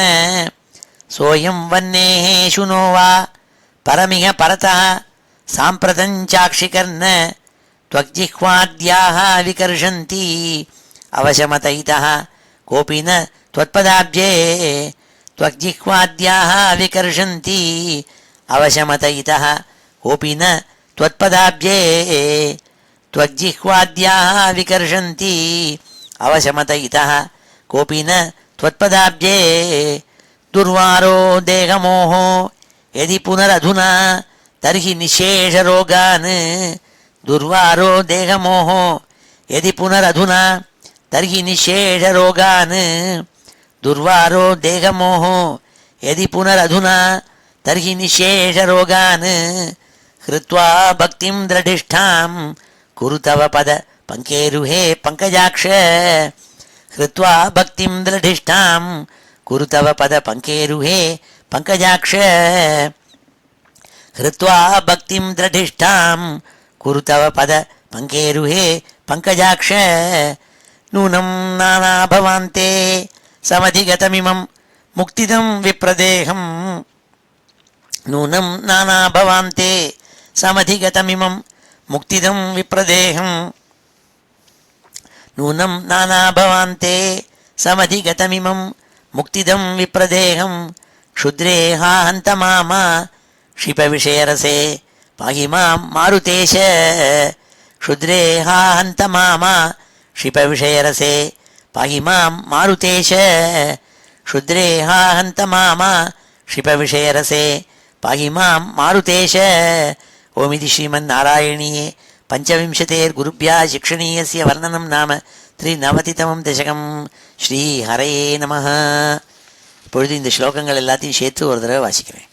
सोऽयं वह्नेषु नो वा परमिह परतः साम्प्रतं चाक्षिकर्ण त्वग्जिह्वाद्याः विकर्षन्ति अवशमतैतः कोऽपि न त्वत्पदाब्जे त्वग्जिह्वाद्याः विकर्षन्ति अवशमतैतः कोऽपि न त्वत्पदाब्जे त्वग्जिह्वाद्याः विकर्षन्ति अवशमतैतः कोऽपि न त्वत्पदाब्जे दुर्वारो देहमोहो यदि पुनरधुना तर्हि निशेषरोगान् दुर्वारो देहमोहो यदि पुनरधुना तर्हि निशेषरोगान् दुर्वारो देहमोहो यदि पुनरधुना तर्हि निशेषरोगान् हृत्वा भक्तिं दृढिष्ठां कुरु तव पद पङ्केरुहे पङ्कजाक्ष हृत्वा भक्तिं दृढिष्ठां कुरु तव पद पङ्केरुहे पङ्कजाक्ष हृत्वा भक्तिं दृढिष्ठां कुरु तव पद पङ्केरुहे पङ्कजाक्ष नूनं नानाभवान्ते समधिगतमिमं मुक्तिदं विप्रदेहं नूनं नानाभवान्ते समधिगतमिमं मुक्तिदं विप्रदेहं नूनं नानाभवान्ते समधिगतमिमं मुक्तिदं विप्रदेहं क्षुद्रे हा हन्त मामा क्षिपविषयरसे पाहि मां मारुतेश क्षुद्रे हा हन्त मामा क्षिपविषयरसे पाहि मां मारुतेश क्षुद्रे हा हन्त मामा क्षिपविषयरसे पाहि मां मारुतेश ओमिति श्रीमन्नारायणीये पञ्चविंशतेर्गुरुभ्यः शिक्षणीयस्य वर्णनं नाम 93तमं दशकं ஸ்ரீஹரயே நமः. இப்பொழுது இந்த ஸ்லோகங்கள் எல்லாத்தையும் சேர்த்து ஒரு தடவை வாசிக்கிறேன்.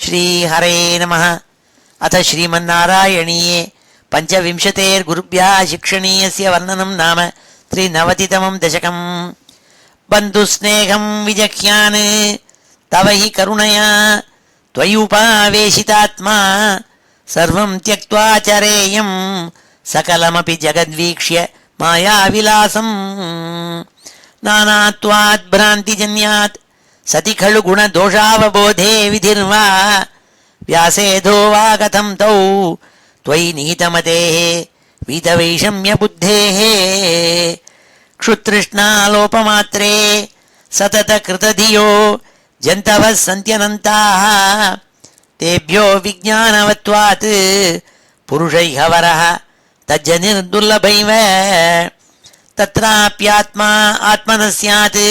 ஸ்ரீஹரே நமः. अथ श्रीमन्नारायणीये पञ्चविंशतेर्गुरुभ्यः शिक्षणीयस्य वर्णनं नाम 93तमं दशकं बन्धुस्नेहं विजह्यान् तव हि करुणया त्वयुपावेशितात्मा सर्वं त्यक्त्वा चरेयं सकलमपि जगद्वीक्ष्य मायाविलासं नानात्वात् भ्रान्तिजन्यात् सति खलु गुणदोषावबोधे विधिर्वा व्यासेधो वा कथं तौ त्वयि निहितमतेः वीतवैषम्यबुद्धेः क्षुतृष्णालोपमात्रे सततकृतधियो जन्तवः सन्त्यनन्ताः तेभ्यो विज्ञानवत्वात् पुरुषैः वरः तज्जनिर्दुर्लभैव तत्राप्यात्मा आत्मनः स्यात्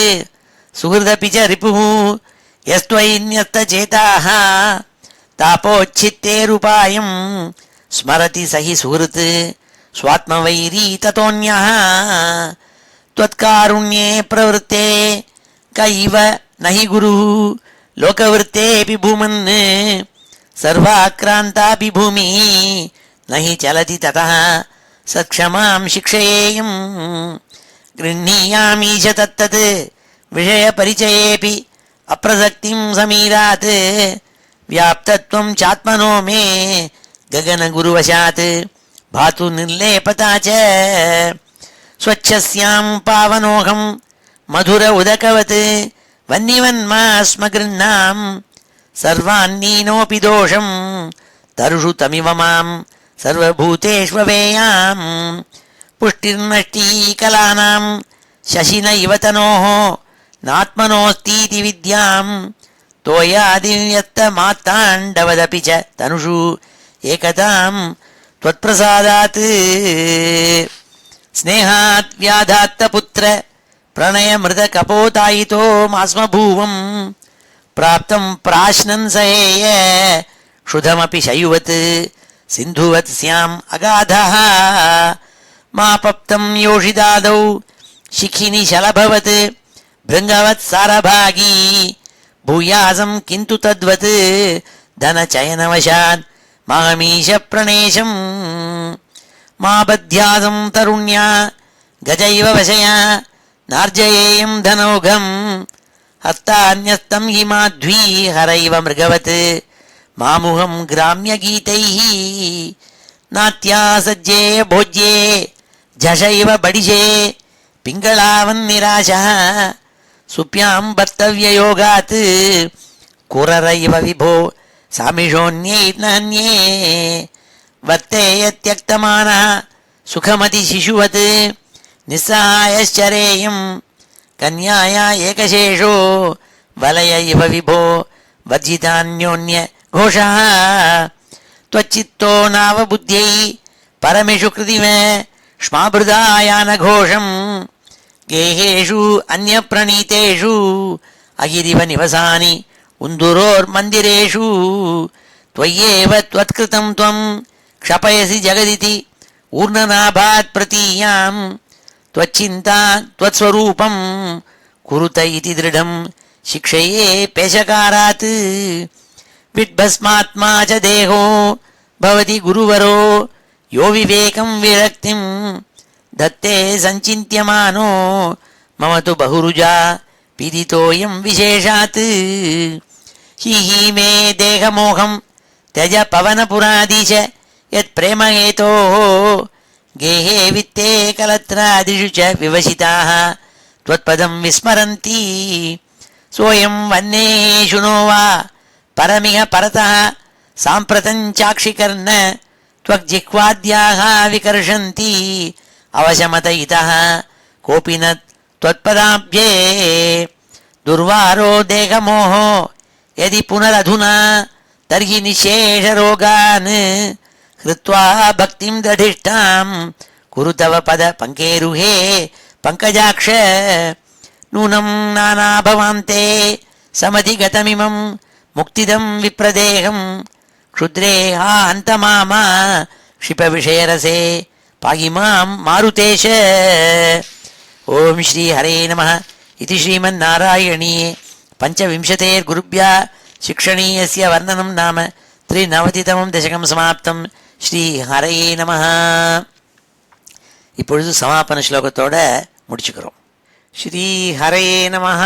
सुहृदपि च रिपुः यस्त्वयिन्यस्तचेताः तापोच्छित्तेरुपायं स्मरति स हि सुहृत् स्वात्मवैरी ततोऽन्यः त्वत्कारुण्ये प्रवृत्ते कैव न हि गुरुः लोकवृत्तेऽपि भूमन् सर्वाक्रान्तापि भूमिः न हि चलति ततः सत्क्षमां शिक्षयेयं गृह्णीयामीश तत्तत् विषयपरिचयेऽपि अप्रसक्तिं समीरात् व्याप्तत्वं चात्मनो मे गगनगुरुवशात् भातु निर्लेपता च स्वच्छस्यां पावनोऽहं मधुर उदकवत् वह्निवन्मा स्म गृह्णां सर्वान्नीनोऽपि दोषं तरुषु तमिव मां सर्वभूतेष्वेयां पुष्टिर्नष्टीकलानां शशिन इव तनोः नात्मनोऽस्तीति विद्यां तोयादिव्यक्तमात्ताण्डवदपि च तनुषु एकतां त्वत्प्रसादात् स्नेहात् व्याधात्तपुत्र प्रणयमृतकपोतायितो मास्मभूवम् प्राप्तं प्राश्नन् सहेय क्षुधमपि शयुवत् सिन्धुवत् स्याम् अगाधः मापप्तं योषिदादौ शिखिनि शलभवत् भृङ्गवत् सारभागी भूयासं किन्तु तद्वत् धनचयनवशात् मामीश प्रणेशम् मा बध्यासं तरुण्या गजैव वशया नार्जयेयं धनौघम् हस्तान्यस्तं हि माध्वी हरैव मृगवत् मामुहं ग्राम्यगीतैः नात्यासज्जे भोज्ये झषैव बडिशे पिङ्गळावन्निराशः सुप्यां भर्तव्ययोगात् कुररैव विभो सामिषोऽन्ये वर्तेय त्यक्तमानः सुखमतिशिशुवत् निस्सहायश्चरेयं कन्याया एकशेषो वलय इव विभो वर्जितान्योन्य घोषः त्वच्चित्तो नावबुद्ध्यै परमेषु कृतिव श्माभृदायानघोषम् गेहेषु अन्यप्रणीतेषु अगिरिव निवसानि उन्दुरोर्मन्दिरेषु त्वय्येव त्वत्कृतं त्वं क्षपयसि जगदिति ऊर्णनाभात् प्रतीयां त्वच्चिन्ता त्वत्स्वरूपं कुरुत इति दृढं शिक्षये पेशकारात् विद्भस्मात्मा च देहो भवति गुरुवरो यो विवेकं विरक्तिं दत्ते सञ्चिन्त्यमानो मम तु बहुरुजा पीडितोऽयं विशेषात् हि मे देहमोहं त्यज पवनपुरादिश यत्प्रेमहेतोः गेहे वित्ते कलत्रादिषु च विवशिताः त्वत्पदं विस्मरन्ति सोऽयं वह्नेषु नो वा परमिह परतः साम्प्रतं चाक्षिकर्ण त्वग्जिह्वाद्याः विकर्षन्ति अवशमत इतः कोऽपि न त्वत्पदाब्जे दुर्वारो देहमोहो यदि पुनरधुना तर्हि निशेषरोगान् कृत्वा भक्तिं दधिष्ठां कुरु तव पद पङ्केरुहे पङ्कजाक्ष नूनं नानाभवान्ते समधिगतमिमं मुक्तिदं विप्रदेहं क्षुद्रे हा हन्तमामा क्षिपविषयरसे पाहि मां मारुतेश ओम श्री हरे नमः इति श्रीमन्नारायणीये पञ्चविंशतेर्गुरुभ्यः शिक्षणीयस्य वर्णनं नाम 93तमं दशकं समाप्तं ஸ்ரீ ஹரையே நமஹ. இப்பொழுது சமாபன ஸ்லோகத்தோட முடிச்சுக்கிறோம். ஸ்ரீ ஹரையே நமஹ.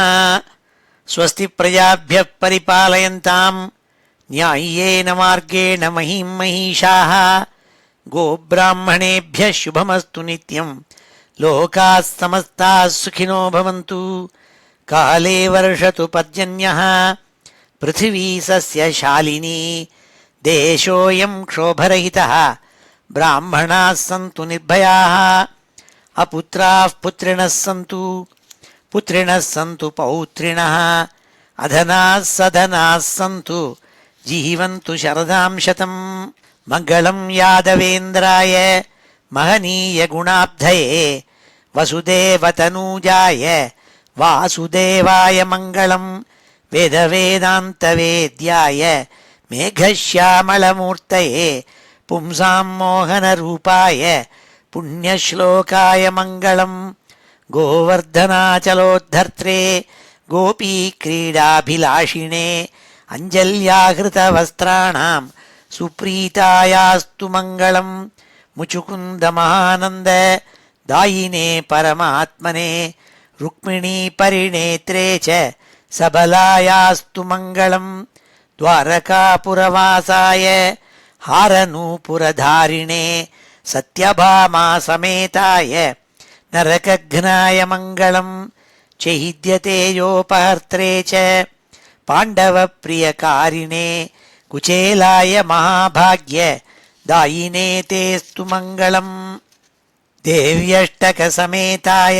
ஸ்வஸ்தி பிரஜாப்ய பரிபாலயந்தாம் न्याय्येन मार्गेण महीं महिषाः गोब्राह्मणेभ्य शुभमस्तु नित्यं लोकाः समस्ताः सुखिनो भवन्तु. काले वर्षतु पर्जन्यः पृथिवी सस्यशालिनी देशोऽयं क्षोभरहितः ब्राह्मणाः सन्तु निर्भयाः अपुत्राः पुत्रिणः सन्तु पुत्रिणः सन्तु पौत्रिणः अधनाः सधनाः सन्तु जीवन्तु शरदां शतं. मङ्गलं यादवेन्द्राय महनीय गुणाब्धये वसुदेवतनूजाय वासुदेवाय मङ्गलं वेदवेदान्तवेद्याय मेघश्यामलमूर्तये पुंसां मोहनरूपाय पुण्यश्लोकाय मङ्गलं. गोवर्धनाचलोद्धर्त्रे गोपीक्रीडाभिलाषिणे अञ्जल्याहृतवस्त्राणां सुप्रीतायास्तु मङ्गलं. मुचुकुन्दमहानन्द दायिने परमात्मने रुक्मिणी परिणेत्रे च सबलायास्तु मङ्गलं. द्वारकापुरवासाय हारनूपुरधारिणे सत्यभामा समेताय नरकघ्नाय मङ्गलं. चैद्यतेजोपहर्त्रे च पाण्डवप्रियकारिणे कुचेलाय महाभाग्य दायिने तेस्तु मङ्गलं. देव्यष्टकसमेताय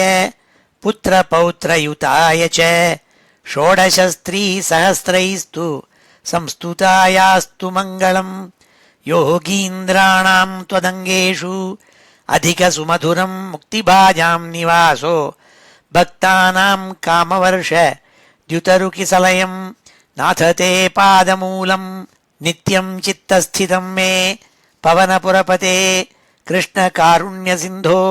पुत्रपौत्रयुताय च षोडशस्त्रीसहस्रैस्तु संस्तुतायास्तु मङ्गलं. योगीन्द्राणां त्वदङ्गेषु अधिकसुमधुरं मुक्तिभाजां निवासो भक्तानां कामवर्ष द्युतरुकिसलयं नाथ ते पादमूलं नित्यं चित्तस्थितं मे पवनपुरपते कृष्णकारुण्यसिन्धो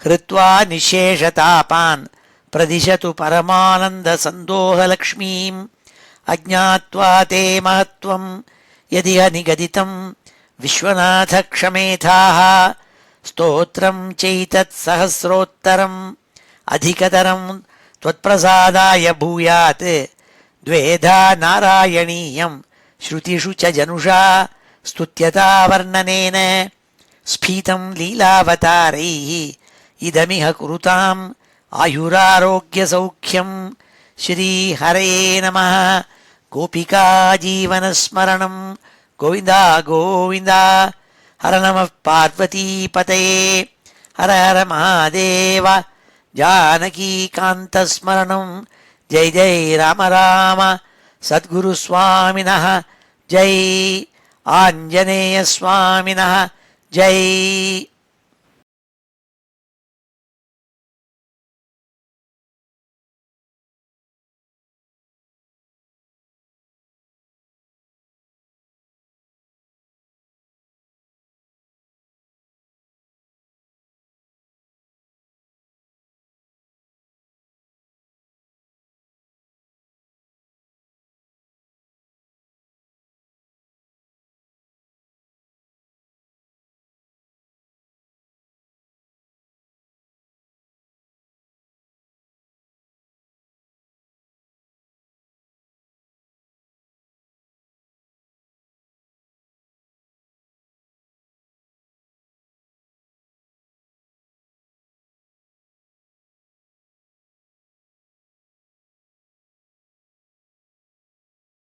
हृत्वा निःशेषतापान् प्रदिशतु परमानन्दसन्दोहलक्ष्मीम् अज्ञात्वा ते महत्त्वं यदिह निगदितं विश्वनाथ क्षमेथाः स्तोत्रं चैतत्सहस्रोत्तरम् अधिकतरं त्वत्प्रसादाय भूयात् द्वेधा नारायणीयं श्रुतिषु च जनुषा स्तुत्यता वर्णनेन स्फीतं लीलावतारैः इदमिह कुरुताम् आयुरारोग्यसौख्यं श्रीहरे नमः गोपिका जीवनस्मरणं गोविन्द गोविन्द हर नमः पार्वतीपतये हर हर महादेव जानकीकान्तस्मरणं जय जय राम राम सद्गुरुस्वामिनः जय आञ्जनेयस्वामिनः जय।